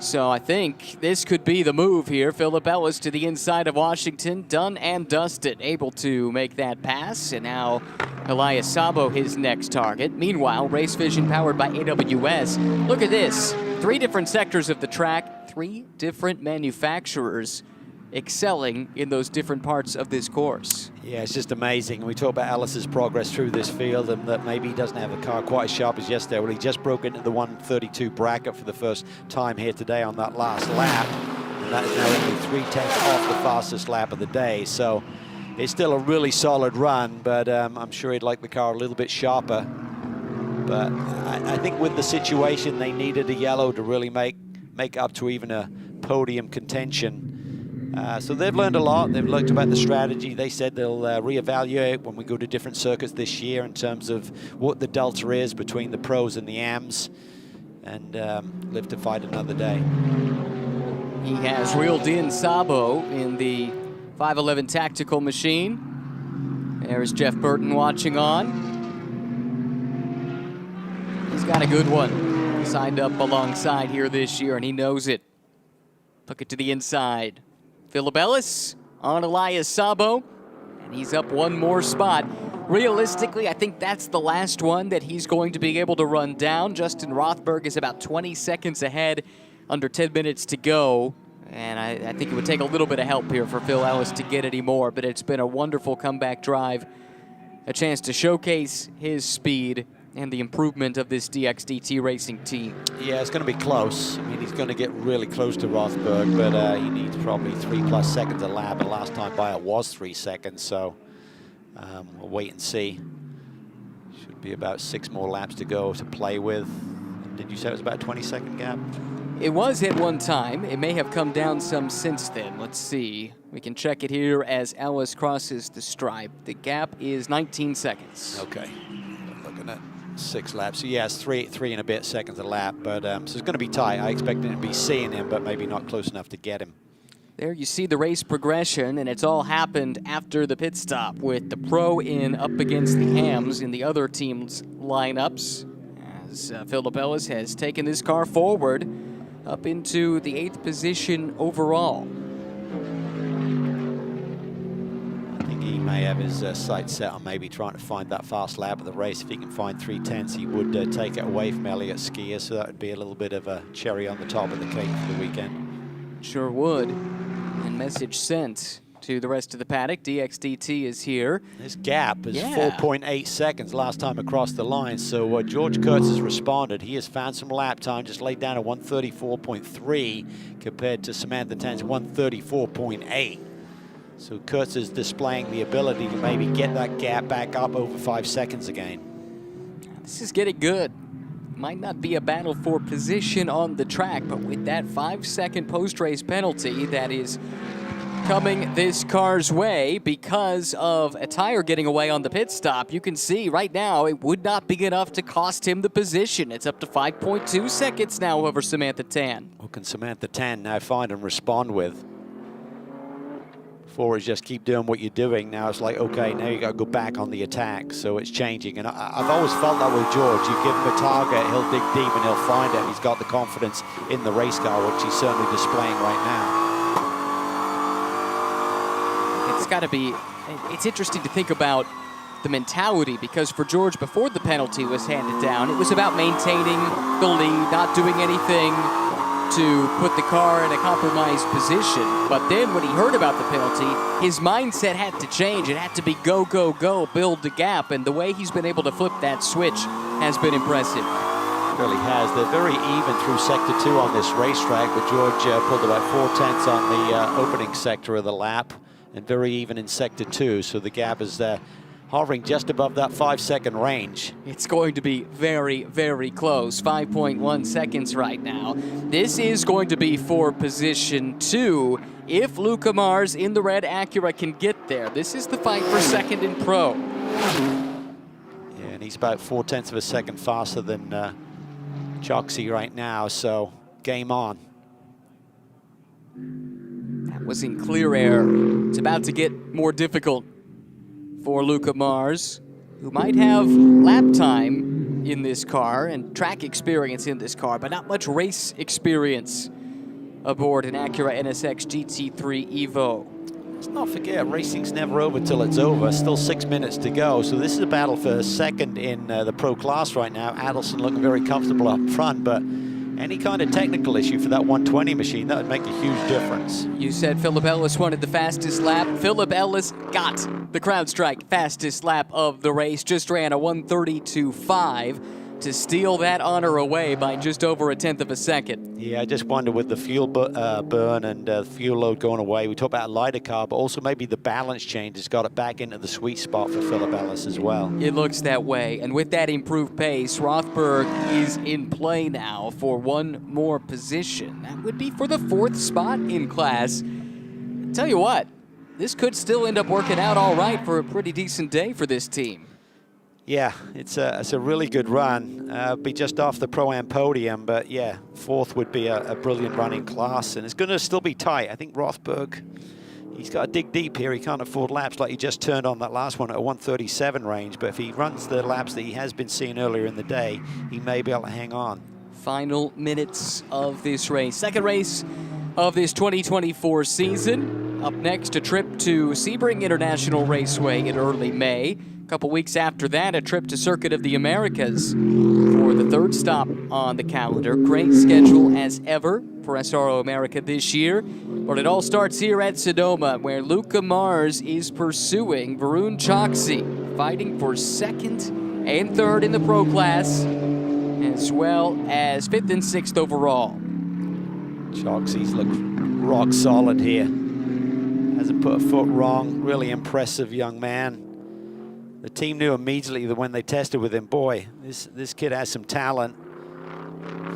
A: So I think this could be the move here. Philip Ellis to the inside of Washington, done and dusted, able to make that pass. And now Elias Sabo, his next target. Meanwhile, Race Vision powered by AWS. Look at this, 3 different sectors of the track, 3 different manufacturers excelling in those different parts of this course.
D: Yeah, it's just amazing. We talk about Ellis's progress through this field and that maybe he doesn't have a car quite as sharp as yesterday. Well, he just broke into the 132 bracket for the first time here today on that last lap. And that is now only 3/10 off the fastest lap of the day. So it's still a really solid run, but I'm sure he'd like the car a little bit sharper. But I think with the situation, they needed a yellow to really make up to even a podium contention. So they've learned a lot. They've looked about the strategy. They said they'll reevaluate when we go to different circuits this year in terms of what the delta is between the pros and the AMs, and live to fight another day.
A: He has reeled in Sabo in the 511 tactical machine. There's Jeff Burton watching on. He's got a good one. Signed up alongside here this year, and he knows it. Took it to the inside. Philip Ellis on Elias Sabo, and he's up one more spot. Realistically, I think that's the last one that he's going to be able to run down. Justin Rothberg is about 20 seconds ahead, under 10 minutes to go. And I think it would take a little bit of help here for Phil Ellis to get any more, but it's been a wonderful comeback drive. A chance to showcase his speed and the improvement of this DXDT racing team.
D: Yeah, it's going to be close. I mean, he's going to get really close to Rothberg, but he needs probably 3+ seconds a lap. The last time by it was 3 seconds, so we'll wait and see. Should be about 6 more laps to go to play with. Did you say it was about a 20-second gap?
A: It was at one time. It may have come down some since then. Let's see. We can check it here as Ellis crosses the stripe. The gap is 19 seconds.
D: Okay. Looking at 6 laps. So yeah, it's three and a bit seconds a lap, but so it's going to be tight. I expect it to be seeing him, but maybe not close enough to get him.
A: There you see the race progression, and it's all happened after the pit stop with the Pro in up against the Hams in the other team's lineups, as Philip Ellis has taken this car forward up into the 8th position overall.
D: I think he may have his sights set on maybe trying to find that fast lap of the race. If he can find 3/10, he would take it away from Elliott Skier, so that would be a little bit of a cherry on the top of the cake for the weekend.
A: Sure would. And message sent to the rest of the paddock. DXDT is here.
D: His gap is 4.8 seconds last time across the line. So George Kurtz has responded. He has found some lap time, just laid down a 134.3 compared to Samantha Tan's 134.8. So Kurtz is displaying the ability to maybe get that gap back up over 5 seconds again.
A: This is getting good. Might not be a battle for position on the track, but with that 5-second post-race penalty that is coming this car's way because of a tire getting away on the pit stop, you can see right now it would not be enough to cost him the position. It's up to 5.2 seconds now over Samantha Tan.
D: What can Samantha Tan now find and respond with? Before is just keep doing what you're doing. Now it's like, okay, now you got to go back on the attack. So it's changing. And I've always felt that with George. You give him a target, he'll dig deep and he'll find it. He's got the confidence in the race car, which he's certainly displaying right now.
A: It's got to be, it's interesting to think about the mentality, because for George, before the penalty was handed down, it was about maintaining the lead, not doing anything to put the car in a compromised position. But then when he heard about the penalty, his mindset had to change. It had to be go, go, go, build the gap. And the way he's been able to flip that switch has been impressive.
D: It really has. They're very even through Sector 2 on this racetrack, but George pulled about 4/10 on the opening sector of the lap, and very even in Sector 2. So the gap is hovering just above that 5-second range.
A: It's going to be very, very close. 5.1 seconds right now. This is going to be for position 2 if Luca Mars in the red Acura can get there. This is the fight for second in Pro.
D: Yeah, and he's about 0.4 of a second faster than Choxy right now, so game on.
A: That was in clear air. It's about to get more difficult for Luca Mars, who might have lap time in this car and track experience in this car, but not much race experience aboard an Acura NSX GT3 Evo.
D: Let's not forget, racing's never over till it's over. Still 6 minutes to go, so this is a battle for second in the Pro class right now. Adelson looking very comfortable up front, but any kind of technical issue for that 120 machine, that would make a huge difference.
A: You said Philip Ellis wanted the fastest lap. Philip Ellis got the CrowdStrike fastest lap of the race. Just ran a 1:32.5 to steal that honor away by just over 1/10 of a second.
D: Yeah, I just wonder with the fuel burn and fuel load going away, we talk about a lighter car, but also maybe the balance change has got it back into the sweet spot for Philip Ellis as well.
A: It looks that way, and with that improved pace, Rothberg is in play now for one more position. That would be for the 4th spot in class. Tell you what, this could still end up working out all right for a pretty decent day for this team.
D: Yeah, it's a really good run. Be just off the Pro-Am podium, but yeah, fourth would be a brilliant run in class, and it's going to still be tight. I think Rothberg, he's got to dig deep here. He can't afford laps like he just turned on that last one at a 137 range, but if he runs the laps that he has been seeing earlier in the day, he may be able to hang on.
A: Final minutes of this race. Second race of this 2024 season. Up next, a trip to Sebring International Raceway in early May. A couple weeks after that, a trip to Circuit of the Americas for the third stop on the calendar. Great schedule as ever for SRO America this year. But it all starts here at Sonoma, where Luca Mars is pursuing Varun Choksi, fighting for second and third in the pro class, as well as fifth and sixth overall.
D: Choksi's looked rock solid here. Hasn't put a foot wrong. Really impressive young man. The team knew immediately that when they tested with him, boy, this kid has some talent.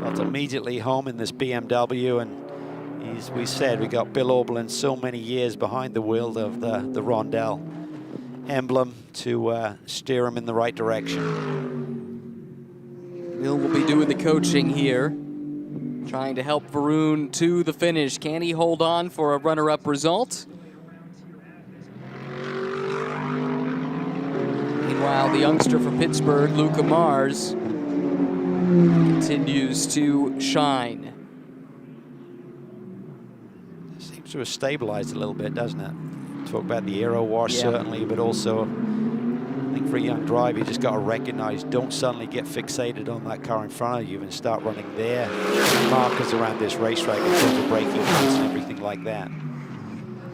D: Felt immediately home in this BMW, and as we said, we got Bill Auberlen so many years behind the wheel of the Rondell emblem to steer him in the right direction.
A: Bill will be doing the coaching here, trying to help Varun to the finish. Can he hold on for a runner-up result? Meanwhile, the youngster from Pittsburgh, Luca Mars, continues to shine.
D: Seems to have stabilized a little bit, doesn't it? Talk about the aero wash, certainly, but also I think for a young driver, you just got to recognize, don't suddenly get fixated on that car in front of you and start running their markers around this racetrack in terms of braking points and everything like that.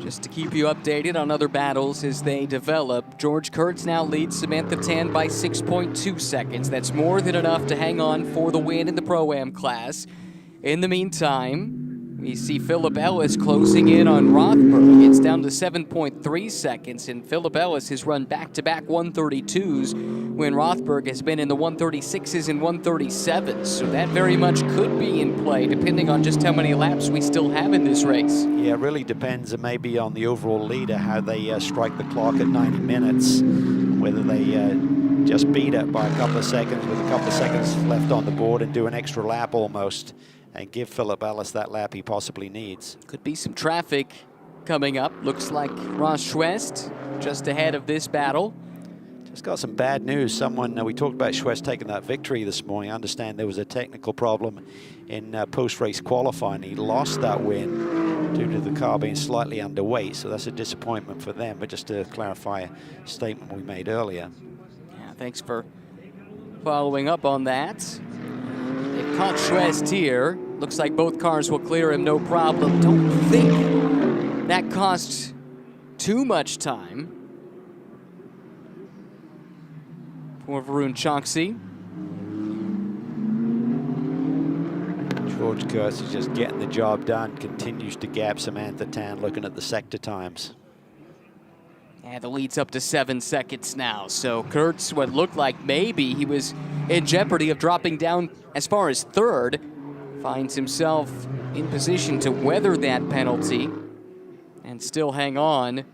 A: Just to keep you updated on other battles as they develop, George Kurtz now leads Samantha Tan by 6.2 seconds. That's more than enough to hang on for the win in the Pro-Am class. In the meantime, we see Philip Ellis closing in on Rothberg. It's down to 7.3 seconds, and Philip Ellis has run back-to-back 132s when Rothberg has been in the 136s and 137s. So that very much could be in play, depending on just how many laps we still have in this race.
D: Yeah, it really depends maybe on the overall leader, how they strike the clock at 90 minutes, whether they just beat it by a couple of seconds with a couple of seconds left on the board and do an extra lap almost, and give Philip Ellis that lap he possibly needs.
A: Could be some traffic coming up. Looks like Ross Schwest just ahead of this battle.
D: Just got some bad news. Someone, we talked about Schwest taking that victory this morning. I understand there was a technical problem in post-race qualifying. He lost that win due to the car being slightly underweight, so that's a disappointment for them. But just to clarify a statement we made earlier.
A: Yeah, thanks for following up on that. They've caught Schwest here. Looks like both cars will clear him, no problem. Don't think that cost too much time for Varun Choksi.
D: George Kurtz is just getting the job done, continues to gap Samantha Tan, looking at the sector times.
A: Yeah, the lead's up to 7 seconds now. So Kurtz, what looked like maybe he was in jeopardy of dropping down as far as third, finds himself in position to weather that penalty and still hang on.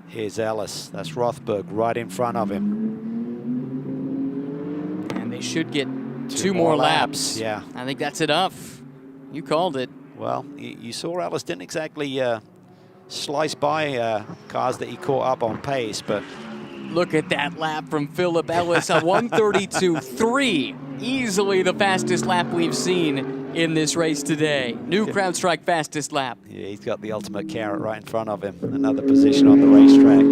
D: Here's Ellis. That's Rothberg right in front of him.
A: And they should get two more laps.
D: Yeah.
A: I think that's enough. You called it.
D: Well, you saw Ellis didn't exactly slice by cars that he caught up on pace, but
A: look at that lap from Philip Ellis, a 132.3. Easily the fastest lap we've seen in this race today. New CrowdStrike fastest lap.
D: Yeah, he's got the ultimate carrot right in front of him. Another position on the racetrack.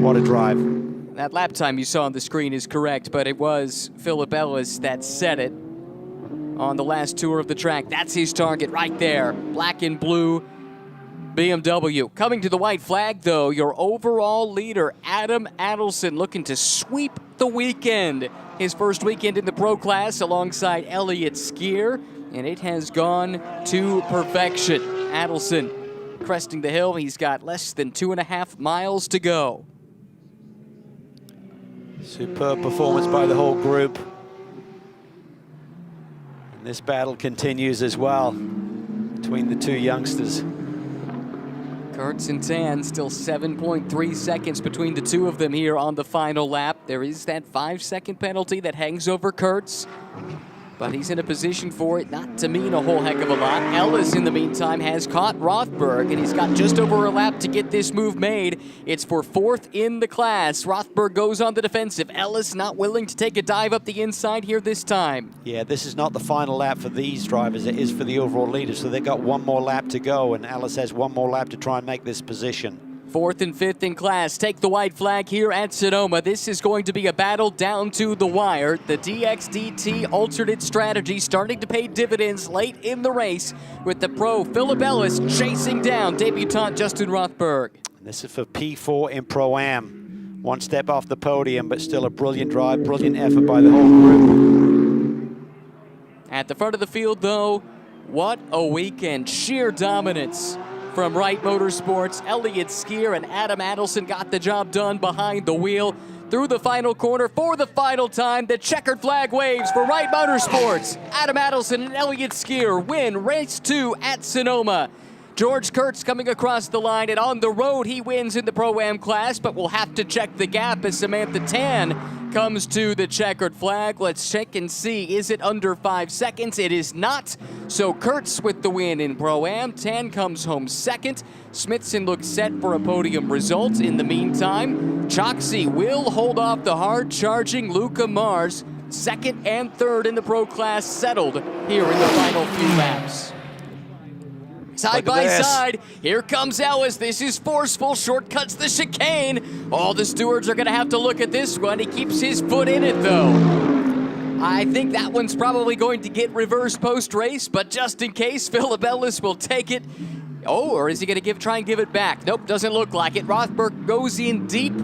D: What a drive.
A: That lap time you saw on the screen is correct, but it was Philip Ellis that set it on the last tour of the track. That's his target right there. Black and blue BMW. Coming to the white flag, though, your overall leader, Adam Adelson, looking to sweep the weekend. His first weekend in the pro class alongside Elliott Skier, and it has gone to perfection. Adelson cresting the hill. He's got less than 2.5 miles to go.
D: Superb performance by the whole group. And this battle continues as well between the two youngsters.
A: Kurtz and Tan still 7.3 seconds between the two of them here on the final lap. There is that 5-second penalty that hangs over Kurtz, but he's in a position for it not to mean a whole heck of a lot. Ellis, in the meantime, has caught Rothberg, and he's got just over a lap to get this move made. It's for 4th in the class. Rothberg goes on the defensive. Ellis not willing to take a dive up the inside here this time.
D: Yeah, this is not the final lap for these drivers. It is for the overall leaders, so they've got one more lap to go, and Ellis has one more lap to try and make this position.
A: 4th and 5th in class take the white flag here at Sonoma. This is going to be a battle down to the wire. The DXDT alternate strategy starting to pay dividends late in the race with the pro Philip Ellis chasing down debutant Justin Rothberg.
D: This is for P4 in Pro-Am. One step off the podium, but still a brilliant drive, brilliant effort by the whole group.
A: At the front of the field, though, what a weekend. Sheer dominance from Wright Motorsports. Elliott Skier and Adam Adelson got the job done behind the wheel. Through the final corner for the final time, the checkered flag waves for Wright Motorsports. Adam Adelson and Elliott Skier win race 2 at Sonoma. George Kurtz coming across the line, and on the road he wins in the Pro-Am class, but we'll have to check the gap as Samantha Tan comes to the checkered flag. Let's check and see, is it under 5 seconds? It is not. So Kurtz with the win in Pro-Am. Tan comes home second. Smithson looks set for a podium result. In the meantime, Choksey will hold off the hard-charging Luca Mars. 2nd and 3rd in the Pro class settled here in the final few laps. Side by side, here comes Ellis. This is forceful, shortcuts the chicane. All the stewards are gonna have to look at this one. He keeps his foot in it though. I think that one's probably going to get reversed post-race, but just in case, Philip Ellis will take it. Oh, or is he gonna try and give it back? Nope, doesn't look like it. Rothberg goes in deep.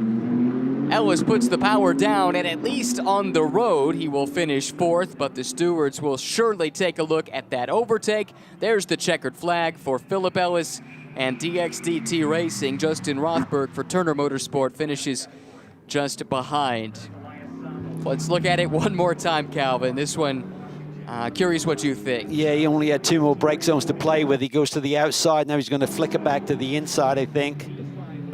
A: Ellis puts the power down, and at least on the road, he will finish 4th, but the stewards will surely take a look at that overtake. There's the checkered flag for Philip Ellis and DXDT Racing. Justin Rothberg for Turner Motorsport finishes just behind. Let's look at it one more time, Calvin. This one, curious what you think.
D: Yeah, he only had 2 more brake zones to play with. He goes to the outside, now he's gonna flick it back to the inside, I think.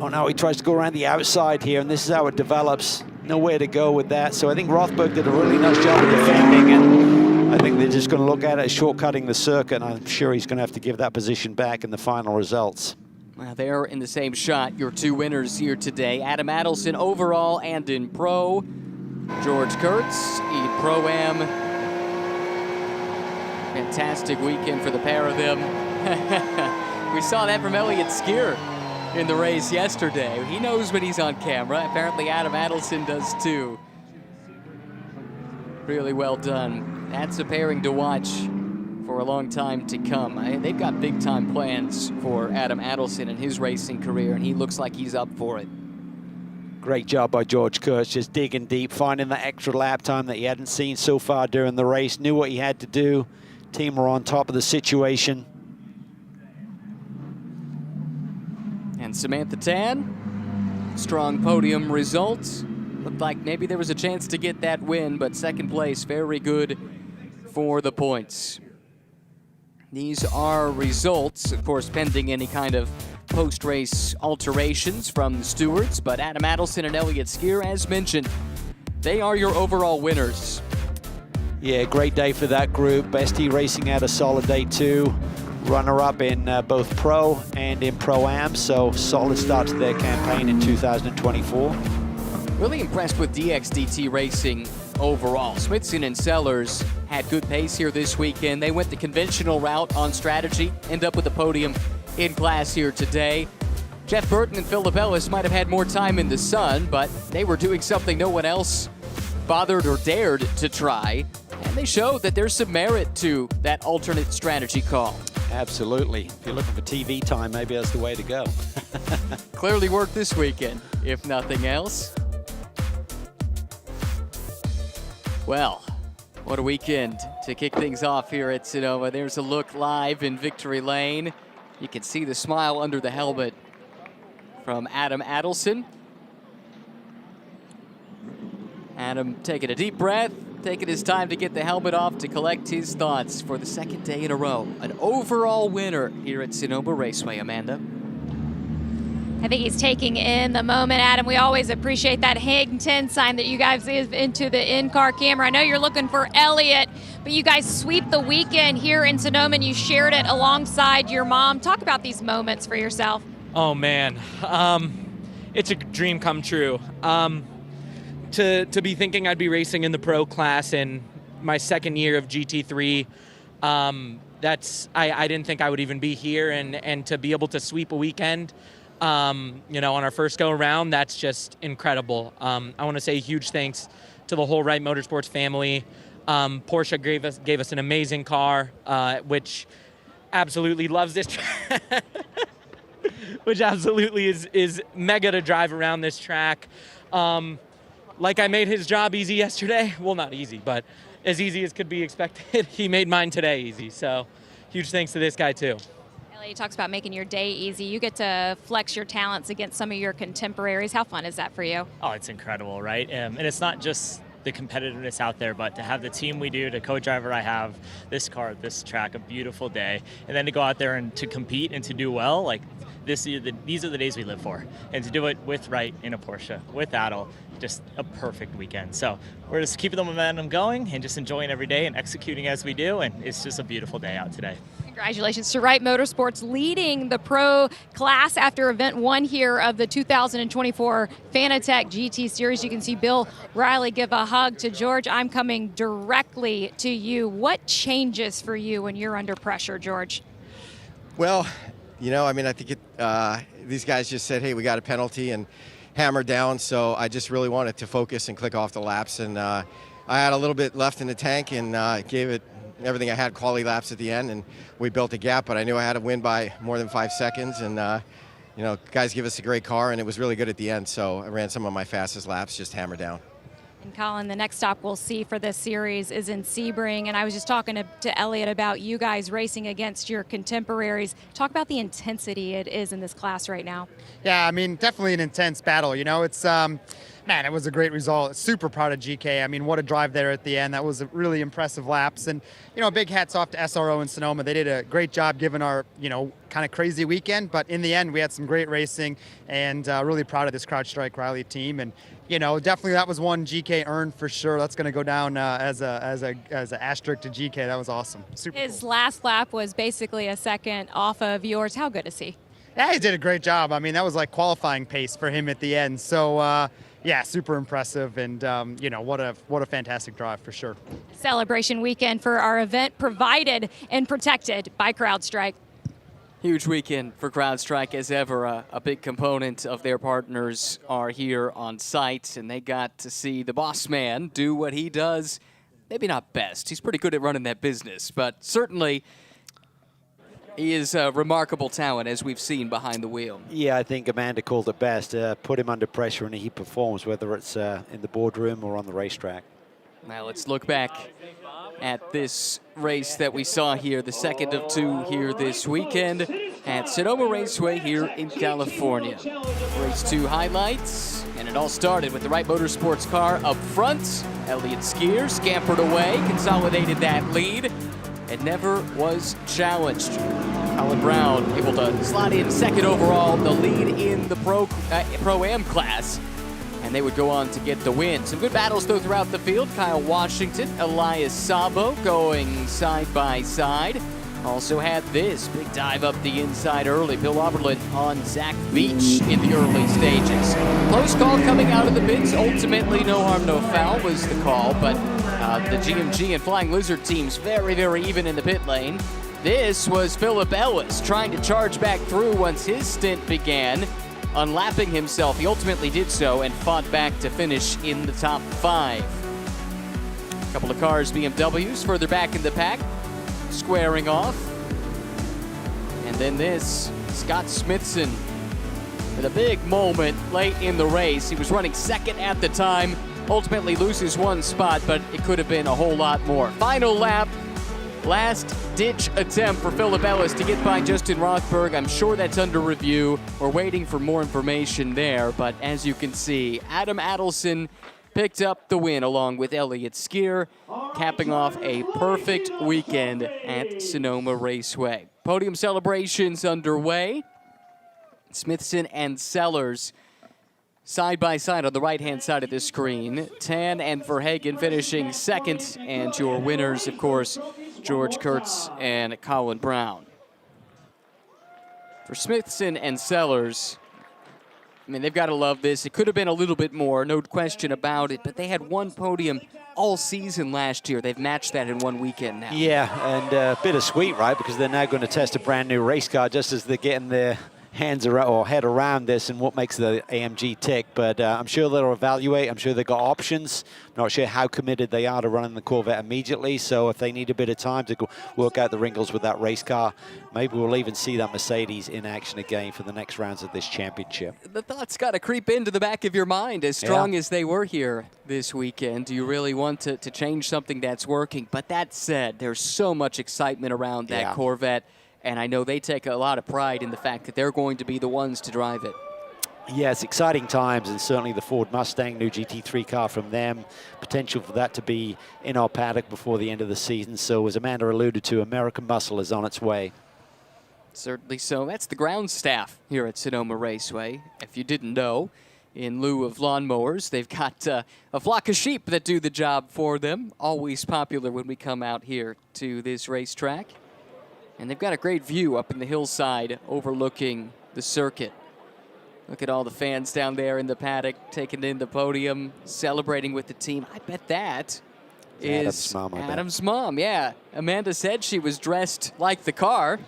D: Oh no, he tries to go around the outside here, and this is how it develops. Nowhere to go with that. So I think Rothberg did a really nice job of defending, and I think they're just going to look at it as shortcutting the circuit, and I'm sure he's going to have to give that position back in the final results.
A: Well, they're in the same shot, your 2 winners here today. Adam Adelson overall and in Pro. George Kurtz in Pro-Am. Fantastic weekend for the pair of them. We saw that from Elliott Skier in the race yesterday. He knows when he's on camera. Apparently Adam Adelson does too. Really well done. That's a pairing to watch for a long time to come. They've got big time plans for Adam Adelson and his racing career, and he looks like he's up for it.
D: Great job by George Kurtz, just digging deep, finding that extra lap time that he hadn't seen so far during the race, knew what he had to do. Team were on top of the situation.
A: And Samantha Tan, strong podium results. Looked like maybe there was a chance to get that win, but 2nd place, very good for the points. These are results, of course, pending any kind of post-race alterations from the stewards, but Adam Adelson and Elliott Skier, as mentioned, they are your overall winners.
D: Yeah, great day for that group. Bestie racing out a solid day too. Runner-up in both Pro and in Pro-Am, so solid start to their campaign in 2024.
A: Really impressed with DXDT Racing overall. Smithson and Sellers had good pace here this weekend. They went the conventional route on strategy, end up with the podium in class here today. Jeff Burton and Philip Ellis might have had more time in the sun, but they were doing something no one else bothered or dared to try. And they showed that there's some merit to that alternate strategy call.
D: Absolutely. If you're looking for TV time, maybe that's the way to go.
A: Clearly worked this weekend, if nothing else. Well, what a weekend to kick things off here at Sonoma. There's a look live in Victory Lane. You can see the smile under the helmet from Adam Adelson. Adam taking a deep breath, taking his time to get the helmet off to collect his thoughts for the 2nd day in a row. An overall winner here at Sonoma Raceway, Amanda.
B: I think he's taking in the moment, Adam. We always appreciate that hang 10 sign that you guys give into the in-car camera. I know you're looking for Elliott, but you guys sweep the weekend here in Sonoma, and you shared it alongside your mom. Talk about these moments for yourself.
L: Oh, man. It's a dream come true. To be thinking I'd be racing in the pro class in my second year of GT3, I didn't think I would even be here, and to be able to sweep a weekend, on our first go around, that's just incredible. I want to say huge thanks to the whole Wright Motorsports family. Porsche gave us an amazing car, which absolutely loves this track. Which absolutely is mega to drive around this track. Like I made his job easy yesterday. Well, not easy, but as easy as could be expected. He made mine today easy. So huge thanks to this guy too.
B: Elliott talks about making your day easy. You get to flex your talents against some of your contemporaries. How fun is that for you?
E: Oh, it's incredible, right? And it's not just the competitiveness out there, but to have the team we do, the co-driver I have, this car, this track, a beautiful day, and then to go out there and to compete and to do well, like these are the days we live for. And to do it with Wright in a Porsche, with Adel, just a perfect weekend. So we're just keeping the momentum going and just enjoying every day and executing as we do, and it's just a beautiful day out today.
B: Congratulations to Wright Motorsports leading the pro class after event 1 here of the 2024 Fanatec GT Series. You can see Bill Riley give a hug to George. I'm coming directly to you. What changes for you when you're under pressure, George?
G: Well, I think these guys just said, hey, we got a penalty and hammer down, so I just really wanted to focus and click off the laps. And I had a little bit left in the tank and gave it everything I had, quality laps at the end, and we built a gap, but I knew I had to win by more than 5 seconds. And, guys give us a great car, and it was really good at the end, so I ran some of my fastest laps, just hammer down.
B: And Colin, the next stop we'll see for this series is in Sebring, and I was just talking to Elliott about you guys racing against your contemporaries. Talk about the intensity it is in this class right now.
M: Yeah, definitely an intense battle. It's man, it was a great result. Super proud of GK. What a drive there at the end. That was a really impressive laps. And, big hats off to SRO and Sonoma. They did a great job given our, kind of crazy weekend. But in the end, we had some great racing, and really proud of this CrowdStrike Riley team. And, definitely that was one GK earned for sure. That's going to go down as an asterisk to GK. That was awesome. Super
B: His
M: cool.
B: last lap was basically a second off of yours. How good is he?
M: Yeah, he did a great job. That was like qualifying pace for him at the end. So, yeah, super impressive, and what a fantastic drive for sure.
B: Celebration weekend for our event, provided and protected by CrowdStrike.
A: Huge weekend for CrowdStrike as ever. A big component of their partners are here on site, and they got to see the boss man do what he does. Maybe not best. He's pretty good at running that business, but certainly he is a remarkable talent, as we've seen behind the wheel.
D: Yeah, I think Amanda called it best. Put him under pressure and he performs, whether it's in the boardroom or on the racetrack.
A: Now let's look back at this race that we saw here, the second of 2 here this weekend at Sonoma Raceway here in California. Race 2 highlights, and it all started with the Wright Motorsports car up front. Elliott Skier scampered away, consolidated that lead, and never was challenged. Colin Brown able to slot in second overall, the lead in the Pro-Am class, and they would go on to get the win. Some good battles, though, throughout the field. Kyle Washington, Elias Sabo going side by side. Also had this big dive up the inside early. Bill Oberlin on Zach Beach in the early stages. Close call coming out of the pits. Ultimately, no harm, no foul was the call, but the GMG and Flying Lizard teams very, very even in the pit lane. This was Philip Ellis trying to charge back through once his stint began, unlapping himself. He ultimately did so and fought back to finish in the top 5. A couple of cars, BMWs, further back in the pack, squaring off. And then this, Scott Smithson with a big moment late in the race. He was running second at the time, ultimately loses 1 spot, but it could have been a whole lot more. Final lap, last ditch attempt for Philip Ellis to get by Justin Rothberg. I'm sure that's under review. We're waiting for more information there, but as you can see, Adam Adelson picked up the win along with Elliott Skier, capping off a perfect weekend at Sonoma Raceway. Podium celebrations underway. Smithson and Sellers side by side on the right-hand side of the screen. Tan and Verhagen finishing second, and your winners, of course, George Kurtz and Colin Brown. For Smithson and Sellers, I mean, they've got to love this. It could have been a little bit more, no question about it, but they had one podium all season last year. They've matched that in one weekend now.
D: Yeah, and bittersweet, right? Because they're now going to test a brand new race car just as they're getting their hands around, or head around this and what makes the AMG tick. But I'm sure they'll evaluate. I'm sure they've got options. I'm not sure how committed they are to running the Corvette immediately. So if they need a bit of time to go work out the wrinkles with that race car, maybe we'll even see that Mercedes in action again for the next rounds of this championship.
A: The thought's got to creep into the back of your mind. As strong as they were here this weekend, do you really want to change something that's working? But that said, there's so much excitement around that Corvette. And I know they take a lot of pride in the fact that they're going to be the ones to drive it.
D: Yeah, it's exciting times, and certainly the Ford Mustang, new GT3 car from them, potential for that to be in our paddock before the end of the season. So as Amanda alluded to, American muscle is on its way.
A: Certainly so. That's the ground staff here at Sonoma Raceway. If you didn't know, in lieu of lawnmowers, they've got a flock of sheep that do the job for them. Always popular when we come out here to this racetrack. And they've got a great view up in the hillside overlooking the circuit. Look at all the fans down there in the paddock taking in the podium, celebrating with the team. I bet that is Adam's mom. Yeah, Amanda said she was dressed like the car.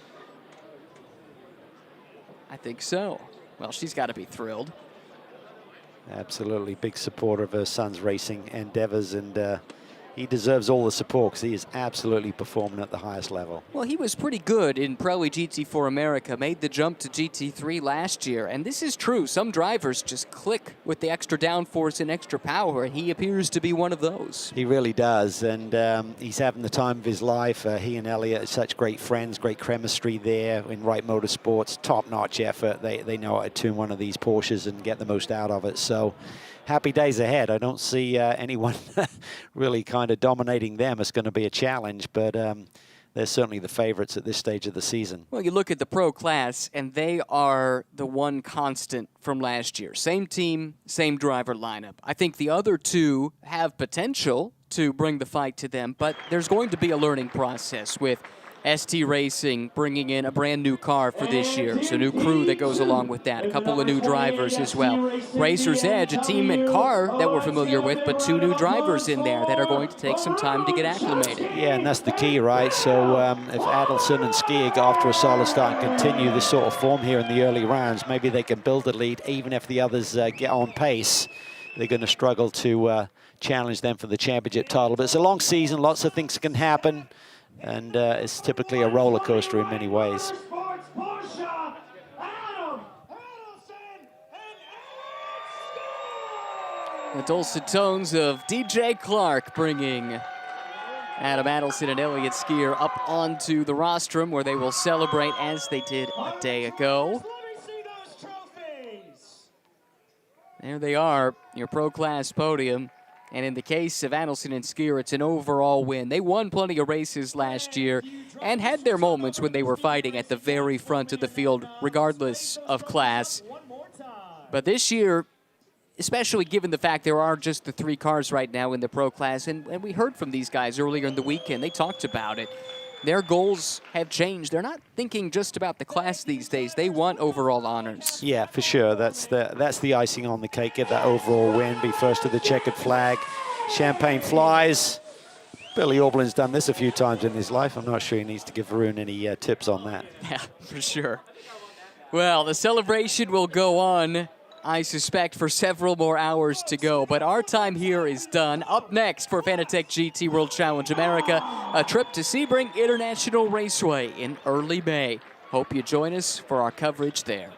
A: I think so. Well, she's got to be thrilled.
D: Absolutely, big supporter of her son's racing endeavors, and he deserves all the support because he is absolutely performing at the highest level.
A: Well, he was pretty good in Pro GT4 America, made the jump to GT3 last year. And this is true. Some drivers just click with the extra downforce and extra power, and he appears to be one of those.
D: He really does, and he's having the time of his life. He and Elliot are such great friends, great chemistry there in Wright Motorsports, top-notch effort. They know how to tune one of these Porsches and get the most out of it. So happy days ahead. I don't see anyone really kind of dominating them. It's going to be a challenge, but they're certainly the favorites at this stage of the season.
A: Well, you look at the pro class, and they are the one constant from last year. Same team, same driver lineup. I think the other two have potential to bring the fight to them, but there's going to be a learning process with ST Racing bringing in a brand new car for this year. So new crew that goes along with that. A couple of new drivers as well. Racer's Edge, a team and car that we're familiar with, but two new drivers in there that are going to take some time to get acclimated.
D: Yeah, and that's the key, right? So if Adelson and Skier get off to a solid start and continue this sort of form here in the early rounds, maybe they can build a lead even if the others get on pace. They're going to struggle to challenge them for the championship title. But it's a long season, lots of things can happen. And it's typically a roller coaster in many ways.
A: The dulcet tones of DJ Clark bringing Adam Adelson and Elliott Skier up onto the rostrum where they will celebrate as they did a day ago. There they are, your pro class podium. And in the case of Adelson and Skier, it's an overall win. They won plenty of races last year and had their moments when they were fighting at the very front of the field, regardless of class. But this year, especially given the fact there are just the three cars right now in the pro class, and we heard from these guys earlier in the weekend, they talked about it. Their goals have changed. They're not thinking just about the class these days. They want overall honors.
D: Yeah, for sure. That's the icing on the cake. Get that overall win. Be first to the checkered flag. Champagne flies. Billy Aublin's done this a few times in his life. I'm not sure he needs to give Varun any tips on that.
A: Yeah, for sure. Well, the celebration will go on, I suspect, for several more hours to go. But our time here is done. Up next for Fanatec GT World Challenge America, a trip to Sebring International Raceway in early May. Hope you join us for our coverage there.